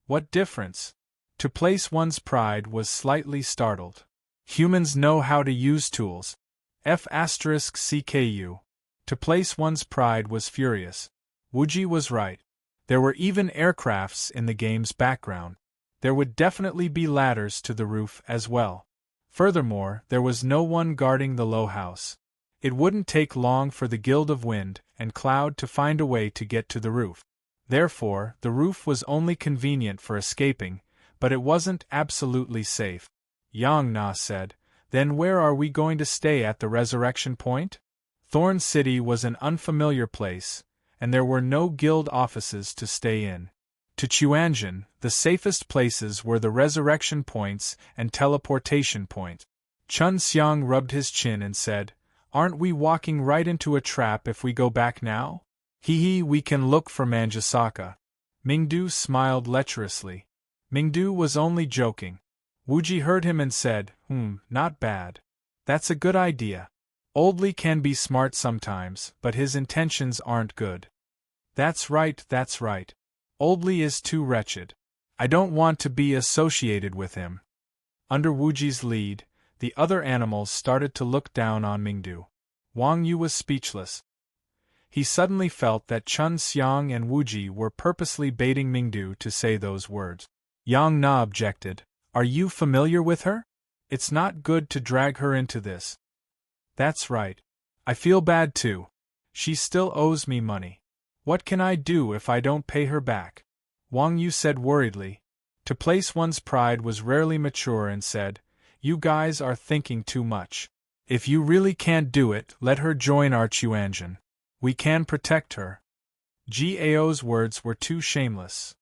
"What difference?" To Place One's Pride was slightly startled. "Humans know how to use tools. F***CKU. To Place One's Pride was furious. Wuji was right. There were even aircrafts in the game's background. There would definitely be ladders to the roof as well. Furthermore, there was no one guarding the low house. It wouldn't take long for the Guild of Wind and Cloud to find a way to get to the roof. Therefore, the roof was only convenient for escaping, but it wasn't absolutely safe. Yang Na said, "Then where are we going to stay at the resurrection point?" Thorn City was an unfamiliar place, and there were no guild offices to stay in. To Chuanjin, the safest places were the resurrection points and teleportation point. Chun Xiang rubbed his chin and said, "Aren't we walking right into a trap if we go back now? Hee, we can look for Manjusaka." Mingdu smiled lecherously. Mingdu was only joking. Wuji heard him and said, not bad. That's a good idea. Oldly can be smart sometimes, but his intentions aren't good. That's right. Oldly is too wretched. I don't want to be associated with him. Under Wuji's lead, the other animals started to look down on Mingdu. Wang Yu was speechless. He suddenly felt that Chun Xiang and Wuji were purposely baiting Mingdu to say those words. Yang Na objected. "Are you familiar with her? It's not good to drag her into this." "That's right. I feel bad too. She still owes me money. What can I do if I don't pay her back?" Wang Yu said worriedly. To place one's pride was rarely mature and said, "You guys are thinking too much. If you really can't do it, let her join our Chuanjin. We can protect her." Gao's words were too shameless.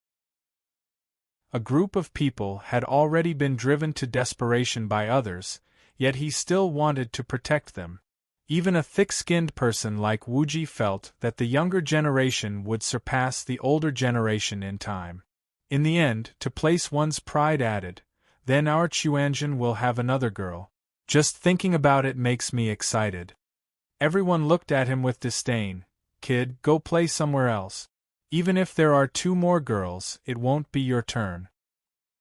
A group of people had already been driven to desperation by others, yet he still wanted to protect them. Even a thick-skinned person like Wuji felt that the younger generation would surpass the older generation in time. In the end, to place one's pride added, "Then our Chuanjin will have another girl. Just thinking about it makes me excited." Everyone looked at him with disdain. "Kid, go play somewhere else. Even if there are 2 more girls, it won't be your turn."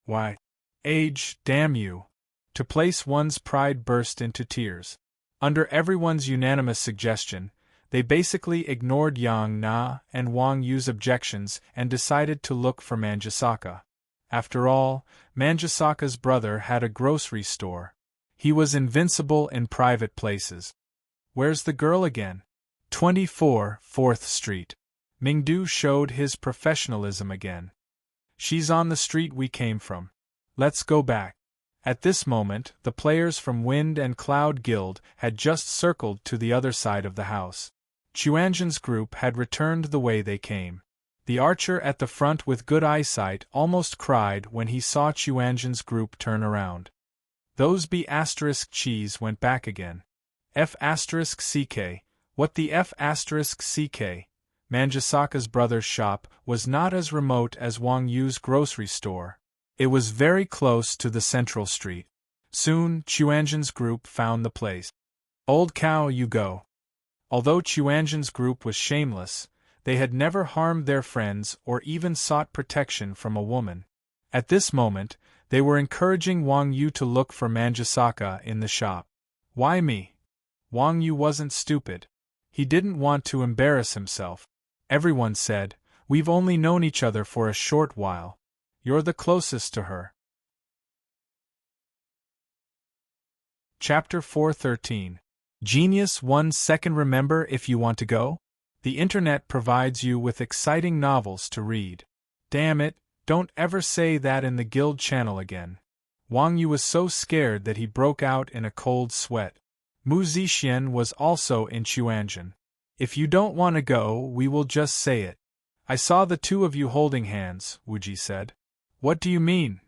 "Why? Age, damn you." To place one's pride burst into tears. Under everyone's unanimous suggestion, they basically ignored Yang Na and Wang Yu's objections and decided to look for Manjusaka. After all, Manjusaka's brother had a grocery store. He was invincible in private places. "Where's the girl again?" 24 4th Street. Mingdu showed his professionalism again. "She's on the street we came from. Let's go back." At this moment, the players from Wind and Cloud Guild had just circled to the other side of the house. Chuanjin's group had returned the way they came. The archer at the front with good eyesight almost cried when he saw Chuanjin's group turn around. Those B***cheese went back again. F***ck. What the F***ck? Manjusaka's brother's shop was not as remote as Wang Yu's grocery store. It was very close to the central street. Soon, Chuanjin's group found the place. "Old cow, you go." Although Chuanjin's group was shameless, they had never harmed their friends or even sought protection from a woman. At this moment, they were encouraging Wang Yu to look for Manjusaka in the shop. "Why me?" Wang Yu wasn't stupid. He didn't want to embarrass himself. Everyone said, "We've only known each other for a short while. You're the closest to her." Chapter 413. Genius 1 second. Remember, if you want to go? The internet provides you with exciting novels to read. Damn it, don't ever say that in the guild channel again. Wang Yu was so scared that he broke out in a cold sweat. Mu Zixian was also in Chuanjin. "If you don't want to go, we will just say it." "I saw the 2 of you holding hands," Wuji said. "What do you mean?"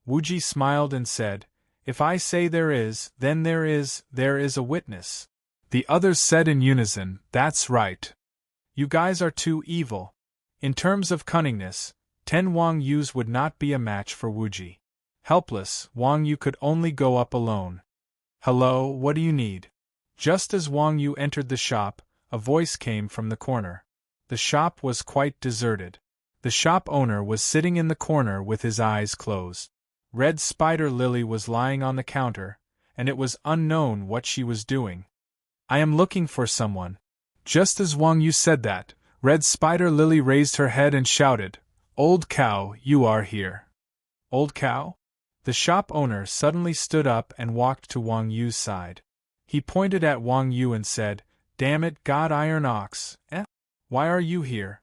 Wuji smiled and said, "If I say there is, then there is a witness." The others said in unison, "That's right. You guys are too evil." In terms of cunningness, 10 Wang Yus would not be a match for Wuji. Helpless, Wang Yu could only go up alone. "Hello, what do you need?" Just as Wang Yu entered the shop, a voice came from the corner. The shop was quite deserted. The shop owner was sitting in the corner with his eyes closed. Red Spider Lily was lying on the counter, and it was unknown what she was doing. "I am looking for someone." Just as Wang Yu said that, Red Spider Lily raised her head and shouted, "Old cow, you are here." "Old cow?" The shop owner suddenly stood up and walked to Wang Yu's side. He pointed at Wang Yu and said, "Damn it, God Iron Ox, why are you here?"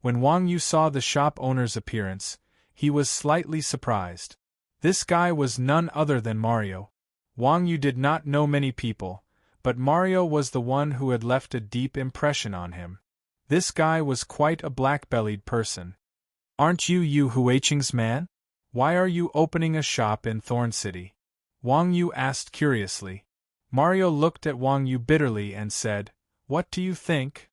When Wang Yu saw the shop owner's appearance, he was slightly surprised. This guy was none other than Mario. Wang Yu did not know many people, but Mario was the one who had left a deep impression on him. This guy was quite a black-bellied person. "Aren't you Yu Huiqing's man? Why are you opening a shop in Thorn City?" Wang Yu asked curiously. Mario looked at Wang Yu bitterly and said, "What do you think?"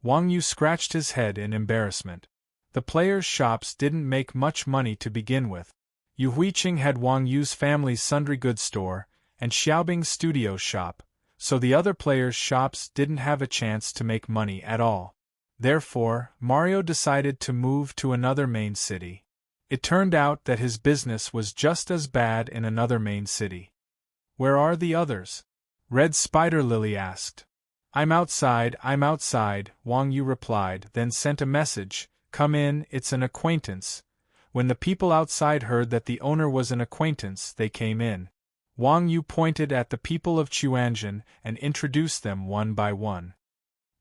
Wang Yu scratched his head in embarrassment. The players' shops didn't make much money to begin with. Yu Huiqing had Wang Yu's family's sundry goods store, and Xiaobing's studio shop, so the other players' shops didn't have a chance to make money at all. Therefore, Mario decided to move to another main city. It turned out that his business was just as bad in another main city. "Where are the others?" Red Spider Lily asked. I'm outside," Wang Yu replied, then sent a message, "Come in, it's an acquaintance." When the people outside heard that the owner was an acquaintance, they came in. Wang Yu pointed at the people of Chuanzhen and introduced them one by one.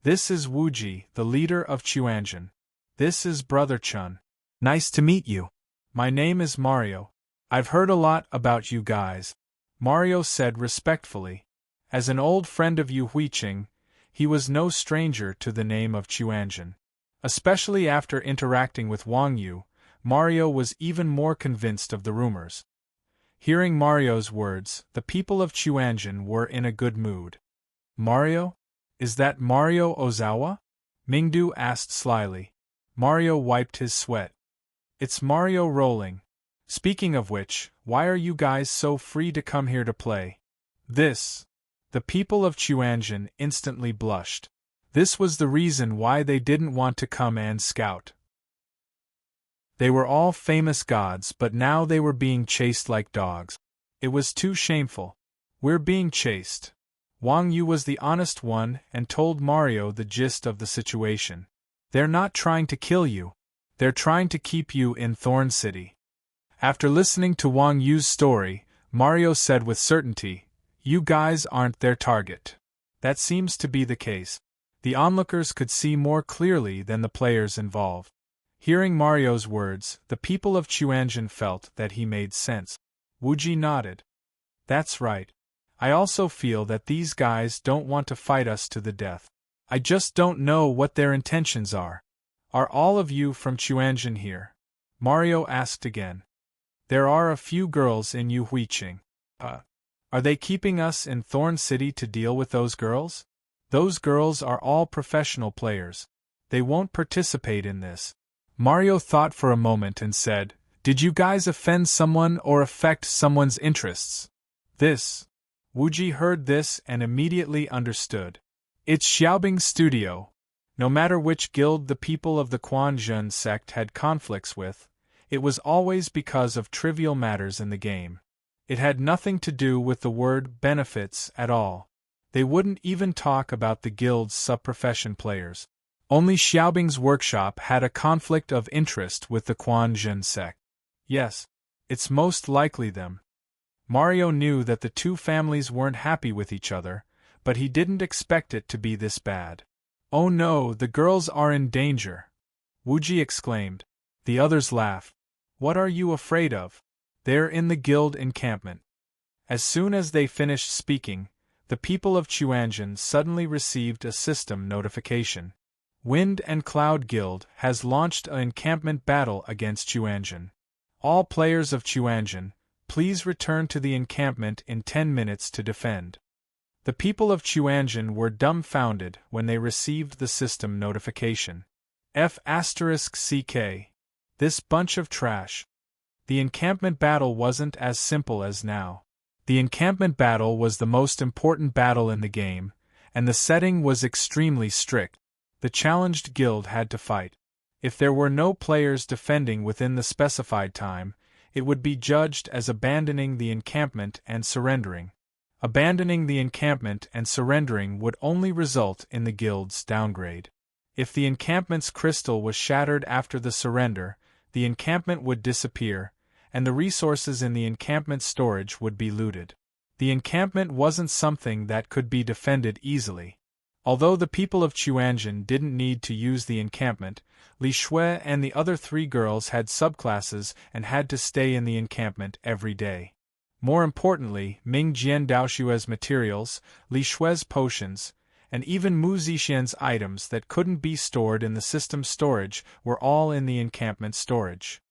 "This is Wuji, the leader of Chuanzhen. This is Brother Chun. Nice to meet you. My name is Mario. I've heard a lot about you guys," Mario said respectfully. As an old friend of Yu Huiqing, he was no stranger to the name of Chuanzhen. Especially after interacting with Wang Yu, Mario was even more convinced of the rumors. Hearing Mario's words, the people of Chuanzhen were in a good mood. "Mario? Is that Mario Ozawa?" Mingdu asked slyly. Mario wiped his sweat. "It's Mario Rolling. Speaking of which, why are you guys so free to come here to play?" The people of Chuanzhen instantly blushed. This was the reason why they didn't want to come and scout. They were all famous gods, but now they were being chased like dogs. It was too shameful. "We're being chased." Wang Yu was the honest one and told Mario the gist of the situation. "They're not trying to kill you. They're trying to keep you in Thorn City." After listening to Wang Yu's story, Mario said with certainty, "You guys aren't their target." That seems to be the case. The onlookers could see more clearly than the players involved. Hearing Mario's words, the people of Chuanzhen felt that he made sense. Wuji nodded. "That's right. I also feel that these guys don't want to fight us to the death. I just don't know what their intentions are." "Are all of you from Chuanzhen here?" Mario asked again. "There are a few girls in Yu Huiqing." Are they keeping us in Thorn City to deal with those girls?" "Those girls are all professional players. They won't participate in this." Mario thought for a moment and said, "Did you guys offend someone or affect someone's interests?" Wuji heard this and immediately understood. It's Xiaobing's studio. No matter which guild the people of the Quanzhen sect had conflicts with, it was always because of trivial matters in the game. It had nothing to do with the word benefits at all. They wouldn't even talk about the guild's sub-profession players. Only Xiaobing's workshop had a conflict of interest with the Quanzhen sect. Yes, it's most likely them. Mario knew that the two families weren't happy with each other, but he didn't expect it to be this bad. "Oh no, the girls are in danger!" Wuji exclaimed. The others laughed. "What are you afraid of? They're in the guild encampment." As soon as they finished speaking, the people of Chuanzhen suddenly received a system notification. Wind and Cloud Guild has launched an encampment battle against Chuanzhen. All players of Chuanzhen, please return to the encampment in 10 minutes to defend. The people of Chuanzhen were dumbfounded when they received the system notification. F***CK. This bunch of trash. The encampment battle wasn't as simple as now. The encampment battle was the most important battle in the game, and the setting was extremely strict. The challenged guild had to fight. If there were no players defending within the specified time, it would be judged as abandoning the encampment and surrendering. Abandoning the encampment and surrendering would only result in the guild's downgrade. If the encampment's crystal was shattered after the surrender, the encampment would disappear, and the resources in the encampment storage would be looted. The encampment wasn't something that could be defended easily. Although the people of Chuanzhen didn't need to use the encampment, Li Shui and the other 3 girls had subclasses and had to stay in the encampment every day. More importantly, Ming Jian Daoshue's materials, Li Shui's potions, and even Mu Zixian's items that couldn't be stored in the system's storage were all in the encampment storage.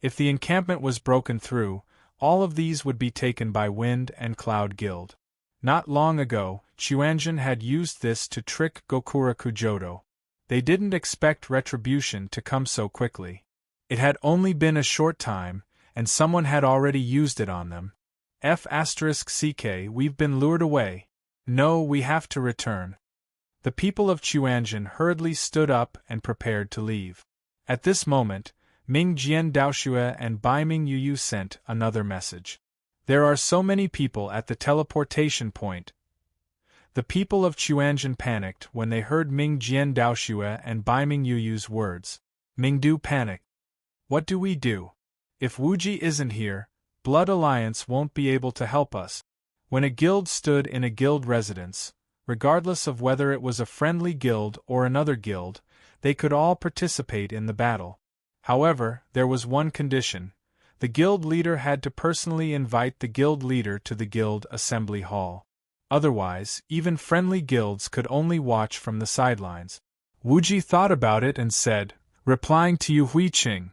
If the encampment was broken through, all of these would be taken by Wind and Cloud Guild. Not long ago, Chuanjin had used this to trick Gokura Kujodo. They didn't expect retribution to come so quickly. It had only been a short time, and someone had already used it on them. F*CK, we've been lured away. No, we have to return. The people of Chuanjin hurriedly stood up and prepared to leave. At this moment, Ming Jian Daoshue and Bai Ming Yuyu sent another message. There are so many people at the teleportation point. The people of Chuanjin panicked when they heard Ming Jian Daoshue and Bai Ming Yuyu's words. Mingdu panicked. What do we do? If Wuji isn't here, Blood Alliance won't be able to help us. When a guild stood in a guild residence, regardless of whether it was a friendly guild or another guild, they could all participate in the battle. However, there was one condition. The guild leader had to personally invite the guild leader to the guild assembly hall. Otherwise, even friendly guilds could only watch from the sidelines. Wuji thought about it and said, replying to Yu Huiqing,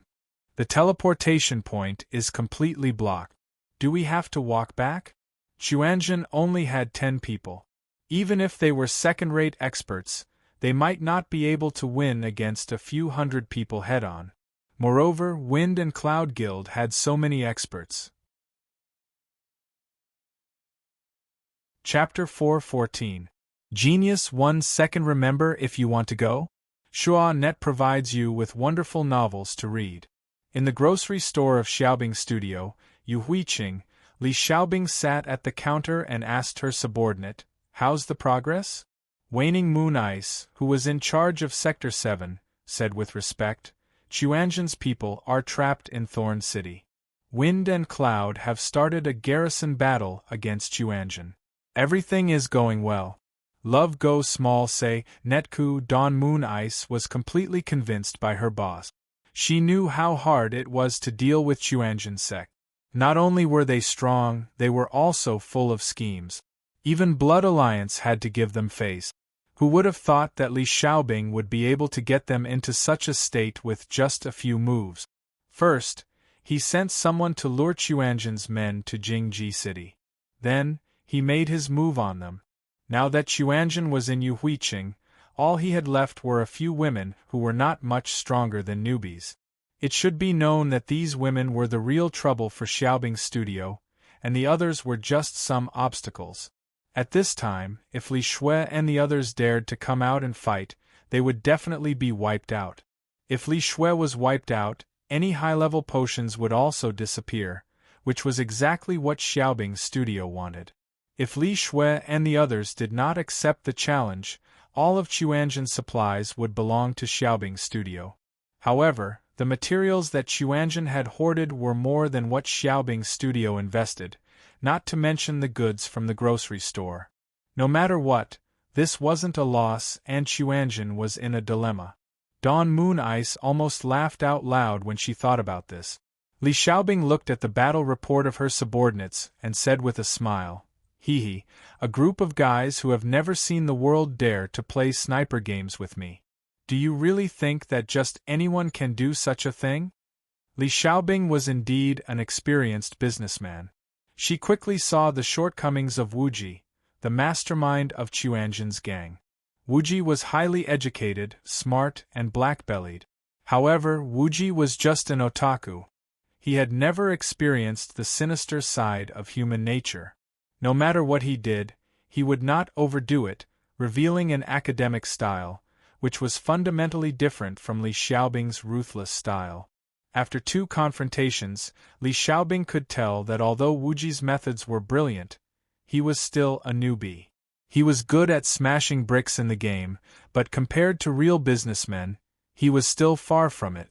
the teleportation point is completely blocked. Do we have to walk back? Chuanjin only had 10 people. Even if they were second-rate experts, they might not be able to win against a few hundred people head-on. Moreover, Wind and Cloud Guild had so many experts. Chapter 4:14. Genius 1 second. Remember if you want to go? Shua.net provides you with wonderful novels to read. In the grocery store of Xiaobing Studio, Yu Huiqing, Li Xiaobing sat at the counter and asked her subordinate, how's the progress? Waning Moon Ice, who was in charge of Sector 7, said with respect, Chuanjin's people are trapped in Thorn City. Wind and Cloud have started a garrison battle against Chuanjin. Everything is going well. Love Go Small say, Netku Dawn Moon Ice was completely convinced by her boss. She knew how hard it was to deal with Chuanjin sect. Not only were they strong, they were also full of schemes. Even Blood Alliance had to give them face. Who would have thought that Li Xiaobing would be able to get them into such a state with just a few moves? First, he sent someone to lure Chuanjin's men to Jingji City. Then, he made his move on them. Now that Chuanjin was in Yu Huiqing, all he had left were a few women who were not much stronger than newbies. It should be known that these women were the real trouble for Xiaobing's studio, and the others were just some obstacles. At this time, if Li Shui and the others dared to come out and fight, they would definitely be wiped out. If Li Shui was wiped out, any high-level potions would also disappear, which was exactly what Xiaobing's studio wanted. If Li Shui and the others did not accept the challenge, all of Chuanjin's supplies would belong to Xiaobing's studio. However, the materials that Chuanjin had hoarded were more than what Xiaobing's studio invested, not to mention the goods from the grocery store. No matter what, this wasn't a loss and Chuanjin was in a dilemma. Dawn Moon Ice almost laughed out loud when she thought about this. Li Xiaobing looked at the battle report of her subordinates and said with a smile, hee, a group of guys who have never seen the world dare to play sniper games with me. Do you really think that just anyone can do such a thing? Li Xiaobing was indeed an experienced businessman. She quickly saw the shortcomings of Wuji, the mastermind of Chuanjin's gang. Wuji was highly educated, smart, and black-bellied. However, Wuji was just an otaku. He had never experienced the sinister side of human nature. No matter what he did, he would not overdo it, revealing an academic style, which was fundamentally different from Li Xiaobing's ruthless style. After 2 confrontations, Li Xiaobing could tell that although Wuji's methods were brilliant, he was still a newbie. He was good at smashing bricks in the game, but compared to real businessmen, he was still far from it.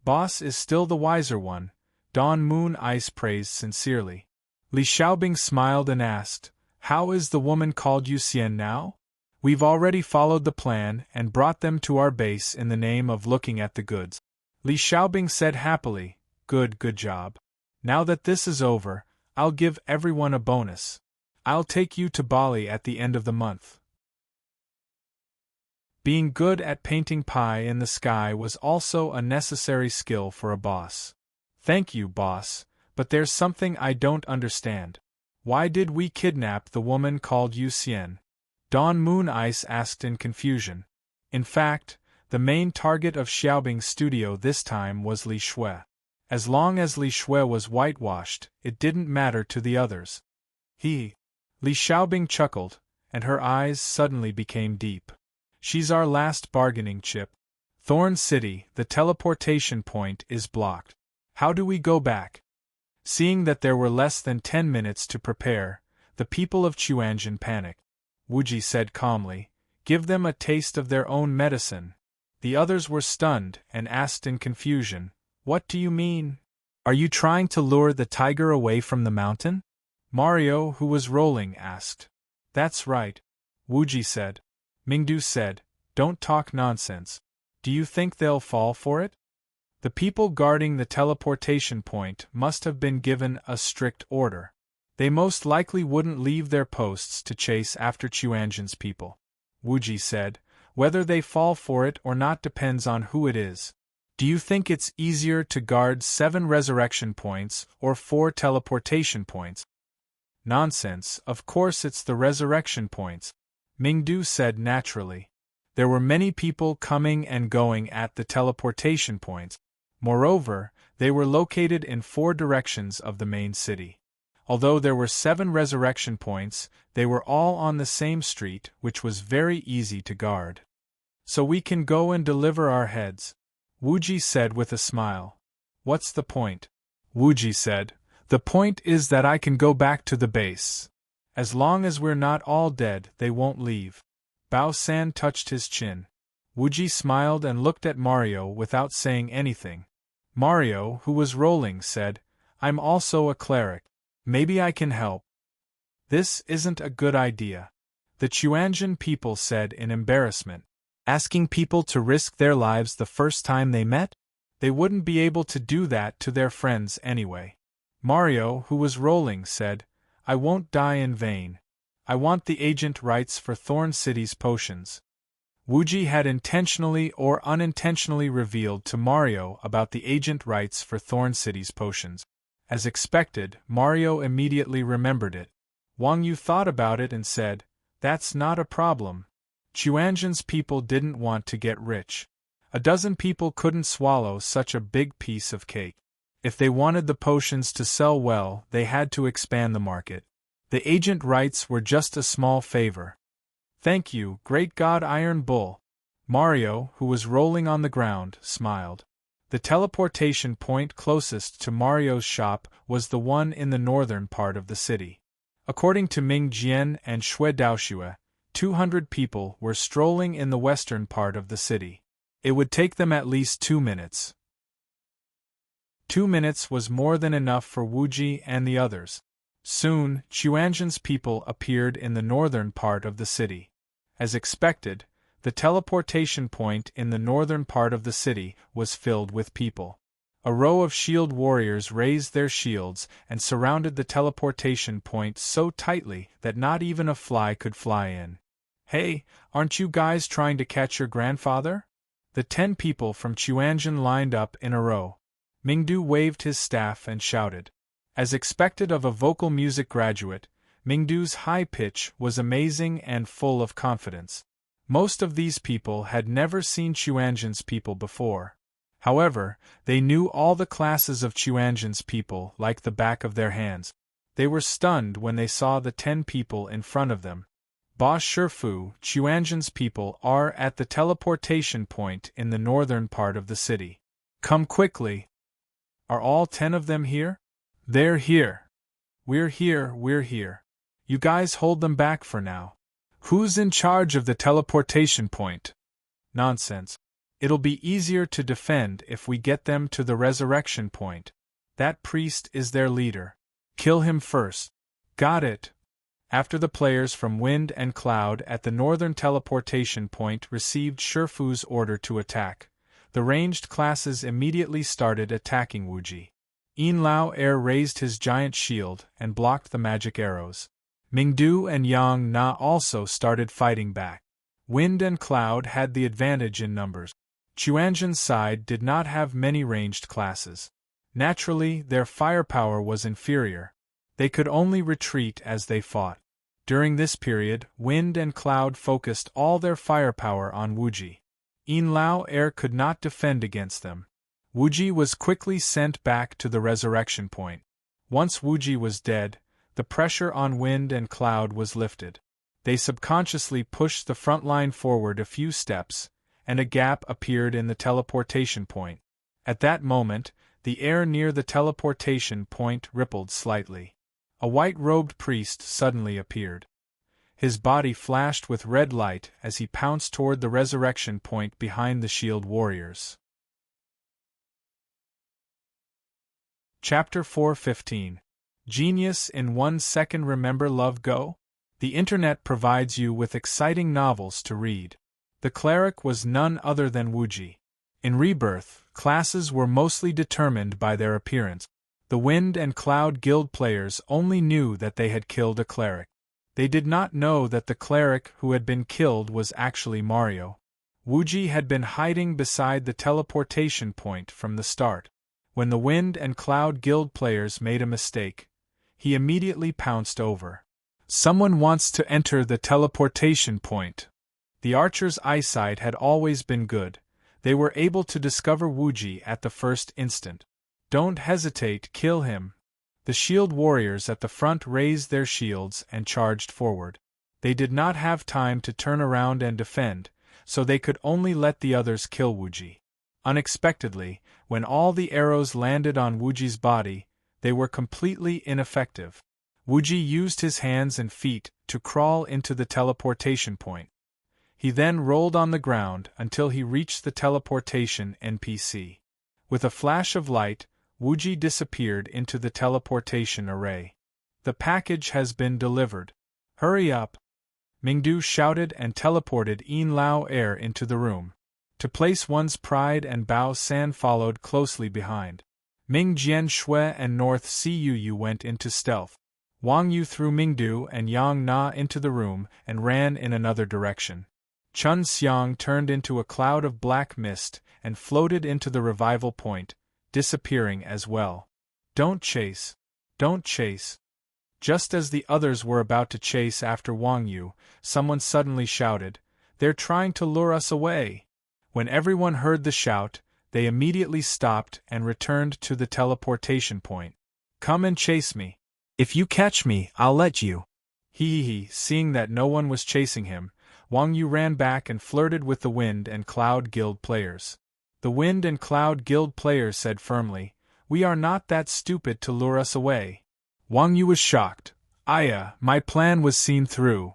Boss is still the wiser one, Dawn Moon Ice praised sincerely. Li Xiaobing smiled and asked, how is the woman called Yuxian now? We've already followed the plan and brought them to our base in the name of looking at the goods. Li Xiaobing said happily, good job. Now that this is over, I'll give everyone a bonus. I'll take you to Bali at the end of the month. Being good at painting pie in the sky was also a necessary skill for a boss. Thank you, boss, but there's something I don't understand. Why did we kidnap the woman called Yu Xian? Dawn Moon Ice asked in confusion. In fact, the main target of Xiaobing's studio this time was Li Shui. As long as Li Shui was whitewashed, it didn't matter to the others. Li Xiaobing chuckled, and her eyes suddenly became deep. She's our last bargaining chip. Thorn City, the teleportation point, is blocked. How do we go back? Seeing that there were less than 10 minutes to prepare, the people of Chuanjin panicked. Wuji said calmly, "Give them a taste of their own medicine." The others were stunned and asked in confusion, "What do you mean? Are you trying to lure the tiger away from the mountain?" Mario, who was rolling, asked. "That's right," Wuji said. Mingdu said, "Don't talk nonsense. Do you think they'll fall for it?" The people guarding the teleportation point must have been given a strict order. They most likely wouldn't leave their posts to chase after Chuanjin's people. Wuji said, "Whether they fall for it or not depends on who it is. Do you think it's easier to guard 7 resurrection points or 4 teleportation points?" "Nonsense, of course it's the resurrection points," Mingdu said naturally. There were many people coming and going at the teleportation points. Moreover, they were located in 4 directions of the main city. Although there were 7 resurrection points, they were all on the same street, which was very easy to guard. "So we can go and deliver our heads," Wuji said with a smile. "What's the point?" Wuji said, "The point is that I can go back to the base. As long as we're not all dead, they won't leave." Bao San touched his chin. Wuji smiled and looked at Mario without saying anything. Mario, who was rolling, said, "I'm also a cleric. Maybe I can help." "This isn't a good idea," the Chuanjin people said in embarrassment. Asking people to risk their lives the first time they met? They wouldn't be able to do that to their friends anyway. Mario, who was rolling, said, "I won't die in vain. I want the agent rights for Thorn City's potions." Wuji had intentionally or unintentionally revealed to Mario about the agent rights for Thorn City's potions. As expected, Mario immediately remembered it. Wang Yu thought about it and said, "That's not a problem. Chuanjin's people didn't want to get rich. A dozen people couldn't swallow such a big piece of cake. If they wanted the potions to sell well, they had to expand the market. The agent rights were just a small favor." "Thank you, Great God Iron Bull." Mario, who was rolling on the ground, smiled. The teleportation point closest to Mario's shop was the one in the northern part of the city. According to Ming Jian and Xue Daoxue, 200 people were strolling in the western part of the city. It would take them at least 2 minutes. 2 minutes was more than enough for Wuji and the others. Soon, Chuanjin's people appeared in the northern part of the city. As expected, the teleportation point in the northern part of the city was filled with people. A row of shield warriors raised their shields and surrounded the teleportation point so tightly that not even a fly could fly in. "Hey, aren't you guys trying to catch your grandfather?" The 10 people from Chuanjin lined up in a row. Mingdu waved his staff and shouted. As expected of a vocal music graduate, Mingdu's high pitch was amazing and full of confidence. Most of these people had never seen Chuanjin's people before. However, they knew all the classes of Chuanjin's people like the back of their hands. They were stunned when they saw the 10 people in front of them. "Boss Shifu, Chuanjin's people are at the teleportation point in the northern part of the city. Come quickly." "Are all 10 of them here?" "They're here." We're here. You guys hold them back for now." "Who's in charge of the teleportation point?" "Nonsense. It'll be easier to defend if we get them to the resurrection point. That priest is their leader. Kill him first." "Got it." After the players from Wind and Cloud at the northern teleportation point received Shifu's order to attack, the ranged classes immediately started attacking Wuji. Yin Lao Er raised his giant shield and blocked the magic arrows. Mingdu and Yang Na also started fighting back. Wind and Cloud had the advantage in numbers. Chuanzhen's side did not have many ranged classes. Naturally, their firepower was inferior. They could only retreat as they fought. During this period, Wind and Cloud focused all their firepower on Wuji. Yin Lao Er could not defend against them. Wuji was quickly sent back to the resurrection point. Once Wuji was dead, the pressure on Wind and Cloud was lifted. They subconsciously pushed the front line forward a few steps, and a gap appeared in the teleportation point. At that moment, the air near the teleportation point rippled slightly. A white-robed priest suddenly appeared. His body flashed with red light as he pounced toward the resurrection point behind the shield warriors. Chapter 4:15. Genius in 1 second. Remember Love Go? The Internet provides you with exciting novels to read. The cleric was none other than Wuji. In Rebirth, classes were mostly determined by their appearance. The Wind and Cloud Guild players only knew that they had killed a cleric. They did not know that the cleric who had been killed was actually Mario. Wuji had been hiding beside the teleportation point from the start. When the Wind and Cloud Guild players made a mistake, he immediately pounced over. Someone wants to enter the teleportation point. The archer's eyesight had always been good. They were able to discover Wuji at the first instant. Don't hesitate, kill him. The shield warriors at the front raised their shields and charged forward. They did not have time to turn around and defend, so they could only let the others kill Wuji. Unexpectedly, when all the arrows landed on Wuji's body, they were completely ineffective. Wuji used his hands and feet to crawl into the teleportation point. He then rolled on the ground until he reached the teleportation NPC. With a flash of light, Wuji disappeared into the teleportation array. The package has been delivered. Hurry up! Mingdu shouted and teleported Yin Lao Er into the room. To place one's pride and Bao San followed closely behind. Ming Jian Shui and North Siyu went into stealth. Wang Yu threw Mingdu and Yang Na into the room and ran in another direction. Chun Xiang turned into a cloud of black mist and floated into the revival point, disappearing as well. Don't chase! Don't chase! Just as the others were about to chase after Wang Yu, someone suddenly shouted, "They're trying to lure us away!" When everyone heard the shout, they immediately stopped and returned to the teleportation point. "Come and chase me. If you catch me, I'll let you." Seeing that no one was chasing him, Wang Yu ran back and flirted with the Wind and Cloud Guild players. The Wind and Cloud Guild players said firmly, "We are not that stupid to lure us away." Wang Yu was shocked. "Aya, my plan was seen through."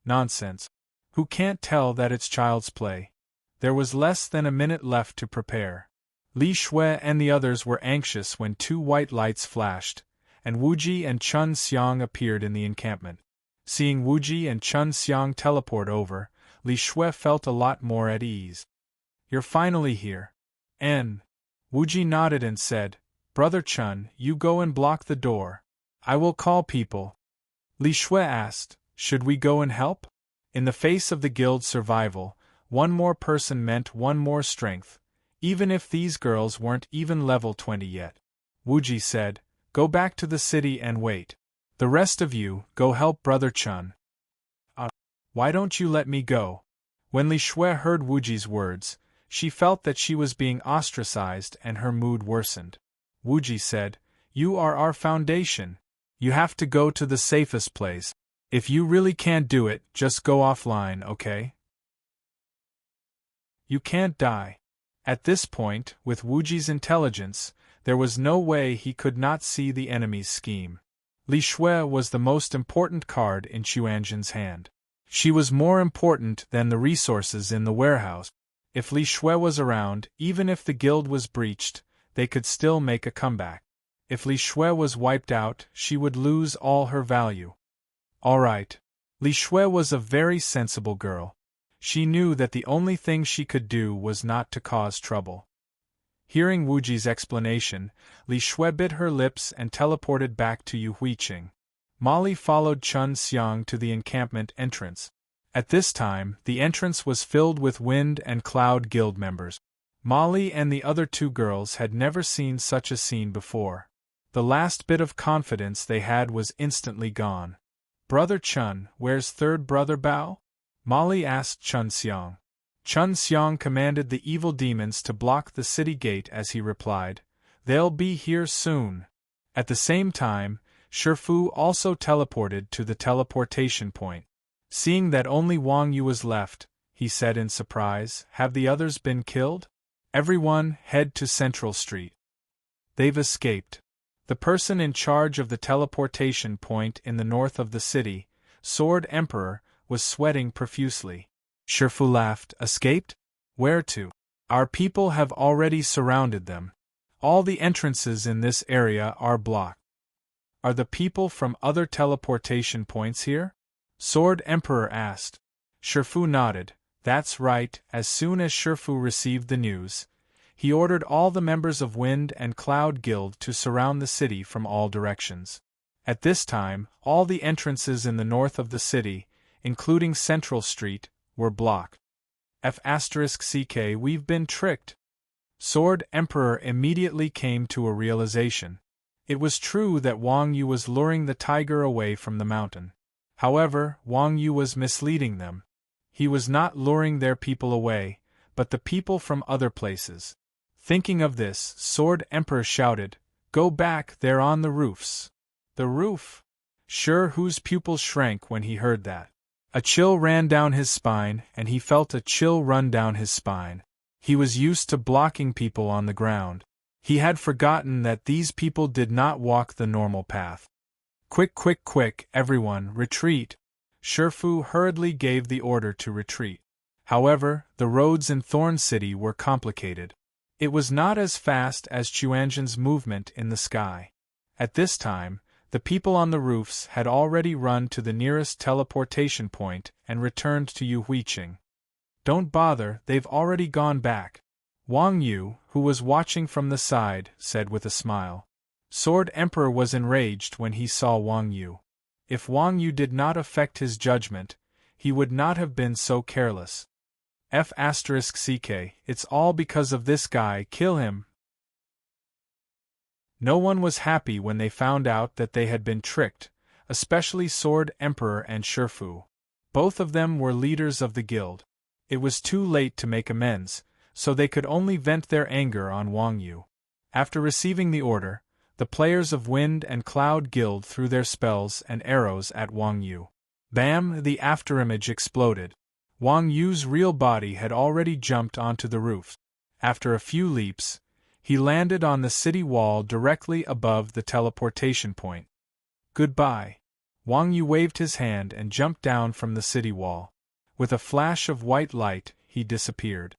"Nonsense. Who can't tell that it's child's play?" There was less than a minute left to prepare. Li Shui and the others were anxious when two white lights flashed, and Wuji and Chun Xiang appeared in the encampment. Seeing Wuji and Chun Xiang teleport over, Li Shui felt a lot more at ease. "You're finally here." Wuji nodded and said, "Brother Chun, you go and block the door. I will call people." Li Shui asked, "Should we go and help?" In the face of the guild's survival, one more person meant one more strength, even if these girls weren't even level 20 yet. Wuji said, "Go back to the city and wait. The rest of you, go help Brother Chun." Why don't you let me go?" When Li Shui heard Wuji's words, she felt that she was being ostracized and her mood worsened. Wuji said, "You are our foundation. You have to go to the safest place. If you really can't do it, just go offline, okay? You can't die." At this point, with Wuji's intelligence, there was no way he could not see the enemy's scheme. Li Shui was the most important card in Chuanzhen's hand. She was more important than the resources in the warehouse. If Li Shui was around, even if the guild was breached, they could still make a comeback. If Li Shui was wiped out, she would lose all her value. All right. Li Shui was a very sensible girl. She knew that the only thing she could do was not to cause trouble. Hearing Wuji's explanation, Li Shui bit her lips and teleported back to Yu Huiqing. Molly followed Chun Xiang to the encampment entrance. At this time, the entrance was filled with Wind and Cloud Guild members. Molly and the other two girls had never seen such a scene before. The last bit of confidence they had was instantly gone. "Brother Chun, where's third brother Bao?" Molly asked Chun Xiang. Chun Xiang commanded the evil demons to block the city gate as he replied, "They'll be here soon." At the same time, Shifu also teleported to the teleportation point. Seeing that only Wang Yu was left, he said in surprise, "Have the others been killed? Everyone, head to Central Street. They've escaped." The person in charge of the teleportation point in the north of the city, Sword Emperor, was sweating profusely. Shifu laughed. "Escaped? Where to? Our people have already surrounded them. All the entrances in this area are blocked." "Are the people from other teleportation points here?" Sword Emperor asked. Shifu nodded. "That's right." As soon as Shifu received the news, he ordered all the members of Wind and Cloud Guild to surround the city from all directions. At this time, all the entrances in the north of the city, including Central Street, were blocked. We've been tricked. Sword Emperor immediately came to a realization. It was true that Wang Yu was luring the tiger away from the mountain. However, Wang Yu was misleading them. He was not luring their people away, but the people from other places. Thinking of this, Sword Emperor shouted, "Go back, they're on the roofs." The roof? Sure, whose pupils shrank when he heard that. A chill ran down his spine, and he felt a chill run down his spine. He was used to blocking people on the ground. He had forgotten that these people did not walk the normal path. "Quick, quick, quick, everyone, retreat!" Shifu hurriedly gave the order to retreat. However, the roads in Thorn City were complicated. It was not as fast as Chuanjin's movement in the sky. At this time, the people on the roofs had already run to the nearest teleportation point and returned to Yu Huiqing. "Don't bother, they've already gone back," Wang Yu, who was watching from the side, said with a smile. Sword Emperor was enraged when he saw Wang Yu. If Wang Yu did not affect his judgment, he would not have been so careless. It's all because of this guy, kill him. No one was happy when they found out that they had been tricked, especially Sword Emperor and Shifu. Both of them were leaders of the guild. It was too late to make amends, so they could only vent their anger on Wang Yu. After receiving the order, the players of Wind and Cloud Guild threw their spells and arrows at Wang Yu. Bam! The afterimage exploded. Wang Yu's real body had already jumped onto the roof. After a few leaps, he landed on the city wall directly above the teleportation point. "Goodbye." Wang Yu waved his hand and jumped down from the city wall. With a flash of white light, he disappeared.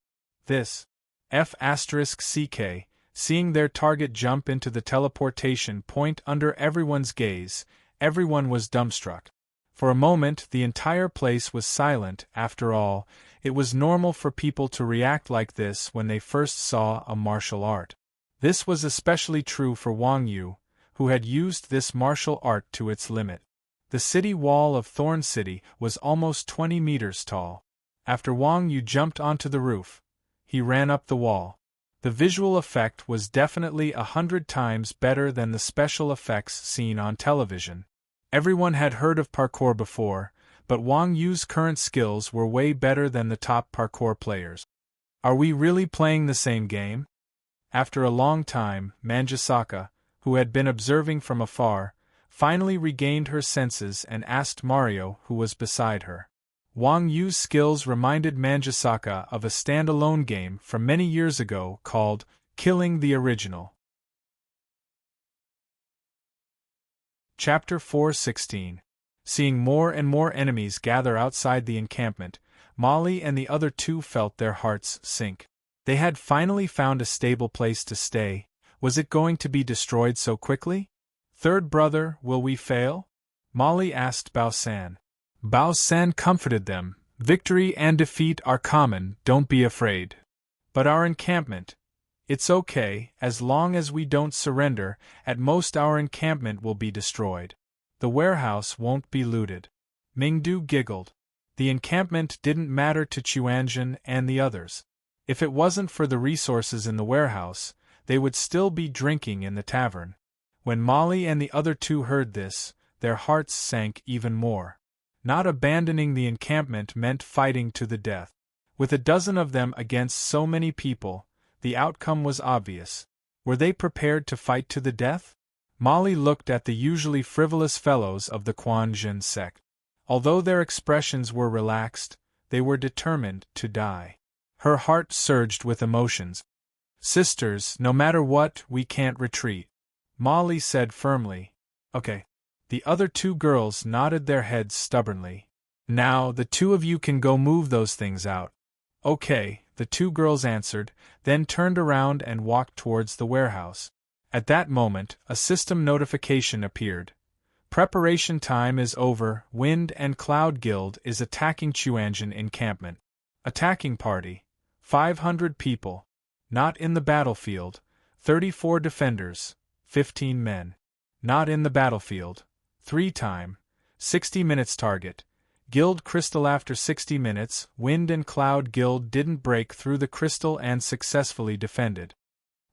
Seeing their target jump into the teleportation point under everyone's gaze, everyone was dumbstruck. For a moment, the entire place was silent. After all, it was normal for people to react like this when they first saw a martial art. This was especially true for Wang Yu, who had used this martial art to its limit. The city wall of Thorn City was almost 20 meters tall. After Wang Yu jumped onto the roof, he ran up the wall. The visual effect was definitely 100 times better than the special effects seen on television. Everyone had heard of parkour before, but Wang Yu's current skills were way better than the top parkour players. Are we really playing the same game? After a long time, Manjusaka, who had been observing from afar, finally regained her senses and asked Mario, who was beside her. Wang Yu's skills reminded Manjusaka of a standalone game from many years ago called Killing the Original. Chapter 4:16. Seeing more and more enemies gather outside the encampment, Molly and the other two felt their hearts sink. They had finally found a stable place to stay. Was it going to be destroyed so quickly? "Third brother, will we fail?" Molly asked Bao San. Bao San comforted them. "Victory and defeat are common, don't be afraid. But our encampment, It's okay, as long as we don't surrender, at most our encampment will be destroyed. The warehouse won't be looted. Mingdu giggled. The encampment didn't matter to Chuanjin and the others. If it wasn't for the resources in the warehouse, they would still be drinking in the tavern. When Molly and the other two heard this, their hearts sank even more. Not abandoning the encampment meant fighting to the death. With a dozen of them against so many people, the outcome was obvious. Were they prepared to fight to the death? Molly looked at the usually frivolous fellows of the Quanjin sect. Although their expressions were relaxed, they were determined to die. Her heart surged with emotions. "Sisters, no matter what, we can't retreat," Molly said firmly. "Okay." The other two girls nodded their heads stubbornly. "Now, the two of you can go move those things out." "Okay," the two girls answered, then turned around and walked towards the warehouse. At that moment, a system notification appeared. "Preparation time is over. Wind and Cloud Guild is attacking Chuanjin encampment. Attacking party. 500 people. Not in the battlefield. 34 defenders. 15 men. Not in the battlefield. 3 time. 60 minutes target. Guild crystal after 60 minutes. Wind and Cloud Guild didn't break through the crystal and successfully defended."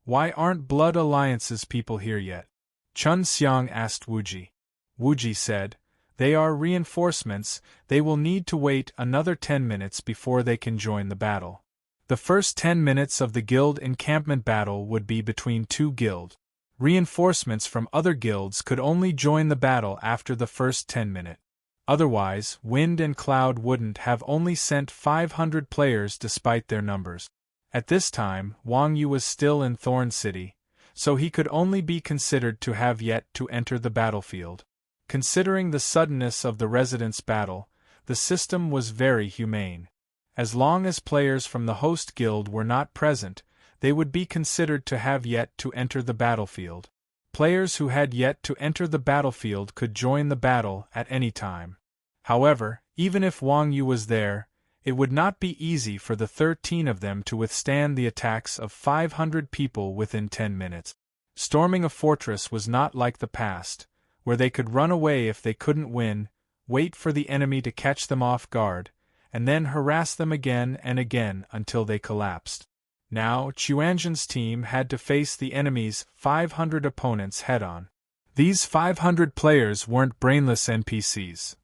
"Why aren't Blood Alliance's people here yet?" Chun Xiang asked Wuji. Wuji said, "They are reinforcements. They will need to wait another 10 minutes before they can join the battle." The first 10 minutes of the guild encampment battle would be between two guild. Reinforcements from other guilds could only join the battle after the first 10 minutes. Otherwise, Wind and Cloud wouldn't have only sent 500 players despite their numbers. At this time, Wang Yu was still in Thorn City, so he could only be considered to have yet to enter the battlefield. Considering the suddenness of the residence battle, the system was very humane. As long as players from the host guild were not present, they would be considered to have yet to enter the battlefield. Players who had yet to enter the battlefield could join the battle at any time. However, even if Wang Yu was there, it would not be easy for the 13 of them to withstand the attacks of 500 people within 10 minutes. Storming a fortress was not like the past, where they could run away if they couldn't win, wait for the enemy to catch them off guard, and then harass them again and again until they collapsed. Now, Chuanjin's team had to face the enemy's 500 opponents head-on. These 500 players weren't brainless NPCs.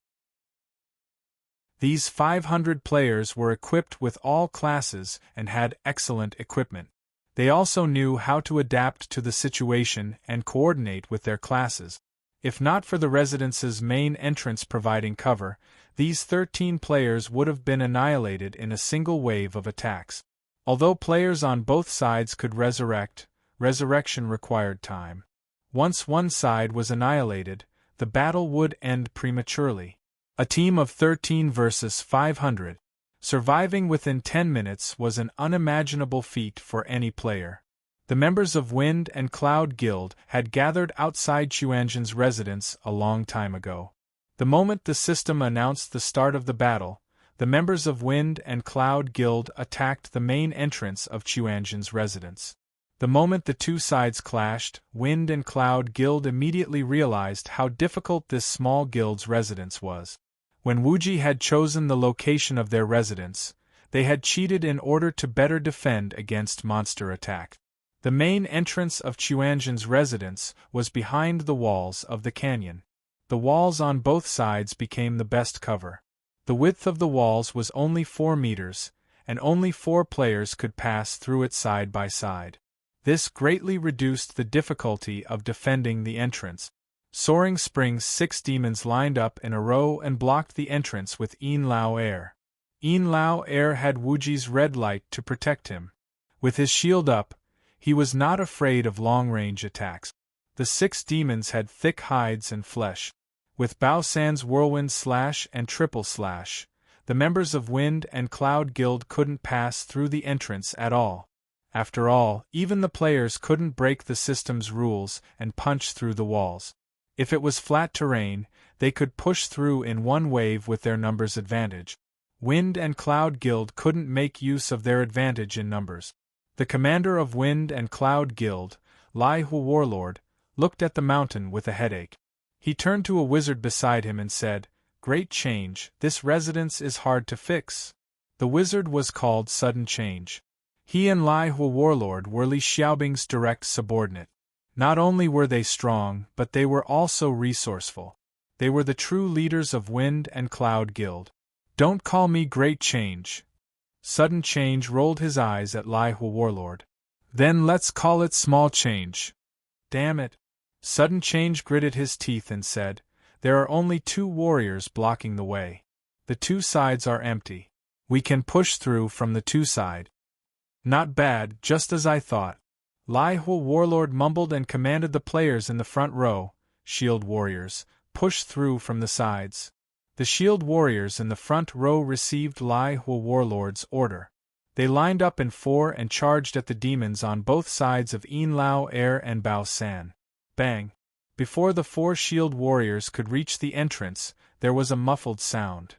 These 500 players were equipped with all classes and had excellent equipment. They also knew how to adapt to the situation and coordinate with their classes. If not for the residence's main entrance providing cover, these 13 players would have been annihilated in a single wave of attacks. Although players on both sides could resurrect, resurrection required time. Once one side was annihilated, the battle would end prematurely. A team of 13 versus 500. Surviving within 10 minutes was an unimaginable feat for any player. The members of Wind and Cloud Guild had gathered outside Chuanjin's residence a long time ago. The moment the system announced the start of the battle, the members of Wind and Cloud Guild attacked the main entrance of Chuanjin's residence. The moment the two sides clashed, Wind and Cloud Guild immediately realized how difficult this small guild's residence was. When Wuji had chosen the location of their residence, they had cheated in order to better defend against monster attack. The main entrance of Chuanjin's residence was behind the walls of the canyon. The walls on both sides became the best cover. The width of the walls was only 4 meters, and only 4 players could pass through it side by side. This greatly reduced the difficulty of defending the entrance. Soaring Spring's 6 demons lined up in a row and blocked the entrance with Yin Lao Air. Yin Lao Air had Wuji's red light to protect him. With his shield up, he was not afraid of long-range attacks. The 6 demons had thick hides and flesh. With Bao San's whirlwind slash and triple slash, the members of Wind and Cloud Guild couldn't pass through the entrance at all. After all, even the players couldn't break the system's rules and punch through the walls. If it was flat terrain, they could push through in one wave with their numbers advantage. Wind and Cloud Guild couldn't make use of their advantage in numbers. The commander of Wind and Cloud Guild, Lai Hu Warlord, looked at the mountain with a headache. He turned to a wizard beside him and said, "Great Change, this residence is hard to fix." The wizard was called Sudden Change. He and Lai Hu Warlord were Li Xiaobing's direct subordinate. Not only were they strong, but they were also resourceful. They were the true leaders of Wind and Cloud Guild. "Don't call me Great Change." Sudden Change rolled his eyes at Lai Hu Warlord. "Then let's call it Small Change." "Damn it." Sudden Change gritted his teeth and said, "There are only 2 warriors blocking the way. The 2 sides are empty. We can push through from the 2 side." "Not bad, just as I thought." Lai Hu Warlord mumbled and commanded the players in the front row, shield warriors, push through from the sides. The shield warriors in the front row received Lai Hu Warlord's order. They lined up in 4 and charged at the demons on both sides of Yin Lao Air and Bao San. Bang! Before the 4 shield warriors could reach the entrance, there was a muffled sound.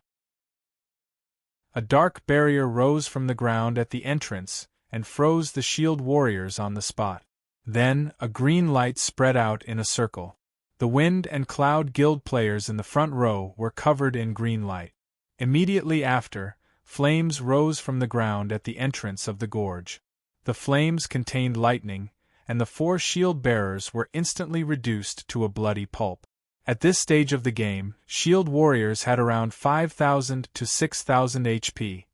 A dark barrier rose from the ground at the entrance and froze the shield warriors on the spot. Then, a green light spread out in a circle. The Wind and Cloud Guild players in the front row were covered in green light. Immediately after, flames rose from the ground at the entrance of the gorge. The flames contained lightning, and the 4 shield bearers were instantly reduced to a bloody pulp. At this stage of the game, shield warriors had around 5,000 to 6,000 HP.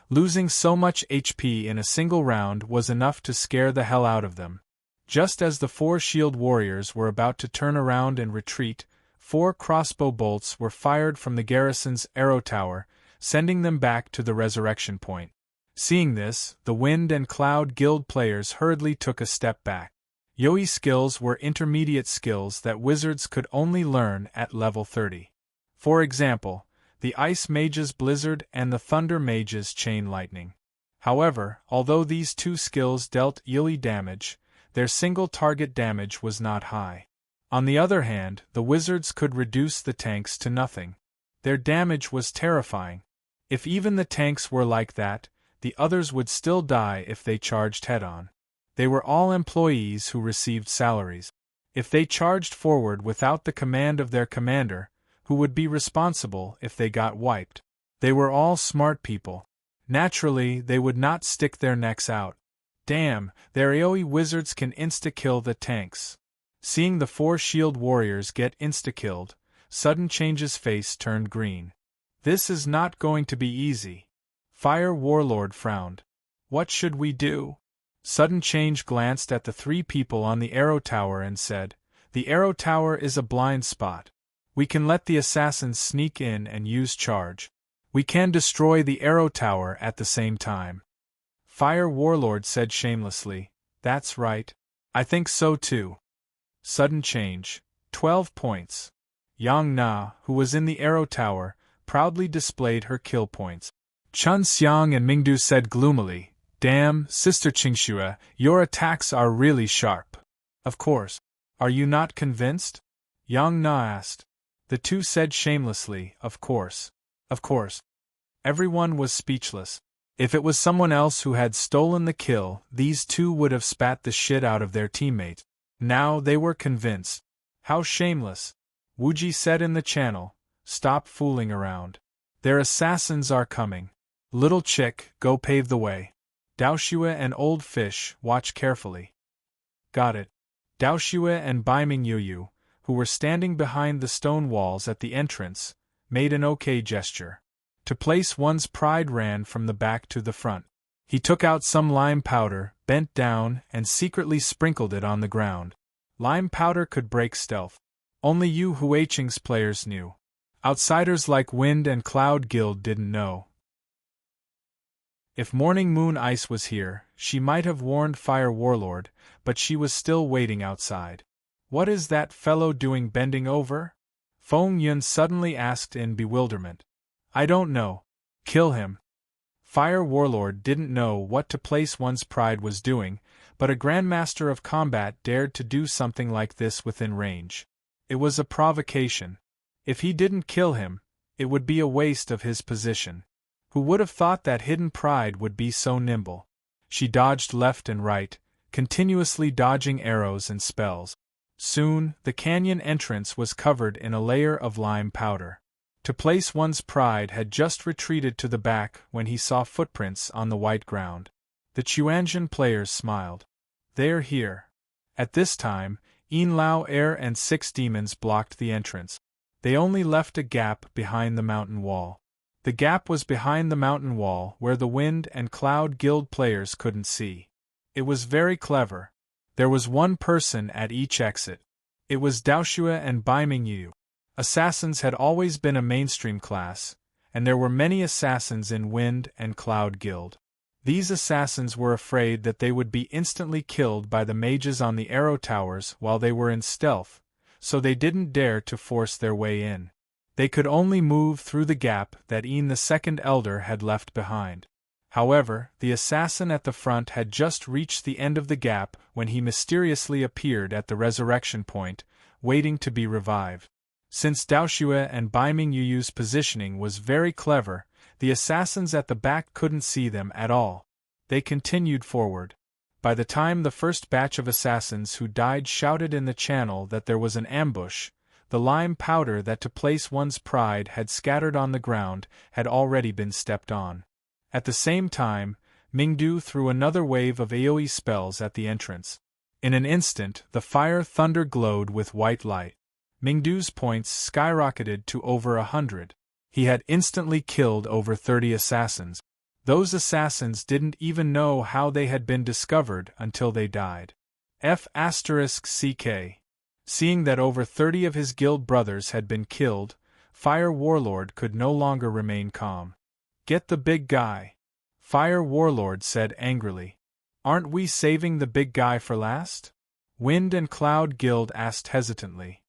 Losing so much HP in a single round was enough to scare the hell out of them. Just as the 4 shield warriors were about to turn around and retreat, 4 crossbow bolts were fired from the garrison's arrow tower, sending them back to the resurrection point. Seeing this, the Wind and Cloud Guild players hurriedly took a step back. Yoi skills were intermediate skills that wizards could only learn at level 30. For example, the Ice Mage's Blizzard and the Thunder Mage's Chain Lightning. However, although these 2 skills dealt Yoi damage, their single target damage was not high. On the other hand, the wizards could reduce the tanks to nothing. Their damage was terrifying. If even the tanks were like that, the others would still die if they charged head-on. They were all employees who received salaries. If they charged forward without the command of their commander, who would be responsible if they got wiped? They were all smart people. Naturally, they would not stick their necks out. Damn, their AoE wizards can insta-kill the tanks. Seeing the 4 shield warriors get insta-killed, Sudden Change's face turned green. This is not going to be easy. Fire Warlord frowned. What should we do? Sudden Change glanced at the 3 people on the arrow tower and said, "The arrow tower is a blind spot. We can let the assassins sneak in and use charge. We can destroy the arrow tower at the same time." Fire Warlord said shamelessly, "That's right. I think so too." Sudden Change, 12 points. Yang Na, who was in the arrow tower, proudly displayed her kill points. Chun Xiang and Mingdu said gloomily, "Damn, Sister Qingxue, your attacks are really sharp." "Of course. Are you not convinced?" Yang Na asked. The 2 said shamelessly, "Of course. Of course." Everyone was speechless. If it was someone else who had stolen the kill, these 2 would have spat the shit out of their teammate. Now they were convinced. How shameless. Wuji said in the channel, "Stop fooling around. Their assassins are coming. Little chick, go pave the way. Daoxue and Old Fish, watch carefully." "Got it." Daoxue and Baiming Yuyu, who were standing behind the stone walls at the entrance, made an okay gesture. To place one's pride ran from the back to the front. He took out some lime powder, bent down, and secretly sprinkled it on the ground. Lime powder could break stealth. Only Yu Huiqing's players knew. Outsiders like Wind and Cloud Guild didn't know. If Morning Moon Ice was here, she might have warned Fire Warlord, but she was still waiting outside. "What is that fellow doing bending over?" Feng Yun suddenly asked in bewilderment. "I don't know. Kill him." Fire Warlord didn't know what to place one's pride was doing, but a Grandmaster of Combat dared to do something like this within range. It was a provocation. If he didn't kill him, it would be a waste of his position. Who would have thought that hidden pride would be so nimble? She dodged left and right, continuously dodging arrows and spells. Soon, the canyon entrance was covered in a layer of lime powder. To place one's pride had just retreated to the back when he saw footprints on the white ground. The Chuanjian players smiled. They're here. At this time, Yin Lao Air and 6 demons blocked the entrance. They only left a gap behind the mountain wall. The gap was behind the mountain wall where the Wind and Cloud Guild players couldn't see. It was very clever. There was one person at each exit. It was Daoxue and Baimingyu. Assassins had always been a mainstream class, and there were many assassins in Wind and Cloud Guild. These assassins were afraid that they would be instantly killed by the mages on the arrow towers while they were in stealth, so they didn't dare to force their way in. They could only move through the gap that Yin the Second Elder had left behind. However, the assassin at the front had just reached the end of the gap when he mysteriously appeared at the resurrection point, waiting to be revived. Since Daoxue and Baimingyu's positioning was very clever, the assassins at the back couldn't see them at all. They continued forward. By the time the first batch of assassins who died shouted in the channel that there was an ambush, the lime powder that to place one's pride had scattered on the ground had already been stepped on. At the same time, Mingdu threw another wave of AoE spells at the entrance. In an instant, the fire thunder glowed with white light. Mingdu's points skyrocketed to over 100. He had instantly killed over 30 assassins. Those assassins didn't even know how they had been discovered until they died. F***CK. Seeing that over 30 of his guild brothers had been killed, Fire Warlord could no longer remain calm. Get the big guy. Fire Warlord said angrily. Aren't we saving the big guy for last? Wind and Cloud Guild asked hesitantly.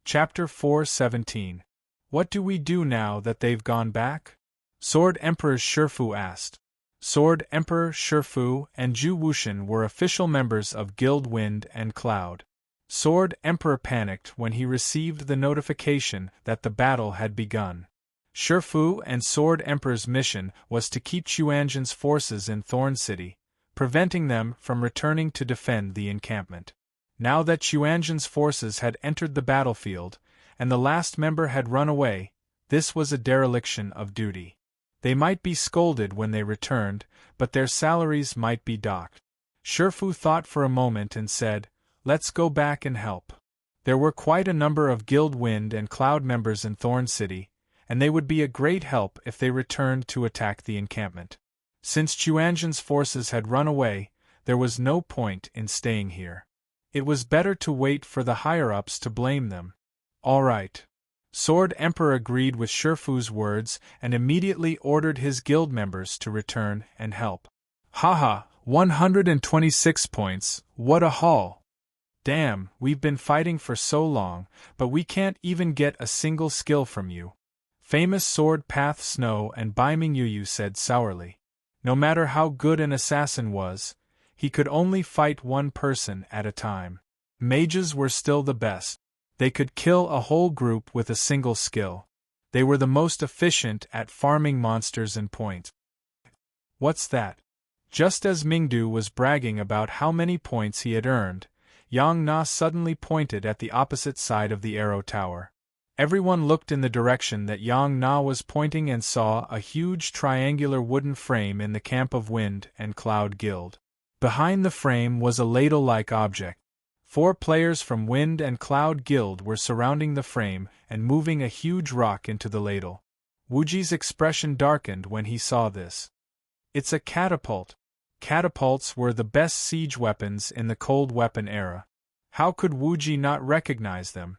Chapter 4:17. What do we do now that they've gone back? Sword Emperor Shifu asked. Sword Emperor Shifu and Zhu Wuxian were official members of Guild Wind and Cloud. Sword Emperor panicked when he received the notification that the battle had begun. Shifu and Sword Emperor's mission was to keep Chuanjian's forces in Thorn City, preventing them from returning to defend the encampment. Now that Chuanjian's forces had entered the battlefield, and the last member had run away, this was a dereliction of duty. They might be scolded when they returned, but their salaries might be docked. Shifu thought for a moment and said, "Let's go back and help." There were quite a number of Guild Wind and Cloud members in Thorn City, and they would be a great help if they returned to attack the encampment. Since Chuanjian's forces had run away, there was no point in staying here. It was better to wait for the higher-ups to blame them. All right. Sword Emperor agreed with Shifu's words and immediately ordered his guild members to return and help. Haha, 126 points, what a haul! Damn, we've been fighting for so long, but we can't even get a single skill from you. Famous Sword Path Snow and Baimingyu said sourly. No matter how good an assassin was, he could only fight one person at a time. Mages were still the best. They could kill a whole group with a single skill. They were the most efficient at farming monsters and points. What's that? Just as Mingdu was bragging about how many points he had earned, Yang Na suddenly pointed at the opposite side of the arrow tower. Everyone looked in the direction that Yang Na was pointing and saw a huge triangular wooden frame in the camp of Wind and Cloud Guild. Behind the frame was a ladle-like object. 4 players from Wind and Cloud Guild were surrounding the frame and moving a huge rock into the ladle. Wuji's expression darkened when he saw this. It's a catapult. Catapults were the best siege weapons in the cold weapon era. How could Wuji not recognize them?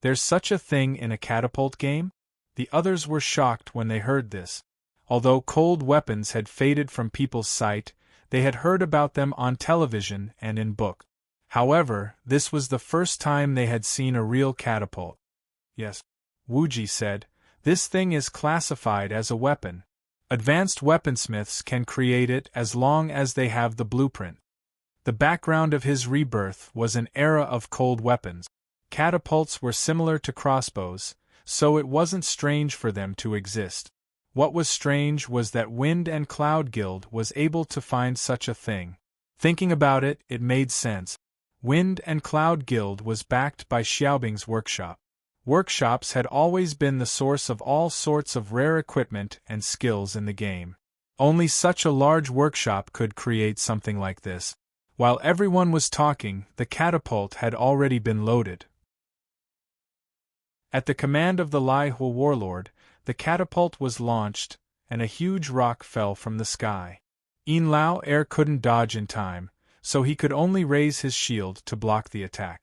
There's such a thing in a catapult game? The others were shocked when they heard this. Although cold weapons had faded from people's sight, they had heard about them on television and in books. However, this was the first time they had seen a real catapult. Yes, Wuji said, this thing is classified as a weapon. Advanced weaponsmiths can create it as long as they have the blueprint. The background of his rebirth was an era of cold weapons. Catapults were similar to crossbows, so it wasn't strange for them to exist. What was strange was that Wind and Cloud Guild was able to find such a thing. Thinking about it, it made sense. Wind and Cloud Guild was backed by Xiaobing's workshop. Workshops had always been the source of all sorts of rare equipment and skills in the game. Only such a large workshop could create something like this. While everyone was talking, the catapult had already been loaded. At the command of the Lihua warlord, the catapult was launched, and a huge rock fell from the sky. Yin Lao Air couldn't dodge in time, so he could only raise his shield to block the attack.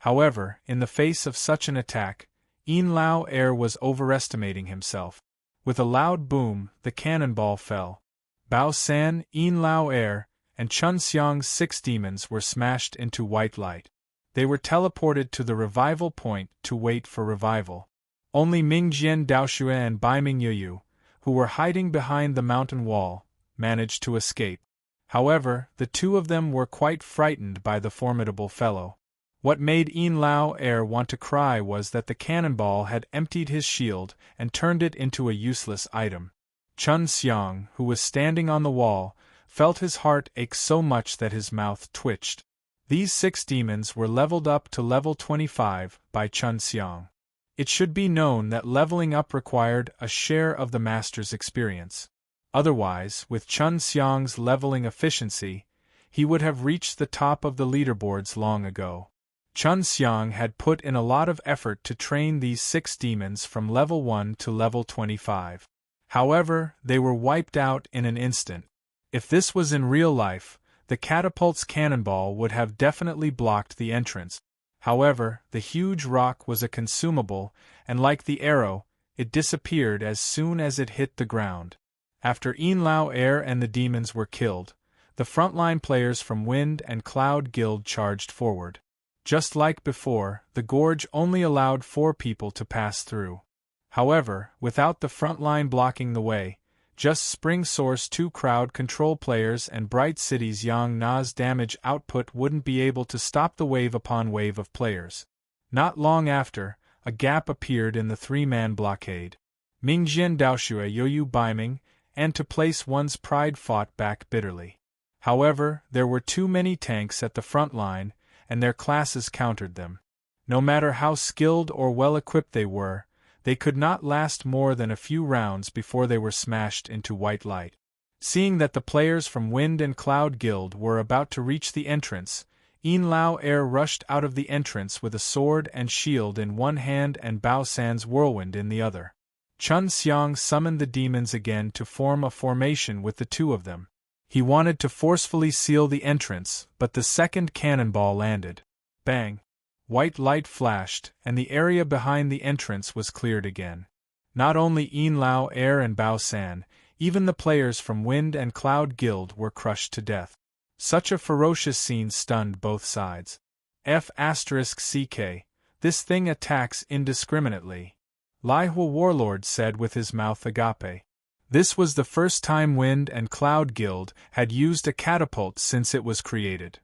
However, in the face of such an attack, Yin Lao Air was overestimating himself. With a loud boom, the cannonball fell. Bao San, Yin Lao Air, and Chun Xiang's 6 demons were smashed into white light. They were teleported to the revival point to wait for revival. Only Mingjian Daoxue and Baiming Yuyu, who were hiding behind the mountain wall, managed to escape. However, the 2 of them were quite frightened by the formidable fellow. What made Yin Lao Air want to cry was that the cannonball had emptied his shield and turned it into a useless item. Chun Xiang, who was standing on the wall, felt his heart ache so much that his mouth twitched. These 6 demons were leveled up to level 25 by Chun Xiang. It should be known that leveling up required a share of the master's experience. Otherwise, with Chun Xiang's leveling efficiency, he would have reached the top of the leaderboards long ago. Chun Xiang had put in a lot of effort to train these 6 demons from level 1 to level 25. However, they were wiped out in an instant. If this was in real life, the catapult's cannonball would have definitely blocked the entrance. However, the huge rock was a consumable, and like the arrow, it disappeared as soon as it hit the ground. After Yin Lao Air and the demons were killed, the frontline players from Wind and Cloud Guild charged forward. Just like before, the gorge only allowed 4 people to pass through. However, without the front line blocking the way, just Spring Source 2 crowd control players and Bright City's Yang Na's damage output wouldn't be able to stop the wave upon wave of players. Not long after, a gap appeared in the 3-man blockade. Mingjian Daoxue Yoyu Baiming, and to place one's pride fought back bitterly. However, there were too many tanks at the front line, and their classes countered them. No matter how skilled or well-equipped they were, they could not last more than a few rounds before they were smashed into white light. Seeing that the players from Wind and Cloud Guild were about to reach the entrance, Yin Lao Air rushed out of the entrance with a sword and shield in one hand and Bao San's whirlwind in the other. Chun Xiang summoned the demons again to form a formation with the 2 of them. He wanted to forcefully seal the entrance, but the second cannonball landed. Bang! White light flashed, and the area behind the entrance was cleared again. Not only Yin Lao Air and Bao San, even the players from Wind and Cloud Guild were crushed to death. Such a ferocious scene stunned both sides. F***CK, this thing attacks indiscriminately. Lihua Warlord said with his mouth agape. This was the first time Wind and Cloud Guild had used a catapult since it was created.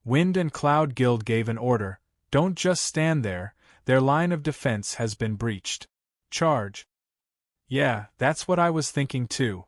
Wind and Cloud Guild gave an order, "Don't just stand there, their line of defense has been breached. Charge." "Yeah, that's what I was thinking too,"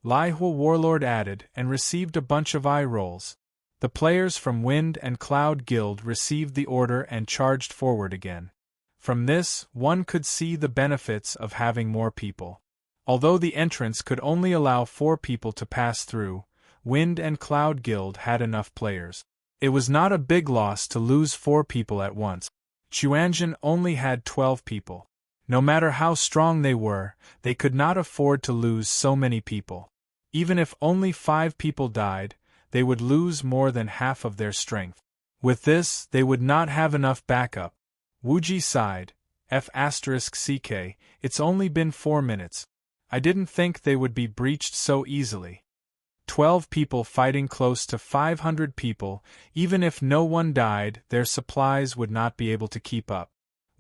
Lihua Warlord added and received a bunch of eye rolls. The players from Wind and Cloud Guild received the order and charged forward again. From this, one could see the benefits of having more people. Although the entrance could only allow 4 people to pass through, Wind and Cloud Guild had enough players. It was not a big loss to lose 4 people at once. Chuanjin only had 12 people. No matter how strong they were, they could not afford to lose so many people. Even if only 5 people died, they would lose more than half of their strength. With this, they would not have enough backup. Wuji sighed. F***CK, it's only been 4 minutes. I didn't think they would be breached so easily. 12 people fighting close to 500 people, even if no one died, their supplies would not be able to keep up.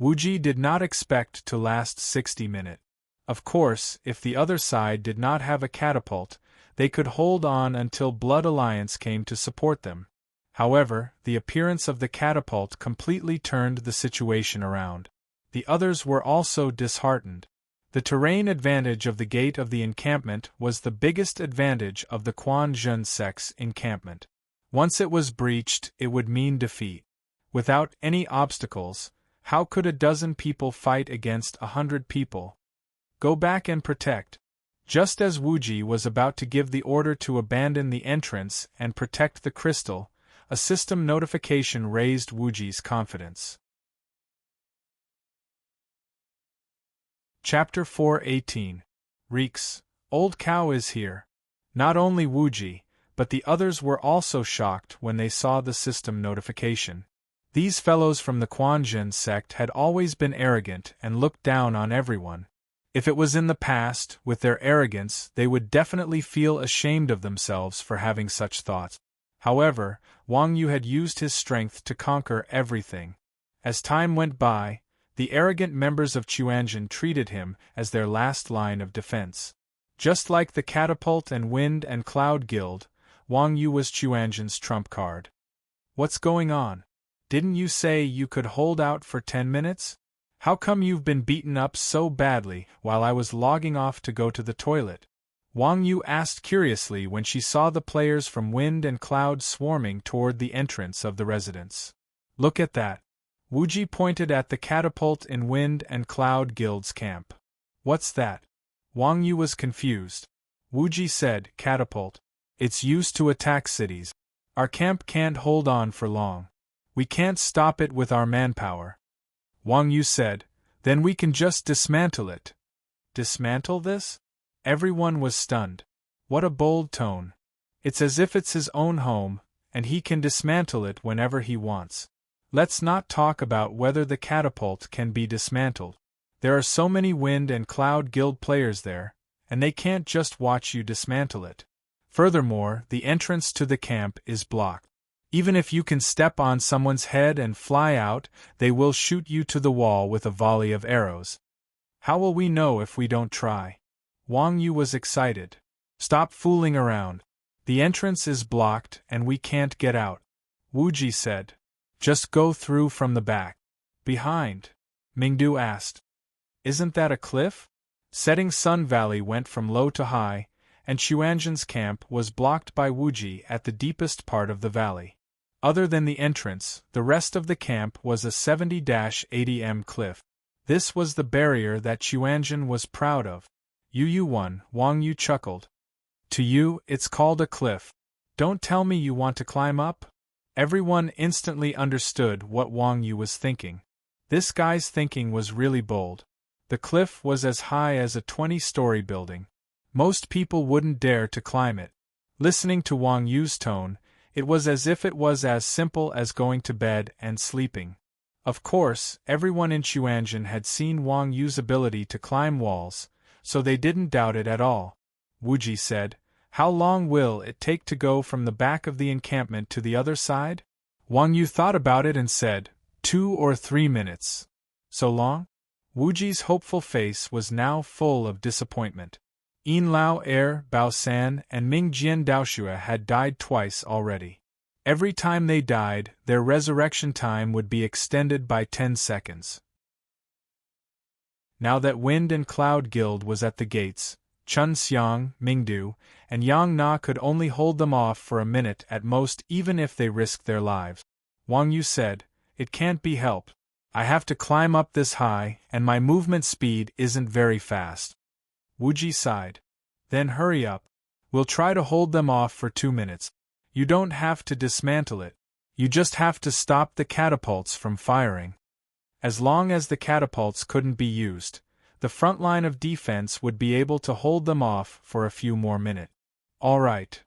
Wuji did not expect to last 60 minutes. Of course, if the other side did not have a catapult, they could hold on until Blood Alliance came to support them. However, the appearance of the catapult completely turned the situation around. The others were also disheartened. The terrain advantage of the gate of the encampment was the biggest advantage of the Quan Jun sect's encampment. Once it was breached, it would mean defeat. Without any obstacles, how could a dozen people fight against 100 people? Go back and protect. Just as Wuji was about to give the order to abandon the entrance and protect the crystal, a system notification raised Wuji's confidence. Chapter 4:18. Reeks, old cow is here. Not only Wuji, but the others were also shocked when they saw the system notification. These fellows from the Quanjin sect had always been arrogant and looked down on everyone. If it was in the past, with their arrogance, they would definitely feel ashamed of themselves for having such thoughts. However, Wang Yu had used his strength to conquer everything. As time went by, the arrogant members of Chuanjin treated him as their last line of defense. Just like the Catapult and Wind and Cloud Guild, Wang Yu was Chuanjin's trump card. What's going on? Didn't you say you could hold out for 10 minutes? How come you've been beaten up so badly while I was logging off to go to the toilet? Wang Yu asked curiously when she saw the players from Wind and Cloud swarming toward the entrance of the residence. Look at that. Wuji pointed at the Catapult in Wind and Cloud Guild's camp. What's that? Wang Yu was confused. Wuji said, Catapult. It's used to attack cities. Our camp can't hold on for long. We can't stop it with our manpower. Wang Yu said, then we can just dismantle it. Dismantle this? Everyone was stunned. What a bold tone. It's as if it's his own home, and he can dismantle it whenever he wants. Let's not talk about whether the catapult can be dismantled. There are so many Wind and Cloud Guild players there, and they can't just watch you dismantle it. Furthermore, the entrance to the camp is blocked. Even if you can step on someone's head and fly out, they will shoot you to the wall with a volley of arrows. How will we know if we don't try? Wang Yu was excited. Stop fooling around. The entrance is blocked and we can't get out. Wuji said. Just go through from the back. Behind? Mingdu asked. Isn't that a cliff? Setting Sun Valley went from low to high, and Chuanjin's camp was blocked by Wuji at the deepest part of the valley. Other than the entrance, the rest of the camp was a 70-80 m cliff. This was the barrier that Chuanjin was proud of. You won, Wang Yu chuckled. To you, it's called a cliff. Don't tell me you want to climb up? Everyone instantly understood what Wang Yu was thinking. This guy's thinking was really bold. The cliff was as high as a 20-story building. Most people wouldn't dare to climb it. Listening to Wang Yu's tone, it was as if it was as simple as going to bed and sleeping. Of course, everyone in Chuanjin had seen Wang Yu's ability to climb walls, so they didn't doubt it at all. Wuji said, How long will it take to go from the back of the encampment to the other side? Wang Yu thought about it and said, 2 or 3 minutes. So long? Wuji's hopeful face was now full of disappointment. Yin Lao Er, Bao San, and Ming Jian Daoshua had died twice already. Every time they died, their resurrection time would be extended by 10 seconds. Now that Wind and Cloud Guild was at the gates, Chun Xiang, Mingdu, and Yang Na could only hold them off for a minute at most, even if they risked their lives. Wang Yu said, It can't be helped. I have to climb up this high, and my movement speed isn't very fast. Wuji sighed. Then hurry up. We'll try to hold them off for 2 minutes. You don't have to dismantle it. You just have to stop the catapults from firing. As long as the catapults couldn't be used, the front line of defense would be able to hold them off for a few more minutes. All right.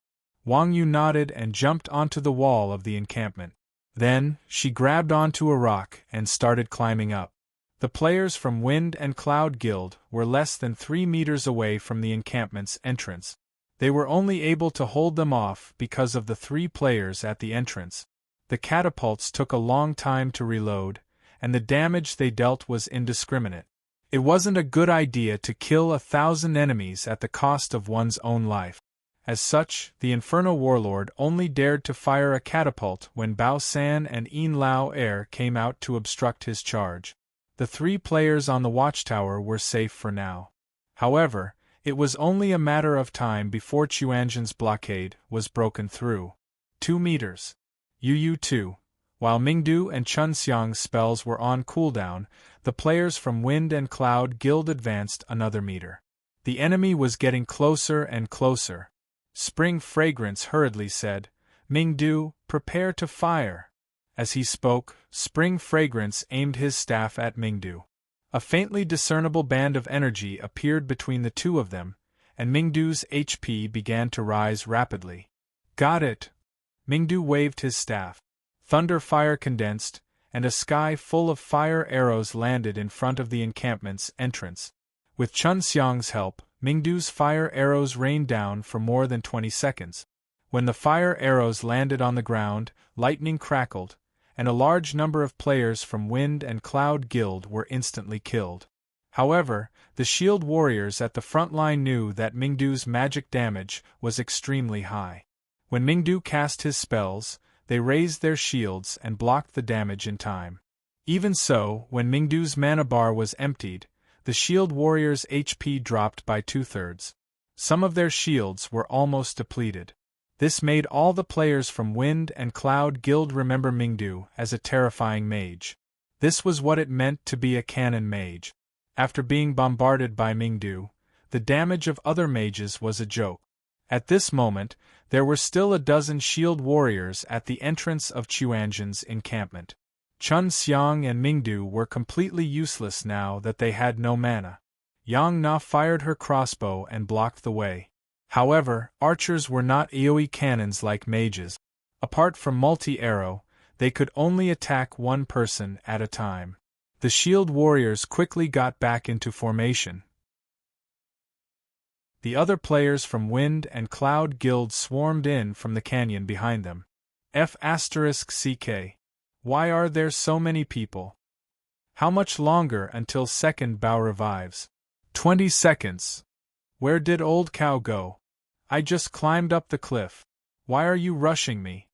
Wang Yu nodded and jumped onto the wall of the encampment. Then, she grabbed onto a rock and started climbing up. The players from Wind and Cloud Guild were less than 3 meters away from the encampment's entrance. They were only able to hold them off because of the 3 players at the entrance. The catapults took a long time to reload, and the damage they dealt was indiscriminate. It wasn't a good idea to kill 1,000 enemies at the cost of one's own life. As such, the Inferno Warlord only dared to fire a catapult when Bao San and Yin Lao Er came out to obstruct his charge. The 3 players on the watchtower were safe for now. However, it was only a matter of time before Chuanzhen's blockade was broken through. 2 meters. Yu 2. While Mingdu and Chun Xiang's spells were on cooldown, the players from Wind and Cloud Guild advanced another meter. The enemy was getting closer and closer. Spring Fragrance hurriedly said, "Mingdu, prepare to fire." As he spoke, Spring Fragrance aimed his staff at Mingdu. A faintly discernible band of energy appeared between the two of them, and Mingdu's HP began to rise rapidly. "Got it!" Mingdu waved his staff. Thunder fire condensed, and a sky full of fire arrows landed in front of the encampment's entrance. With Chun Xiang's help, Mingdu's fire arrows rained down for more than 20 seconds. When the fire arrows landed on the ground, lightning crackled, and a large number of players from Wind and Cloud Guild were instantly killed. However, the shield warriors at the front line knew that Mingdu's magic damage was extremely high. When Mingdu cast his spells, they raised their shields and blocked the damage in time. Even so, when Mingdu's mana bar was emptied, the shield warriors' HP dropped by 2/3. Some of their shields were almost depleted. This made all the players from Wind and Cloud Guild remember Mingdu as a terrifying mage. This was what it meant to be a canon mage. After being bombarded by Mingdu, the damage of other mages was a joke. At this moment, there were still a dozen shield warriors at the entrance of Chuanzhen's encampment. Chun Xiang and Mingdu were completely useless now that they had no mana. Yang Na fired her crossbow and blocked the way. However, archers were not AoE cannons like mages. Apart from multi-arrow, they could only attack one person at a time. The shield warriors quickly got back into formation. The other players from Wind and Cloud Guild swarmed in from the canyon behind them. F***CK. Why are there so many people? How much longer until second bow revives? 20 seconds. Where did old cow go? I just climbed up the cliff. Why are you rushing me?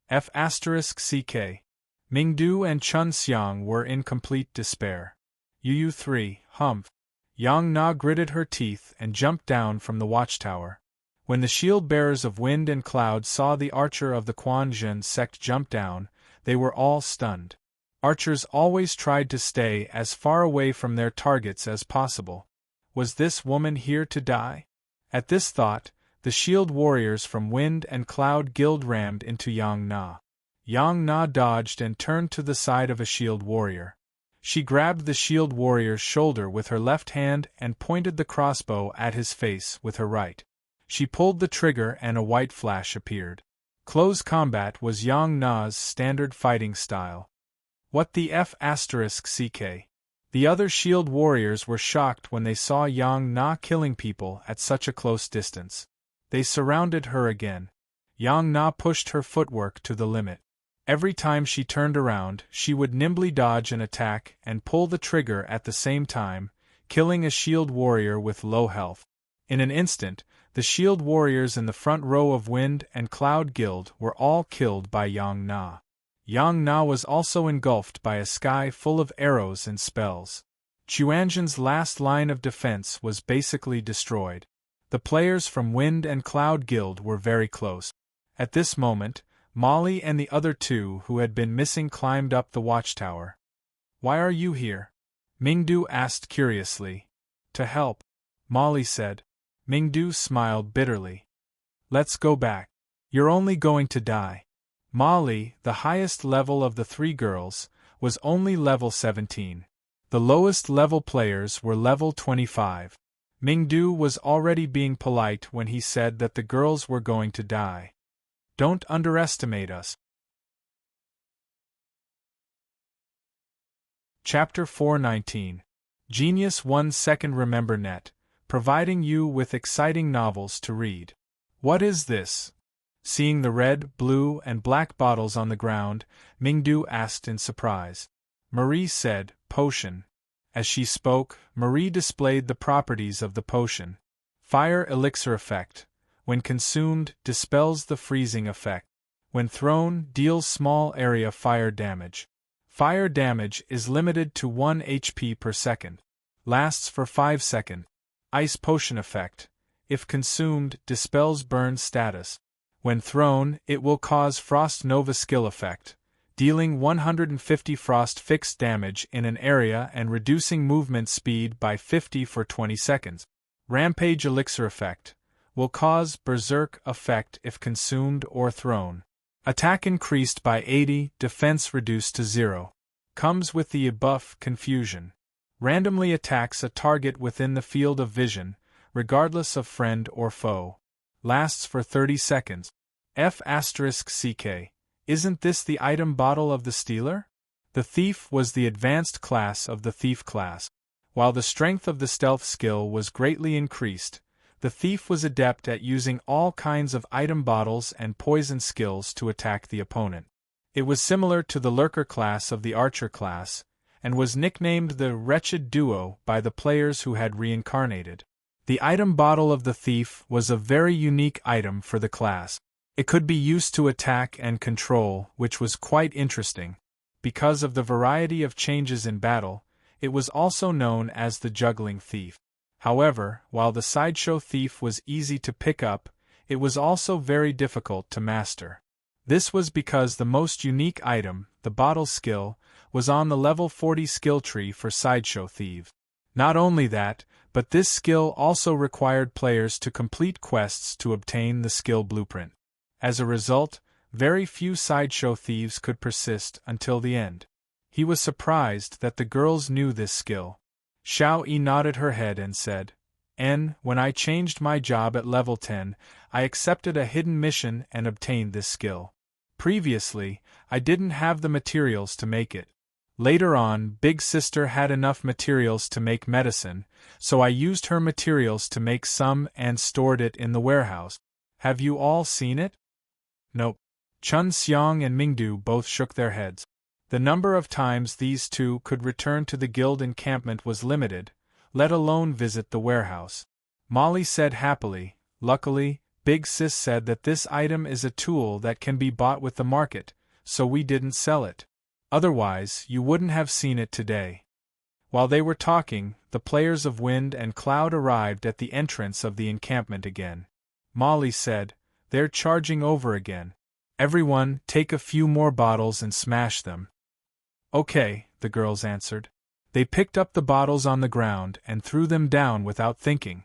F***CK. Mingdu and Chun Xiang were in complete despair. Yu 3, humph. Yang Na gritted her teeth and jumped down from the watchtower. When the shield-bearers of Wind and Cloud saw the archer of the Quanzhen sect jump down, they were all stunned. Archers always tried to stay as far away from their targets as possible. Was this woman here to die? At this thought, the shield warriors from Wind and Cloud Guild rammed into Yang Na. Yang Na dodged and turned to the side of a shield warrior. She grabbed the shield warrior's shoulder with her left hand and pointed the crossbow at his face with her right. She pulled the trigger and a white flash appeared. Close combat was Yang Na's standard fighting style. What the F***CK? The other shield warriors were shocked when they saw Yang Na killing people at such a close distance. They surrounded her again. Yang Na pushed her footwork to the limit. Every time she turned around, she would nimbly dodge an attack and pull the trigger at the same time, killing a shield warrior with low health. In an instant, the shield warriors in the front row of Wind and Cloud Guild were all killed by Yang Na. Yang Na was also engulfed by a sky full of arrows and spells. Chuanzhen's last line of defense was basically destroyed. The players from Wind and Cloud Guild were very close. At this moment, Molly and the other 2 who had been missing climbed up the watchtower. "Why are you here?" Mingdu asked curiously. "To help," Molly said. Mingdu smiled bitterly. "Let's go back. You're only going to die." Molly, the highest level of the 3 girls, was only level 17. The lowest level players were level 25. Mingdu was already being polite when he said that the girls were going to die. Don't underestimate us. Chapter 419. Genius 1 Second Remember Net, providing you with exciting novels to read. What is this? Seeing the red, blue, and black bottles on the ground, Mingdu asked in surprise. Marie said, "Potion." As she spoke, Marie displayed the properties of the potion. Fire elixir effect. When consumed, dispels the freezing effect. When thrown, deals small area fire damage. Fire damage is limited to 1 HP per second. Lasts for 5 seconds. Ice potion effect. If consumed, dispels burn status. When thrown, it will cause Frost Nova skill effect, dealing 150 frost fixed damage in an area and reducing movement speed by 50 for 20 seconds. Rampage elixir effect. Will cause berserk effect if consumed or thrown. Attack increased by 80, defense reduced to 0. Comes with the buff confusion. Randomly attacks a target within the field of vision, regardless of friend or foe. Lasts for 30 seconds. F***CK. Isn't this the item bottle of the Stealer? The Thief was the advanced class of the Thief class. While the strength of the stealth skill was greatly increased, the Thief was adept at using all kinds of item bottles and poison skills to attack the opponent. It was similar to the Lurker class of the Archer class, and was nicknamed the Wretched Duo by the players who had reincarnated. The item bottle of the Thief was a very unique item for the class. It could be used to attack and control, which was quite interesting. Because of the variety of changes in battle, it was also known as the Juggling Thief. However, while the Sideshow Thief was easy to pick up, it was also very difficult to master. This was because the most unique item, the bottle skill, was on the level 40 skill tree for Sideshow Thieves. Not only that, but this skill also required players to complete quests to obtain the skill blueprint. As a result, very few Sideshow Thieves could persist until the end. He was surprised that the girls knew this skill. Xiao-Yi nodded her head and said, When I changed my job at level 10, I accepted a hidden mission and obtained this skill. Previously, I didn't have the materials to make it. Later on, Big Sister had enough materials to make medicine, so I used her materials to make some and stored it in the warehouse. Have you all seen it? Nope. Chun Xiang and Mingdu both shook their heads. The number of times these two could return to the guild encampment was limited, let alone visit the warehouse. Molly said happily, luckily, Big Sis said that this item is a tool that can be bought with the market, so we didn't sell it. Otherwise, you wouldn't have seen it today. While they were talking, the players of Wind and Cloud arrived at the entrance of the encampment again. Molly said, They're charging over again. Everyone, take a few more bottles and smash them. Okay, the girls answered. They picked up the bottles on the ground and threw them down without thinking.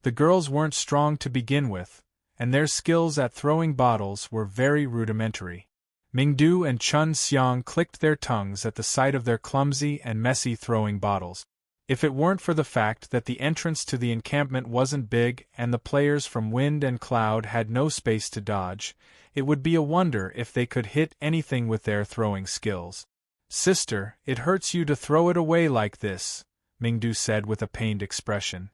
The girls weren't strong to begin with, and their skills at throwing bottles were very rudimentary. Mingdu and Chun Xiang clicked their tongues at the sight of their clumsy and messy throwing bottles. If it weren't for the fact that the entrance to the encampment wasn't big and the players from Wind and Cloud had no space to dodge, it would be a wonder if they could hit anything with their throwing skills. Sister, it hurts you to throw it away like this, Mingdu said with a pained expression.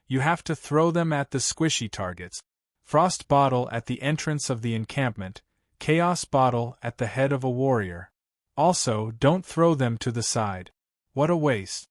You have to throw them at the squishy targets. Frost bottle at the entrance of the encampment, Chaos bottle at the head of a warrior. Also, don't throw them to the side. What a waste.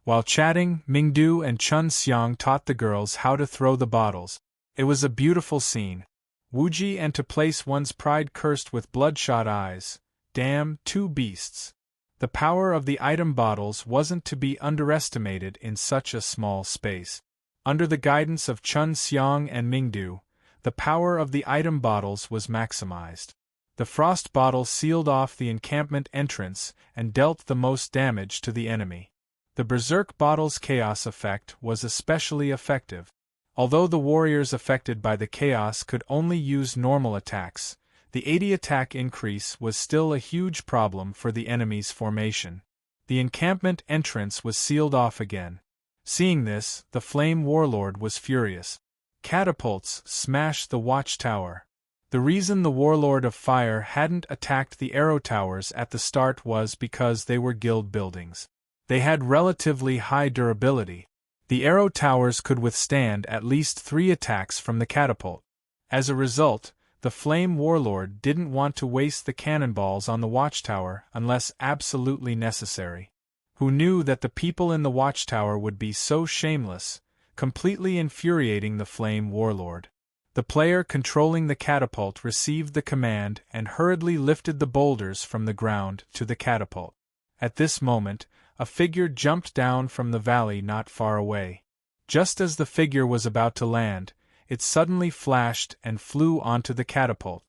While chatting, Mingdu and Chun Xiang taught the girls how to throw the bottles. It was a beautiful scene. Wuji and to place one's pride cursed with bloodshot eyes. Damn, two beasts. The power of the item bottles wasn't to be underestimated in such a small space. Under the guidance of Chun Xiang and Mingdu, the power of the item bottles was maximized. The frost bottle sealed off the encampment entrance and dealt the most damage to the enemy. The Berserk bottle's chaos effect was especially effective. Although the warriors affected by the chaos could only use normal attacks, the 80 attack increase was still a huge problem for the enemy's formation. The encampment entrance was sealed off again. Seeing this, the Flame Warlord was furious. Catapults smashed the watchtower. The reason the Warlord of Fire hadn't attacked the arrow towers at the start was because they were guild buildings. They had relatively high durability. The arrow towers could withstand at least 3 attacks from the catapult. As a result, the Flame Warlord didn't want to waste the cannonballs on the watchtower unless absolutely necessary. Who knew that the people in the watchtower would be so shameless, completely infuriating the Flame Warlord. The player controlling the catapult received the command and hurriedly lifted the boulders from the ground to the catapult. At this moment, a figure jumped down from the valley not far away. Just as the figure was about to land, it suddenly flashed and flew onto the catapult.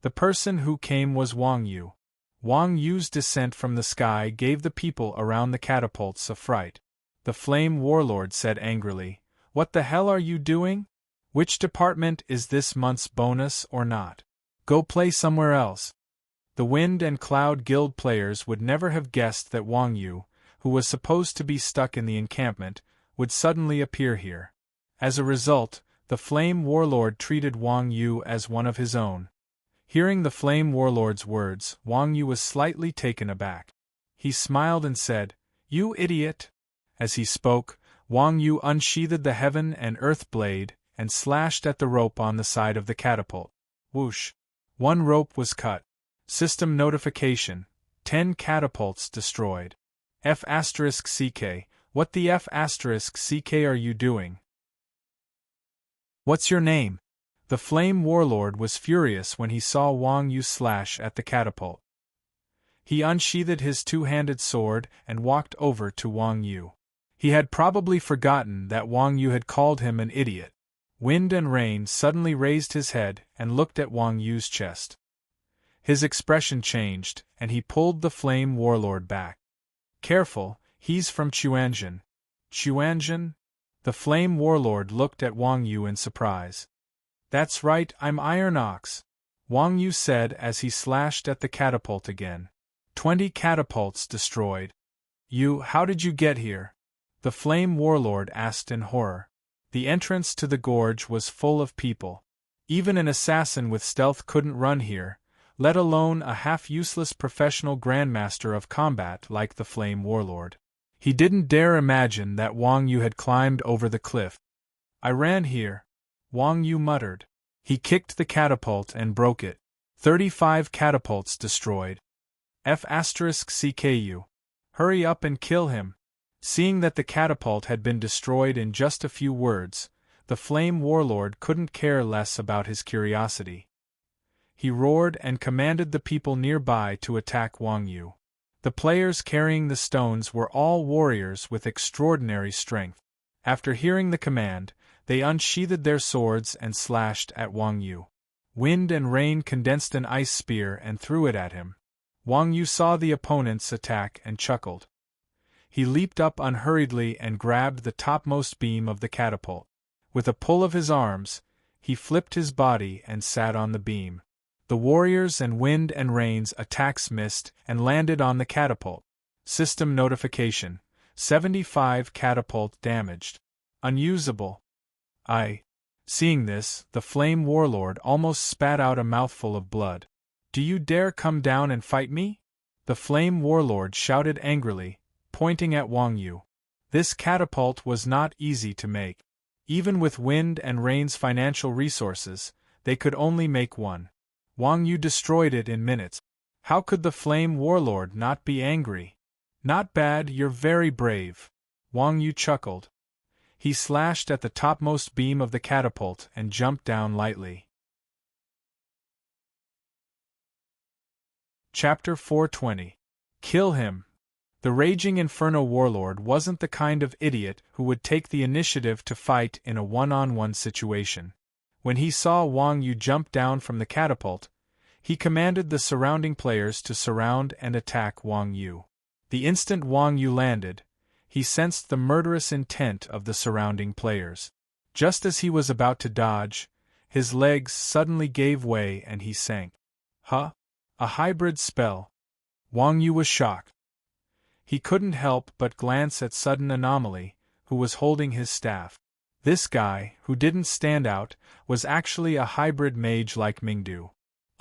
The person who came was Wang Yu. Wang Yu's descent from the sky gave the people around the catapults a fright. The Flame Warlord said angrily, "What the hell are you doing? Which department is this month's bonus or not? Go play somewhere else." The Wind and Cloud Guild players would never have guessed that Wang Yu, who was supposed to be stuck in the encampment, would suddenly appear here. As a result, the Flame Warlord treated Wang Yu as one of his own. Hearing the Flame Warlord's words, Wang Yu was slightly taken aback. He smiled and said, "You idiot!" As he spoke, Wang Yu unsheathed the Heaven and Earth blade and slashed at the rope on the side of the catapult. Whoosh! One rope was cut. System notification: 10 catapults destroyed. F*CK, what the F*CK are you doing? What's your name? The Flame Warlord was furious when he saw Wang Yu slash at the catapult. He unsheathed his two-handed sword and walked over to Wang Yu. He had probably forgotten that Wang Yu had called him an idiot. Wind and Rain suddenly raised his head and looked at Wang Yu's chest. His expression changed, and he pulled the Flame Warlord back. "Careful, he's from Chuanjin." "Chuanjin?" The Flame Warlord looked at Wang Yu in surprise. "That's right, I'm Iron Ox," Wang Yu said as he slashed at the catapult again. 20 catapults destroyed. How did you get here?" The Flame Warlord asked in horror. The entrance to the gorge was full of people. Even an assassin with stealth couldn't run here, let alone a half-useless professional grandmaster of combat like the Flame Warlord. He didn't dare imagine that Wang Yu had climbed over the cliff. "I ran here," Wang Yu muttered. He kicked the catapult and broke it. 35 catapults destroyed. F*CKU. Hurry up and kill him. Seeing that the catapult had been destroyed in just a few words, the Flame Warlord couldn't care less about his curiosity. He roared and commanded the people nearby to attack Wang Yu. The players carrying the stones were all warriors with extraordinary strength. After hearing the command, they unsheathed their swords and slashed at Wang Yu. Wind and Rain condensed an ice spear and threw it at him. Wang Yu saw the opponent's attack and chuckled. He leaped up unhurriedly and grabbed the topmost beam of the catapult. With a pull of his arms, he flipped his body and sat on the beam. The warriors and Wind and Rain's attacks missed and landed on the catapult. System notification: 75 catapult damaged. Unusable. Seeing this, the Flame Warlord almost spat out a mouthful of blood. "Do you dare come down and fight me?" The Flame Warlord shouted angrily, pointing at Wang Yu. This catapult was not easy to make. Even with Wind and Rain's financial resources, they could only make one. Wang Yu destroyed it in minutes. How could the Flame Warlord not be angry? "Not bad, you're very brave," Wang Yu chuckled. He slashed at the topmost beam of the catapult and jumped down lightly. Chapter 420. Kill him. The Raging Inferno Warlord wasn't the kind of idiot who would take the initiative to fight in a one-on-one situation. When he saw Wang Yu jump down from the catapult, he commanded the surrounding players to surround and attack Wang Yu. The instant Wang Yu landed, he sensed the murderous intent of the surrounding players. Just as he was about to dodge, his legs suddenly gave way and he sank. A hybrid spell. Wang Yu was shocked. He couldn't help but glance at Sudden Anomaly, who was holding his staff. This guy, who didn't stand out, was actually a hybrid mage like Mingdu.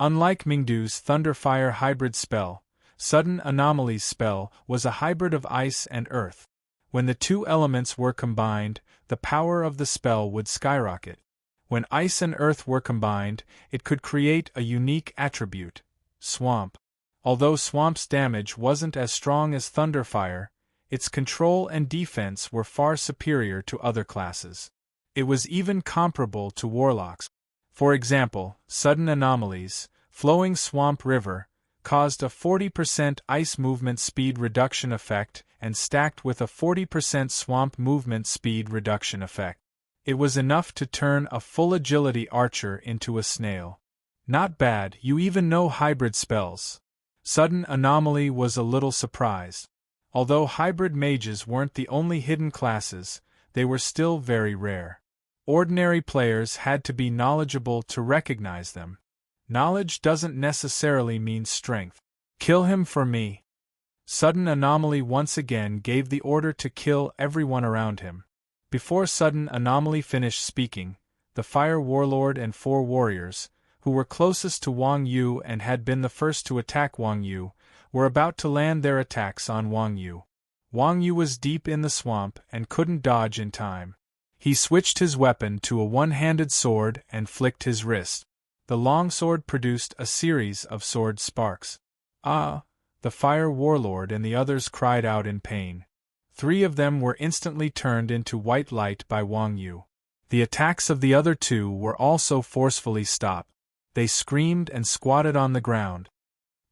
Unlike Mingdu's Thunderfire hybrid spell, Sudden Anomaly's spell was a hybrid of ice and earth. When the two elements were combined, the power of the spell would skyrocket. When ice and earth were combined, it could create a unique attribute: Swamp. Although Swamp's damage wasn't as strong as Thunderfire, its control and defense were far superior to other classes. It was even comparable to Warlocks. For example, sudden anomalies, flowing swamp river, caused a 40% ice movement speed reduction effect and stacked with a 40% swamp movement speed reduction effect. It was enough to turn a full agility archer into a snail. Not bad, you even know hybrid spells. Sudden anomaly was a little surprised. Although hybrid mages weren't the only hidden classes, they were still very rare. Ordinary players had to be knowledgeable to recognize them. Knowledge doesn't necessarily mean strength. Kill him for me. Sudden Anomaly once again gave the order to kill everyone around him. Before Sudden Anomaly finished speaking, the Fire Warlord and 4 warriors, who were closest to Wang Yu and had been the first to attack Wang Yu, were about to land their attacks on Wang Yu. Wang Yu was deep in the swamp and couldn't dodge in time. He switched his weapon to a one-handed sword and flicked his wrist. The longsword produced a series of sword sparks. Ah! The Fire Warlord and the others cried out in pain. 3 of them were instantly turned into white light by Wang Yu. The attacks of the other 2 were also forcefully stopped. They screamed and squatted on the ground.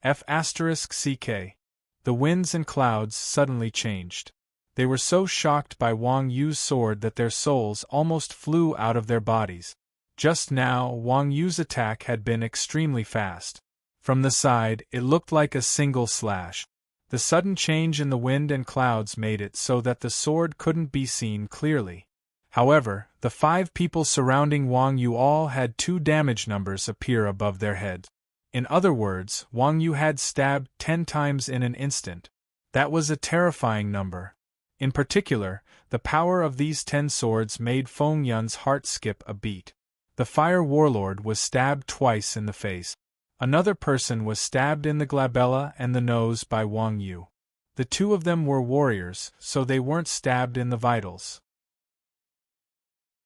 F***CK. The winds and clouds suddenly changed. They were so shocked by Wang Yu's sword that their souls almost flew out of their bodies. Just now, Wang Yu's attack had been extremely fast. From the side, it looked like a single slash. The sudden change in the wind and clouds made it so that the sword couldn't be seen clearly. However, the 5 people surrounding Wang Yu all had 2 damage numbers appear above their heads. In other words, Wang Yu had stabbed 10 times in an instant. That was a terrifying number. In particular, the power of these 10 swords made Feng Yun's heart skip a beat. The Fire Warlord was stabbed twice in the face. Another person was stabbed in the glabella and the nose by Wang Yu. The 2 of them were warriors, so they weren't stabbed in the vitals.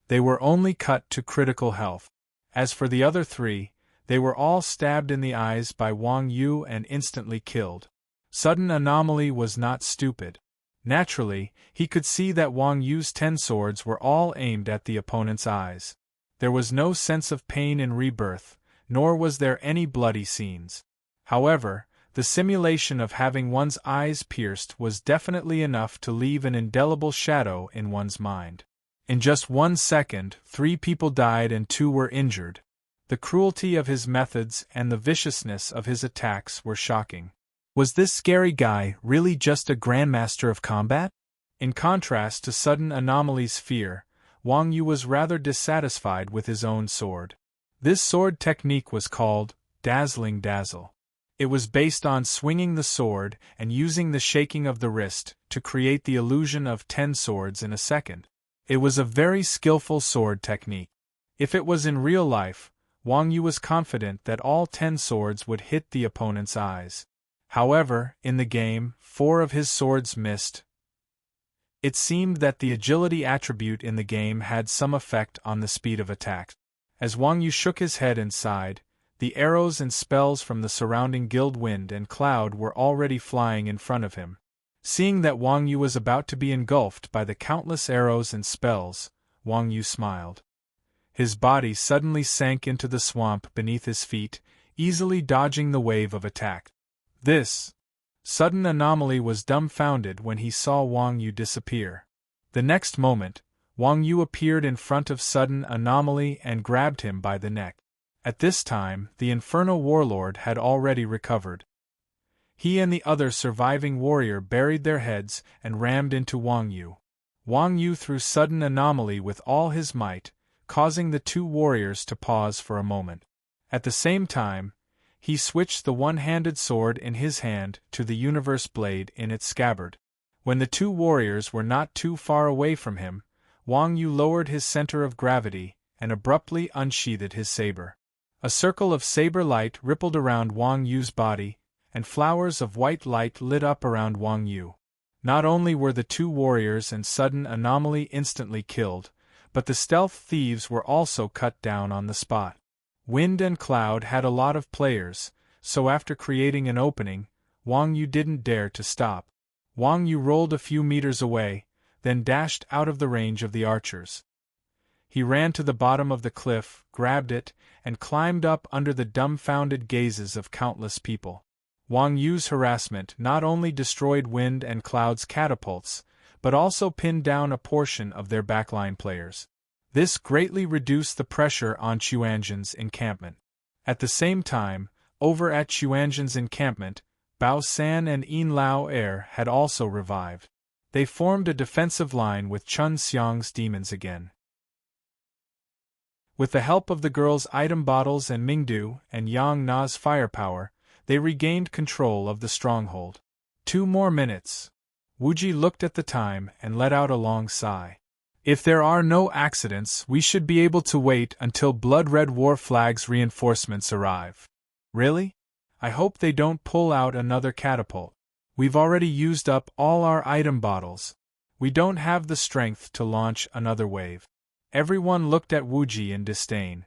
They were only cut to critical health. As for the other 3, they were all stabbed in the eyes by Wang Yu and instantly killed. Sudden Anomaly was not stupid. Naturally, he could see that Wang Yu's 10 swords were all aimed at the opponent's eyes. There was no sense of pain in rebirth, nor was there any bloody scenes. However, the simulation of having one's eyes pierced was definitely enough to leave an indelible shadow in one's mind. In just 1 second, 3 people died and 2 were injured. The cruelty of his methods and the viciousness of his attacks were shocking. Was this scary guy really just a grandmaster of combat? In contrast to Sudden Anomaly's fear, Wang Yu was rather dissatisfied with his own sword. This sword technique was called Dazzling Dazzle. It was based on swinging the sword and using the shaking of the wrist to create the illusion of 10 swords in a second. It was a very skillful sword technique. If it was in real life, Wang Yu was confident that all 10 swords would hit the opponent's eyes. However, in the game, 4 of his swords missed. It seemed that the agility attribute in the game had some effect on the speed of attack. As Wang Yu shook his head and sighed, the arrows and spells from the surrounding guild wind and cloud were already flying in front of him. Seeing that Wang Yu was about to be engulfed by the countless arrows and spells, Wang Yu smiled. His body suddenly sank into the swamp beneath his feet, easily dodging the wave of attack. This Sudden Anomaly was dumbfounded when he saw Wang Yu disappear. The next moment, Wang Yu appeared in front of Sudden Anomaly and grabbed him by the neck. At this time, the Infernal Warlord had already recovered. He and the other surviving warrior buried their heads and rammed into Wang Yu. Wang Yu threw Sudden Anomaly with all his might, causing the 2 warriors to pause for a moment. At the same time, he switched the one-handed sword in his hand to the Universe Blade in its scabbard. When the 2 warriors were not too far away from him, Wang Yu lowered his center of gravity and abruptly unsheathed his saber. A circle of saber light rippled around Wang Yu's body, and flowers of white light lit up around Wang Yu. Not only were the 2 warriors and Sudden Anomaly instantly killed, but the stealth thieves were also cut down on the spot. Wind and Cloud had a lot of players, so after creating an opening, Wang Yu didn't dare to stop. Wang Yu rolled a few meters away, then dashed out of the range of the archers. He ran to the bottom of the cliff, grabbed it, and climbed up under the dumbfounded gazes of countless people. Wang Yu's harassment not only destroyed Wind and Cloud's catapults, but also pinned down a portion of their backline players. This greatly reduced the pressure on Chuanjin's encampment. At the same time, over at Chuanjin's encampment, Bao San and Yin Lao Er had also revived. They formed a defensive line with Chun Xiang's demons again. With the help of the girls' item bottles and Mingdu and Yang Na's firepower, they regained control of the stronghold. 2 more minutes. Wuji looked at the time and let out a long sigh. If there are no accidents, we should be able to wait until Blood-Red War Flag's reinforcements arrive. Really? I hope they don't pull out another catapult. We've already used up all our item bottles. We don't have the strength to launch another wave. Everyone looked at Wuji in disdain.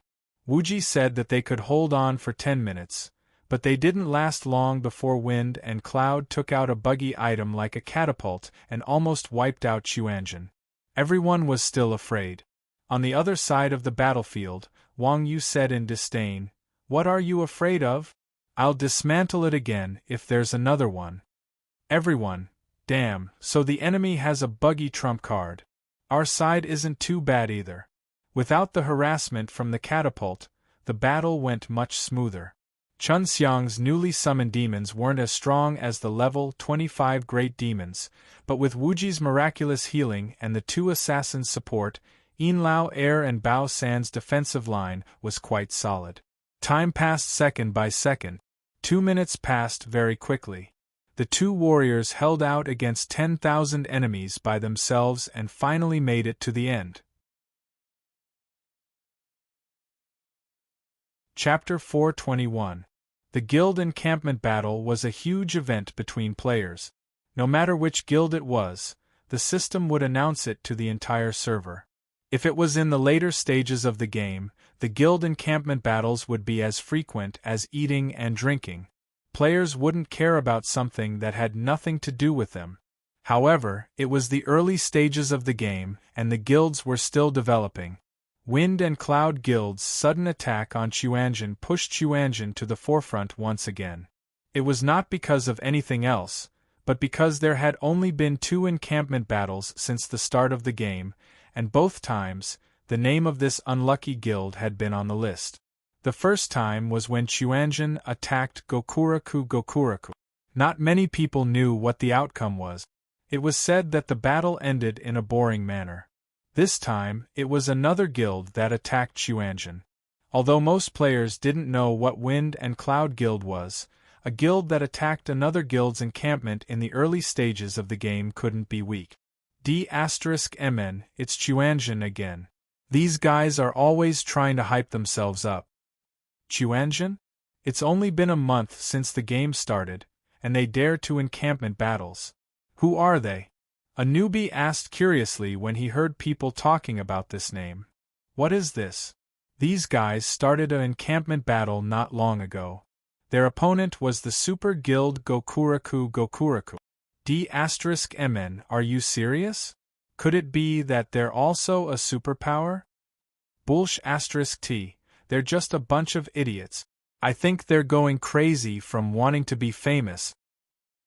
Wuji said that they could hold on for 10 minutes, but they didn't last long before Wind and Cloud took out a buggy item like a catapult and almost wiped out Chuanjin. Everyone was still afraid. On the other side of the battlefield, Wang Yu said in disdain, "What are you afraid of? I'll dismantle it again if there's another one." Everyone, damn, so the enemy has a buggy trump card. Our side isn't too bad either. Without the harassment from the catapult, the battle went much smoother. Chun Xiang's newly summoned demons weren't as strong as the level 25 great demons, but with Wuji's miraculous healing and the 2 assassins' support, Yin Lao Er and Bao San's defensive line was quite solid. Time passed second by second. 2 minutes passed very quickly. The 2 warriors held out against 10,000 enemies by themselves and finally made it to the end. Chapter 421. The guild encampment battle was a huge event between players. No matter which guild it was, the system would announce it to the entire server. If it was in the later stages of the game, the guild encampment battles would be as frequent as eating and drinking. Players wouldn't care about something that had nothing to do with them. However, it was the early stages of the game, and the guilds were still developing. Wind and Cloud Guild's sudden attack on Chuanjin pushed Chuanjin to the forefront once again. It was not because of anything else, but because there had only been 2 encampment battles since the start of the game, and both times, the name of this unlucky guild had been on the list. The first time was when Chuanjin attacked Gokuraku. Not many people knew what the outcome was. It was said that the battle ended in a boring manner. This time, it was another guild that attacked Chuanjin. Although most players didn't know what Wind and Cloud Guild was, a guild that attacked another guild's encampment in the early stages of the game couldn't be weak. D*MN, it's Chuanjin again. These guys are always trying to hype themselves up. Chuanjin? It's only been a month since the game started, and they dare to encampment battles. Who are they? A newbie asked curiously when he heard people talking about this name. What is this? These guys started an encampment battle not long ago. Their opponent was the super guild Gokuraku. D*MN, are you serious? Could it be that they're also a superpower? Bullsh*T. They're just a bunch of idiots. I think they're going crazy from wanting to be famous.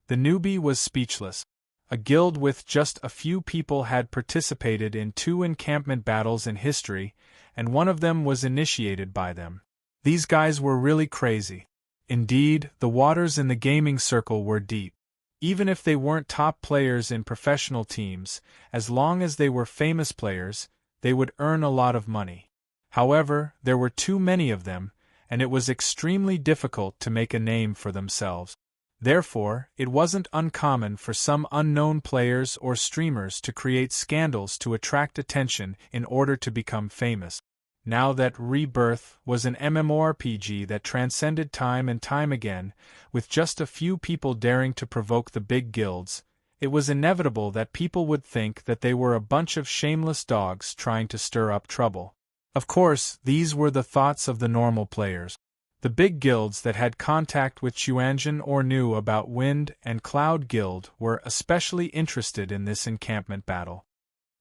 The newbie was speechless. A guild with just a few people had participated in 2 encampment battles in history, and one of them was initiated by them. These guys were really crazy. Indeed, the waters in the gaming circle were deep. Even if they weren't top players in professional teams, as long as they were famous players, they would earn a lot of money. However, there were too many of them, and it was extremely difficult to make a name for themselves. Therefore, it wasn't uncommon for some unknown players or streamers to create scandals to attract attention in order to become famous. Now that Rebirth was an MMORPG that transcended time and time again, with just a few people daring to provoke the big guilds, it was inevitable that people would think that they were a bunch of shameless dogs trying to stir up trouble. Of course, these were the thoughts of the normal players. The big guilds that had contact with Chuanjin or knew about Wind and Cloud Guild were especially interested in this encampment battle.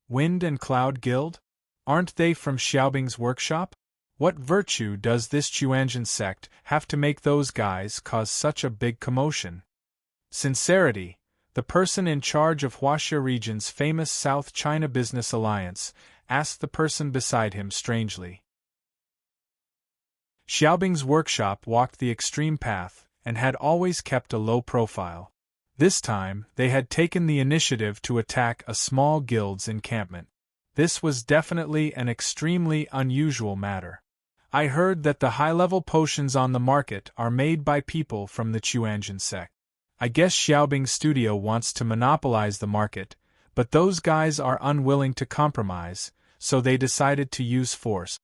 Wind and Cloud Guild? Aren't they from Xiaobing's workshop? What virtue does this Chuanjian sect have to make those guys cause such a big commotion? Sincerity, the person in charge of Huaxia region's famous South China Business Alliance, asked the person beside him strangely. Xiaobing's workshop walked the extreme path and had always kept a low profile. This time, they had taken the initiative to attack a small guild's encampment. This was definitely an extremely unusual matter. I heard that the high-level potions on the market are made by people from the Chuanjian sect. I guess Xiaobing's studio wants to monopolize the market, but those guys are unwilling to compromise, so they decided to use force.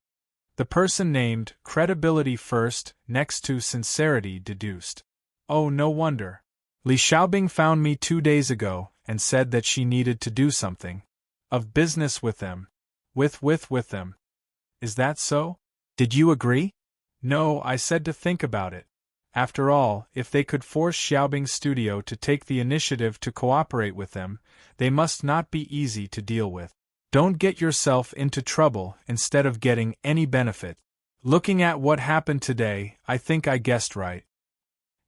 The person named credibility first, next to sincerity deduced. Oh, no wonder. Li Xiaobing found me 2 days ago and said that she needed to do something of business with them. With them. Is that so? Did you agree? No, I said to think about it. After all, if they could force Xiaobing's studio to take the initiative to cooperate with them, they must not be easy to deal with. Don't get yourself into trouble instead of getting any benefit. Looking at what happened today, I think I guessed right.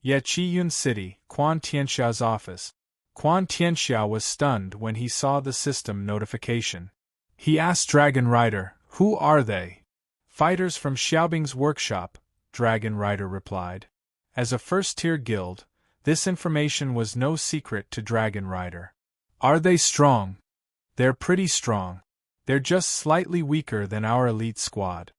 Yet Qiyun City, Quan Tianxiao's office. Quan Tianxia was stunned when he saw the system notification. He asked Dragon Rider, "Who are they?" "Fighters from Xiaobing's workshop," Dragon Rider replied. As a first-tier guild, this information was no secret to Dragon Rider. "Are they strong?" "They're pretty strong. They're just slightly weaker than our elite squad."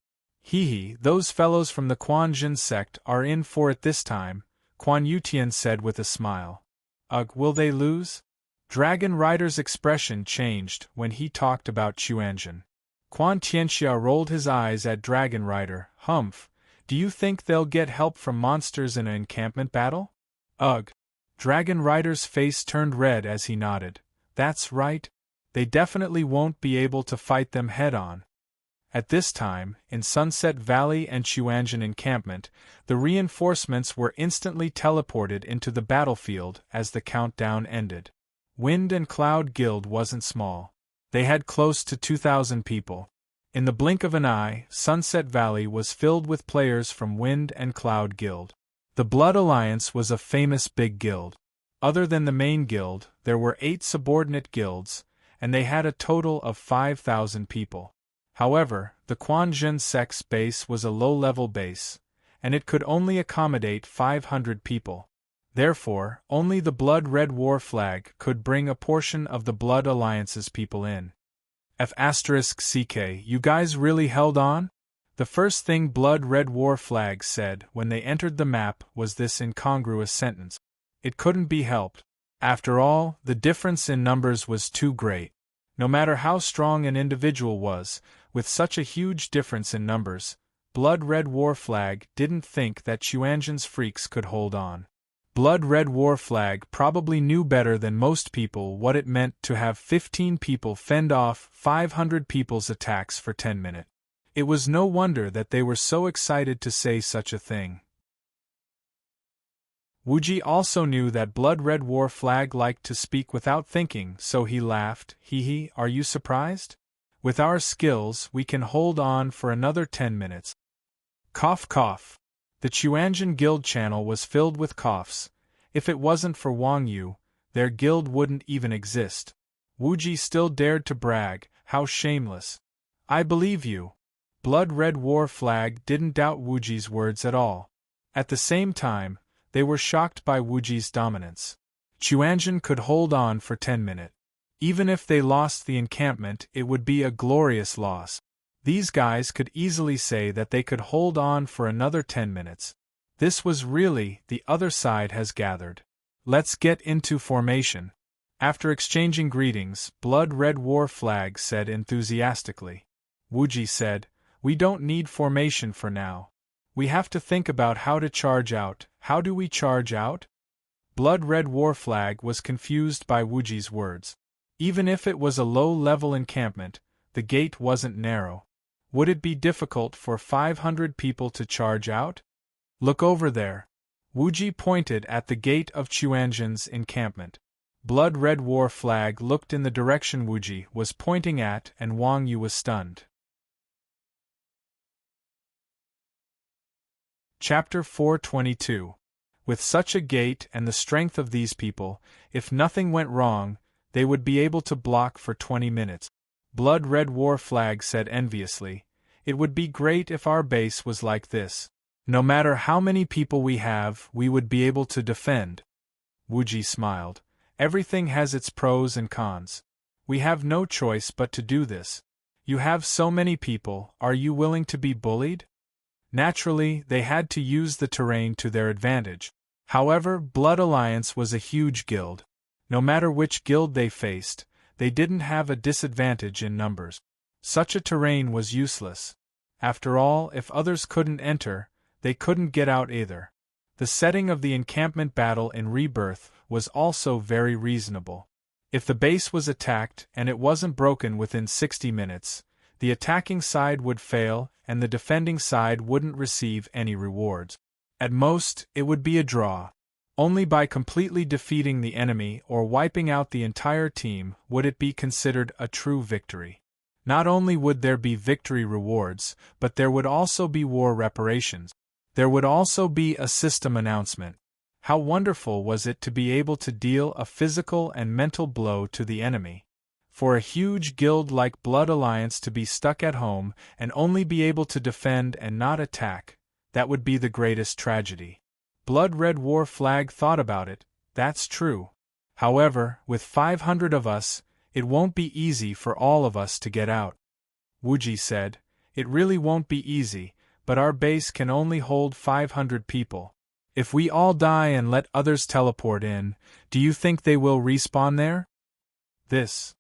Those fellows from the Quanjin sect are in for it this time," Quan Yutian said with a smile. "Ugh, will they lose?" Dragon Rider's expression changed when he talked about Chuanjian. Quan Tianxia rolled his eyes at Dragon Rider. "Humph, do you think they'll get help from monsters in an encampment battle?" "Ugh." Dragon Rider's face turned red as he nodded. "That's right. They definitely won't be able to fight them head-on." At this time, in Sunset Valley and Chuanjian encampment, the reinforcements were instantly teleported into the battlefield as the countdown ended. Wind and Cloud Guild wasn't small. They had close to 2,000 people. In the blink of an eye, Sunset Valley was filled with players from Wind and Cloud Guild. The Blood Alliance was a famous big guild. Other than the main guild, there were 8 subordinate guilds, and they had a total of 5,000 people. However, the Quanjin sect's base was a low-level base, and it could only accommodate 500 people. Therefore, only the Blood Red War flag could bring a portion of the Blood Alliance's people in. F***CK, you guys really held on? The first thing Blood Red War flag said when they entered the map was this incongruous sentence. It couldn't be helped. After all, the difference in numbers was too great. No matter how strong an individual was, with such a huge difference in numbers, Blood Red War flag didn't think that Chuanjian's freaks could hold on. Blood Red War flag probably knew better than most people what it meant to have 15 people fend off 500 people's attacks for 10 minutes. It was no wonder that they were so excited to say such a thing. Wuji also knew that Blood Red War flag liked to speak without thinking, so he laughed. Are you surprised? With our skills, we can hold on for another 10 minutes. Cough cough. The Chuanjian guild channel was filled with coughs. If it wasn't for Wang Yu, their guild wouldn't even exist. Wuji still dared to brag. How shameless. I believe you. Blood Red War flag didn't doubt Wuji's words at all. At the same time, they were shocked by Wuji's dominance. Chuanjian could hold on for 10 minutes. Even if they lost the encampment, it would be a glorious loss. These guys could easily say that they could hold on for another 10 minutes. This was really, the other side has gathered. Let's get into formation. After exchanging greetings, Blood Red War flag said enthusiastically. Wuji said, "We don't need formation for now. We have to think about how to charge out. How do we charge out?" Blood Red War flag was confused by Wuji's words. Even if it was a low-level encampment, the gate wasn't narrow. Would it be difficult for 500 people to charge out? Look over there. Wuji pointed at the gate of Chuanjian's encampment. Blood Red War flag looked in the direction Wuji was pointing at and Wang Yu was stunned. Chapter 422. With such a gait and the strength of these people, if nothing went wrong, they would be able to block for 20 minutes. Blood Red War Flag said enviously, "It would be great if our base was like this. No matter how many people we have, we would be able to defend." Wuji smiled. "Everything has its pros and cons. We have no choice but to do this. You have so many people, are you willing to be bullied?" Naturally, they had to use the terrain to their advantage. However, Blood Alliance was a huge guild. No matter which guild they faced, they didn't have a disadvantage in numbers. Such a terrain was useless. After all, if others couldn't enter, they couldn't get out either. The setting of the encampment battle in Rebirth was also very reasonable. If the base was attacked and it wasn't broken within 60 minutes, the attacking side would fail and the defending side wouldn't receive any rewards. At most, it would be a draw. Only by completely defeating the enemy or wiping out the entire team would it be considered a true victory. Not only would there be victory rewards, but there would also be war reparations. There would also be a system announcement. How wonderful was it to be able to deal a physical and mental blow to the enemy. For a huge guild like Blood Alliance to be stuck at home and only be able to defend and not attack, that would be the greatest tragedy. Blood Red War Flag thought about it, that's true. However, with 500 of us, it won't be easy for all of us to get out. Wuji said, "It really won't be easy, but our base can only hold 500 people. If we all die and let others teleport in, do you think they will respawn there?" This.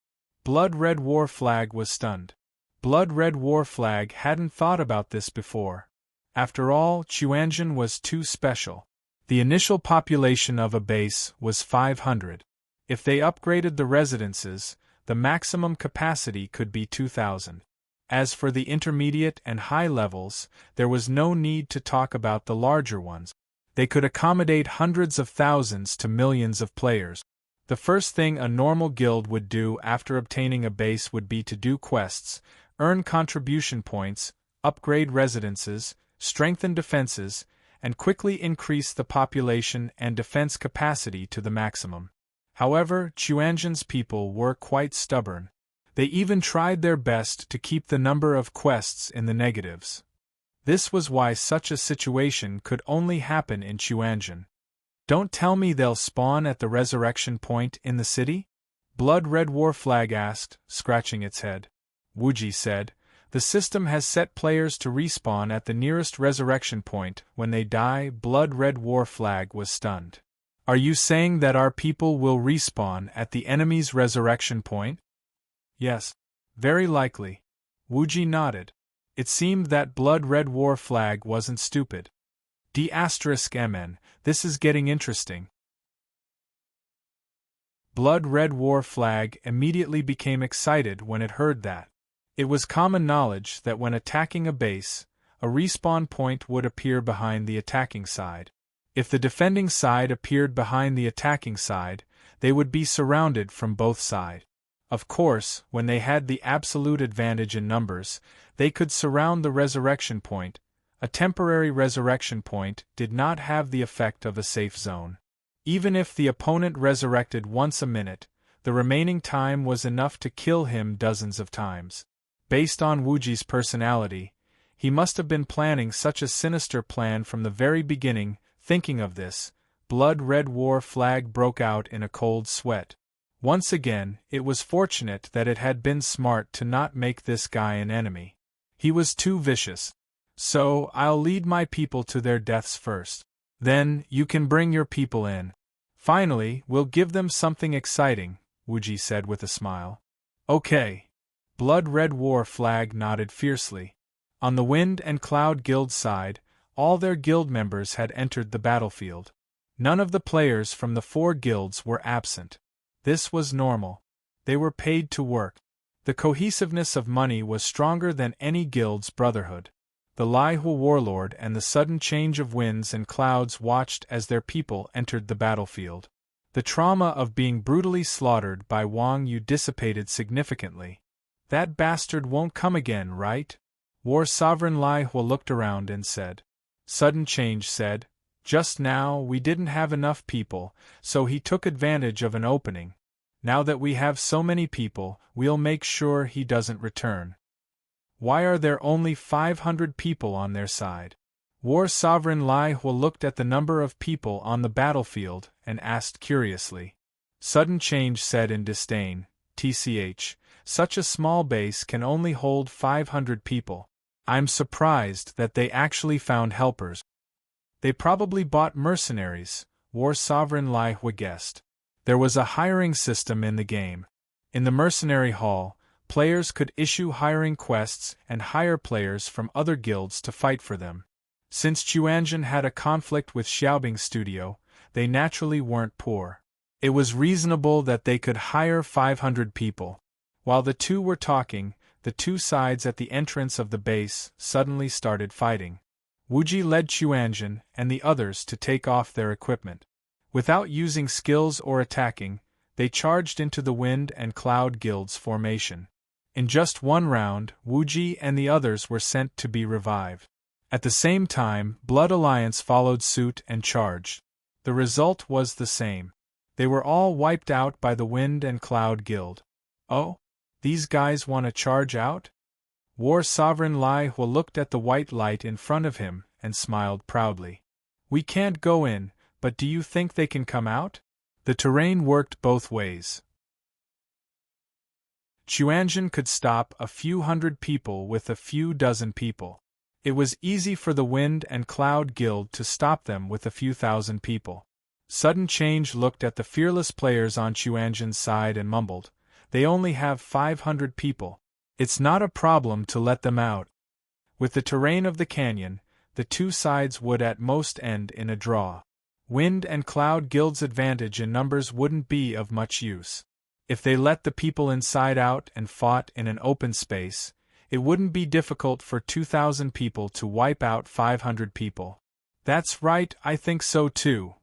Blood Red War Flag was stunned. Blood Red War Flag hadn't thought about this before. After all, Chuanjin was too special. The initial population of a base was 500. If they upgraded the residences, the maximum capacity could be 2,000. As for the intermediate and high levels, there was no need to talk about the larger ones. They could accommodate hundreds of thousands to millions of players. The first thing a normal guild would do after obtaining a base would be to do quests, earn contribution points, upgrade residences, strengthen defenses, and quickly increase the population and defense capacity to the maximum. However, Chuanjin's people were quite stubborn. They even tried their best to keep the number of quests in the negatives. This was why such a situation could only happen in Chuanjin. "Don't tell me they'll spawn at the resurrection point in the city?" Blood Red War Flag asked, scratching its head. Wuji said, "The system has set players to respawn at the nearest resurrection point when they die." Blood Red War Flag was stunned. "Are you saying that our people will respawn at the enemy's resurrection point?" "Yes. Very likely." Wuji nodded. It seemed that Blood Red War Flag wasn't stupid. D*MN, this is getting interesting. Blood Red War Flag immediately became excited when it heard that. It was common knowledge that when attacking a base, a respawn point would appear behind the attacking side. If the defending side appeared behind the attacking side, they would be surrounded from both sides. Of course, when they had the absolute advantage in numbers, they could surround the resurrection point. A temporary resurrection point did not have the effect of a safe zone. Even if the opponent resurrected once a minute, the remaining time was enough to kill him dozens of times. Based on Wuji's personality, he must have been planning such a sinister plan from the very beginning. Thinking of this, Blood Red War Flag broke out in a cold sweat. Once again, it was fortunate that it had been smart to not make this guy an enemy. He was too vicious. "So, I'll lead my people to their deaths first. Then, you can bring your people in. Finally, we'll give them something exciting," Wuji said with a smile. "Okay." Blood Red War Flag nodded fiercely. On the Wind and Cloud Guild side, all their guild members had entered the battlefield. None of the players from the 4 guilds were absent. This was normal. They were paid to work. The cohesiveness of money was stronger than any guild's brotherhood. The Laihu warlord and the sudden change of winds and clouds watched as their people entered the battlefield. The trauma of being brutally slaughtered by Wang Yu dissipated significantly. "That bastard won't come again, right?" War Sovereign Laihu looked around and said. Sudden Change said. Just now we didn't have enough people, so he took advantage of an opening. Now that we have so many people, we'll make sure he doesn't return. Why are there only 500 people on their side? War Sovereign Lai Hua looked at the number of people on the battlefield and asked curiously. Sudden Change said in disdain, "TCH, such a small base can only hold 500 people. I'm surprised that they actually found helpers." They probably bought mercenaries, War Sovereign Lai Hua guessed. There was a hiring system in the game. In the mercenary hall, players could issue hiring quests and hire players from other guilds to fight for them. Since Chuanjin had a conflict with Xiaobing's studio, they naturally weren't poor. It was reasonable that they could hire 500 people. While the two were talking, the two sides at the entrance of the base suddenly started fighting. Wuji led Chuanjin and the others to take off their equipment. Without using skills or attacking, they charged into the Wind and Cloud Guild's formation. In just one round, Wuji and the others were sent to be revived. At the same time, Blood Alliance followed suit and charged. The result was the same. They were all wiped out by the Wind and Cloud Guild. Oh? These guys want to charge out? War Sovereign Lai Hua looked at the white light in front of him and smiled proudly. We can't go in, but do you think they can come out? The terrain worked both ways. Chuanjin could stop a few hundred people with a few dozen people. It was easy for the Wind and Cloud Guild to stop them with a few thousand people. Sudden Change looked at the fearless players on Chuanjin's side and mumbled, "They only have 500 people. It's not a problem to let them out." With the terrain of the canyon, the two sides would at most end in a draw. Wind and Cloud Guild's advantage in numbers wouldn't be of much use. If they let the people inside out and fought in an open space, it wouldn't be difficult for 2,000 people to wipe out 500 people. That's right, I think so too.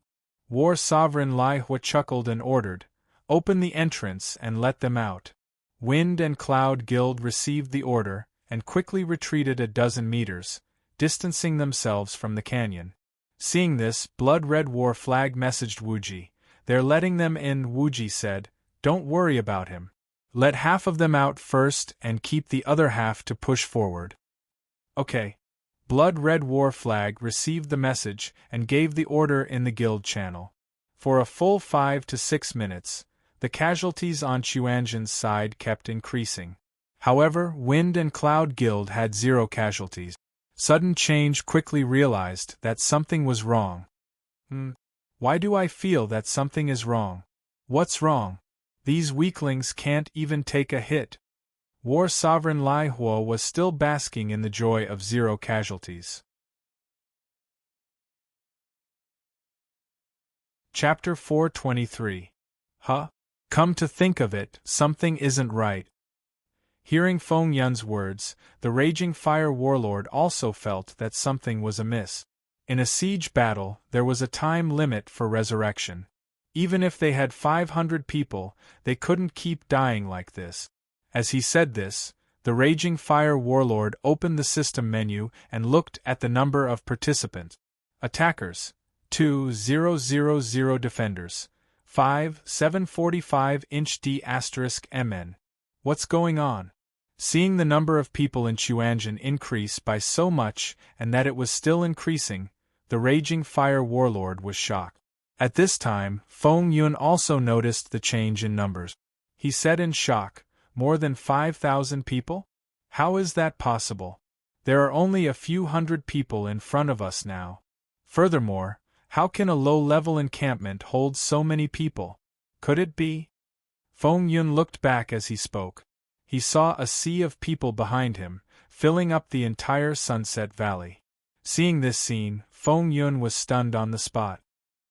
War Sovereign Lai Hua chuckled and ordered, "Open the entrance and let them out." Wind and Cloud Guild received the order and quickly retreated a dozen meters, distancing themselves from the canyon. Seeing this, Blood Red War Flag messaged Wuji. "They're letting them in," Wuji said. "Don't worry about him. Let half of them out first and keep the other half to push forward." Okay. Blood Red War Flag received the message and gave the order in the guild channel. For a full 5 to 6 minutes, the casualties on Chuanjin's side kept increasing. However, Wind and Cloud Guild had 0 casualties. Sudden Change quickly realized that something was wrong. Why do I feel that something is wrong? What's wrong? These weaklings can't even take a hit. War Sovereign Lai Hua was still basking in the joy of 0 casualties. Chapter 423. Huh? Come to think of it, something isn't right. Hearing Feng Yun's words, the Raging Fire Warlord also felt that something was amiss. In a siege battle, there was a time limit for resurrection. Even if they had 500 people, they couldn't keep dying like this. As he said this, the Raging Fire Warlord opened the system menu and looked at the number of participants. Attackers, 2,000 defenders, 5,745 D*MN. What's going on? Seeing the number of people in Chuanjin increase by so much and that it was still increasing, the Raging Fire Warlord was shocked. At this time, Feng Yun also noticed the change in numbers. He said in shock, "More than 5,000 people? How is that possible? There are only a few hundred people in front of us now. Furthermore, how can a low-level encampment hold so many people? Could it be?" Feng Yun looked back as he spoke. He saw a sea of people behind him, filling up the entire Sunset Valley. Seeing this scene, Feng Yun was stunned on the spot.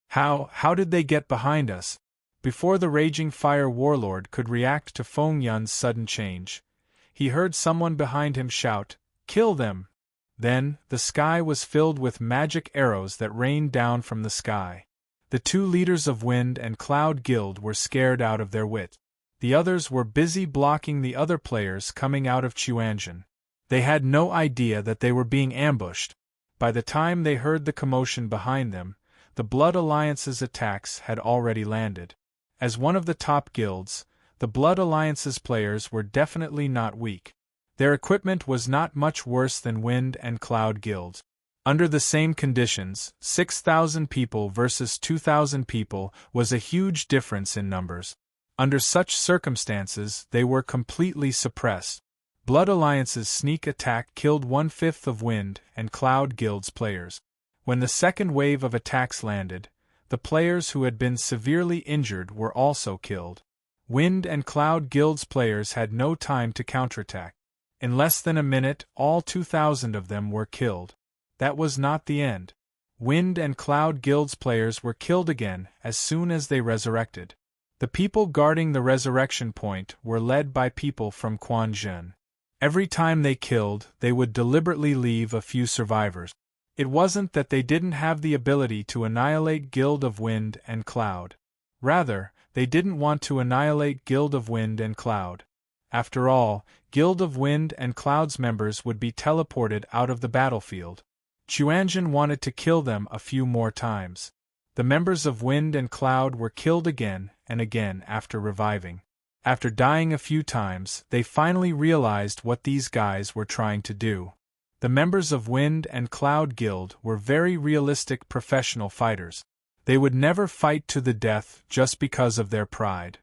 How did they get behind us? Before the Raging Fire Warlord could react to Feng Yun's sudden change, he heard someone behind him shout, "Kill them!" Then, the sky was filled with magic arrows that rained down from the sky. The two leaders of Wind and Cloud Guild were scared out of their wit. The others were busy blocking the other players coming out of Chuanjin. They had no idea that they were being ambushed. By the time they heard the commotion behind them, the Blood Alliance's attacks had already landed. As one of the top guilds, the Blood Alliance's players were definitely not weak. Their equipment was not much worse than Wind and Cloud guilds. Under the same conditions, 6,000 people versus 2,000 people was a huge difference in numbers. Under such circumstances, they were completely suppressed. Blood Alliance's sneak attack killed 1/5 of Wind and Cloud guilds' players. When the second wave of attacks landed, the players who had been severely injured were also killed. Wind and Cloud guilds' players had no time to counterattack. In less than a minute, all 2,000 of them were killed. That was not the end. Wind and Cloud guilds' players were killed again as soon as they resurrected. The people guarding the resurrection point were led by people from Quanzhen. Every time they killed, they would deliberately leave a few survivors. It wasn't that they didn't have the ability to annihilate Guild of Wind and Cloud. Rather, they didn't want to annihilate Guild of Wind and Cloud. After all, Guild of Wind and Cloud's members would be teleported out of the battlefield. Chuanzhen wanted to kill them a few more times. The members of Wind and Cloud were killed again and again after reviving. After dying a few times, they finally realized what these guys were trying to do. The members of Wind and Cloud Guild were very realistic professional fighters. They would never fight to the death just because of their pride.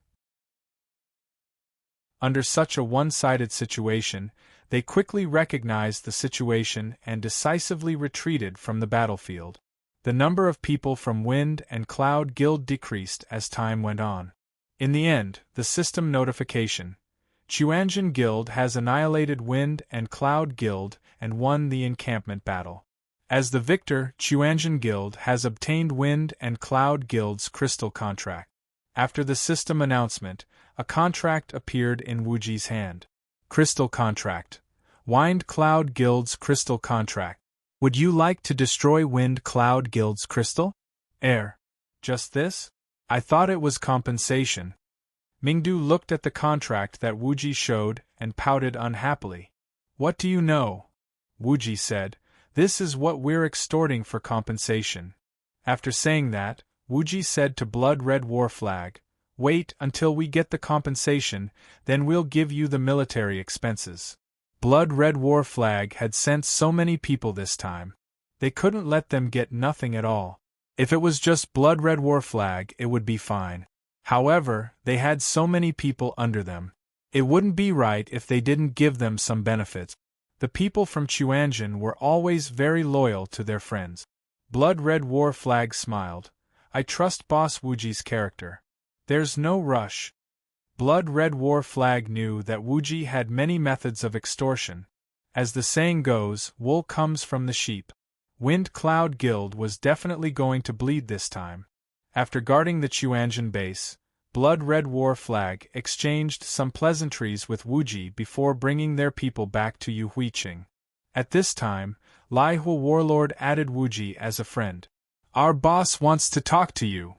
Under such a one-sided situation, they quickly recognized the situation and decisively retreated from the battlefield. The number of people from Wind and Cloud Guild decreased as time went on. In the end, the system notification: Chuanzhen Guild has annihilated Wind and Cloud Guild and won the encampment battle. As the victor, Chuanzhen Guild has obtained Wind and Cloud Guild's crystal contract. After the system announcement, a contract appeared in Wuji's hand. Crystal contract. Wind Cloud Guild's crystal contract. Would you like to destroy Wind Cloud Guild's crystal? Just this? I thought it was compensation. Mingdu looked at the contract that Wuji showed and pouted unhappily. What do you know? Wuji said, this is what we're extorting for compensation. After saying that, Wuji said to Blood Red War Flag, wait until we get the compensation, then we'll give you the military expenses. Blood Red War Flag had sent so many people this time. They couldn't let them get nothing at all. If it was just Blood Red War Flag, it would be fine. However, they had so many people under them. It wouldn't be right if they didn't give them some benefits. The people from Chuanzhen were always very loyal to their friends. Blood Red War Flag smiled. I trust Boss Wuji's character. There's no rush. Blood Red War Flag knew that Wuji had many methods of extortion. As the saying goes, wool comes from the sheep. Wind Cloud Guild was definitely going to bleed this time. After guarding the Chuanzhen base, Blood Red War Flag exchanged some pleasantries with Wuji before bringing their people back to Yuhuiqing. At this time, Lai Hu Warlord added Wuji as a friend. Our boss wants to talk to you.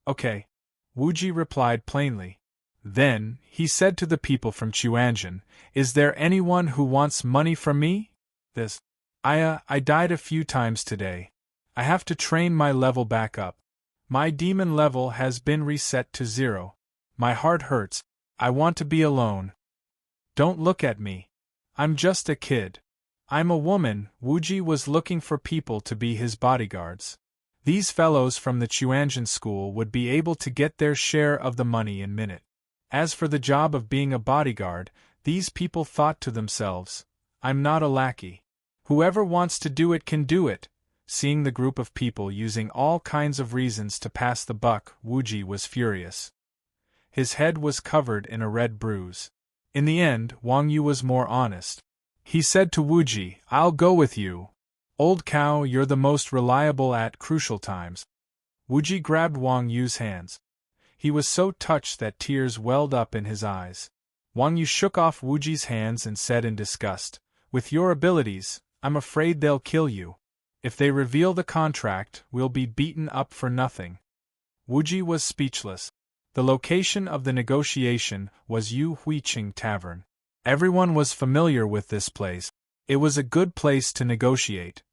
Okay. Wuji replied plainly. Then, he said to the people from Chuanzhen, is there anyone who wants money from me? I died a few times today. I have to train my level back up. My demon level has been reset to 0. My heart hurts. I want to be alone. Don't look at me. I'm just a kid. I'm a woman. Wuji was looking for people to be his bodyguards. These fellows from the Chuanzhen school would be able to get their share of the money in minute. As for the job of being a bodyguard, these people thought to themselves, I'm not a lackey. Whoever wants to do it can do it. Seeing the group of people using all kinds of reasons to pass the buck, Wuji was furious. His head was covered in a red bruise. In the end, Wang Yu was more honest. He said to Wuji, I'll go with you. Old cow, you're the most reliable at crucial times. Wuji grabbed Wang Yu's hands. He was so touched that tears welled up in his eyes. Wang Yu shook off Wuji's hands and said in disgust, with your abilities, I'm afraid they'll kill you. If they reveal the contract, we'll be beaten up for nothing. Wuji was speechless. The location of the negotiation was Yuhuiqing Tavern. Everyone was familiar with this place. It was a good place to negotiate.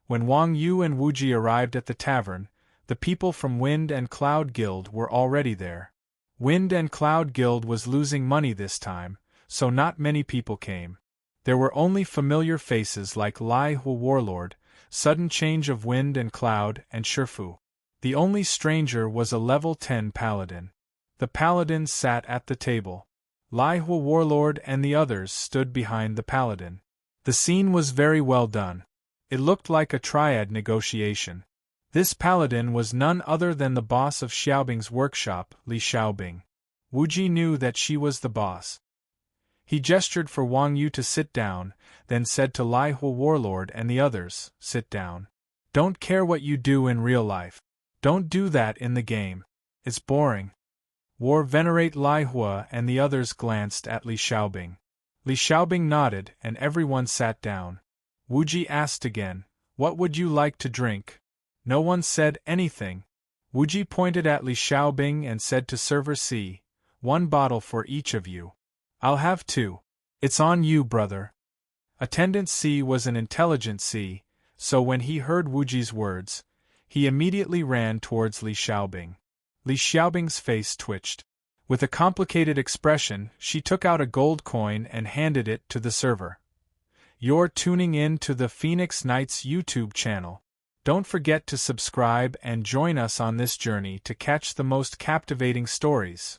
When Wang Yu and Wu Ji arrived at the tavern, the people from Wind and Cloud Guild were already there. Wind and Cloud Guild was losing money this time, so not many people came. There were only familiar faces like Lai Hu Warlord, Sudden Change of Wind and Cloud, and Shifu. The only stranger was a level 10 paladin. The paladin sat at the table. Lai Hu Warlord and the others stood behind the paladin. The scene was very well done. It looked like a triad negotiation. This paladin was none other than the boss of Xiaobing's workshop, Li Xiaobing. Wu Ji knew that she was the boss. He gestured for Wang Yu to sit down, then said to Lai Hu Warlord and the others, "Sit down. Don't care what you do in real life. Don't do that in the game. It's boring." War Venerate Lai Hua and the others glanced at Li Xiaobing. Li Xiaobing nodded and everyone sat down. Wu Ji asked again, "What would you like to drink?" No one said anything. Wu Ji pointed at Li Xiaobing and said to server C, "1 bottle for each of you." "I'll have 2. It's on you, brother." Attendant C was an intelligent C, so when he heard Wu Ji's words, he immediately ran towards Li Xiaobing. Li Xiaobing's face twitched. With a complicated expression, she took out a gold coin and handed it to the server. "You're tuning in to the Phoenix Knights YouTube channel. Don't forget to subscribe and join us on this journey to catch the most captivating stories.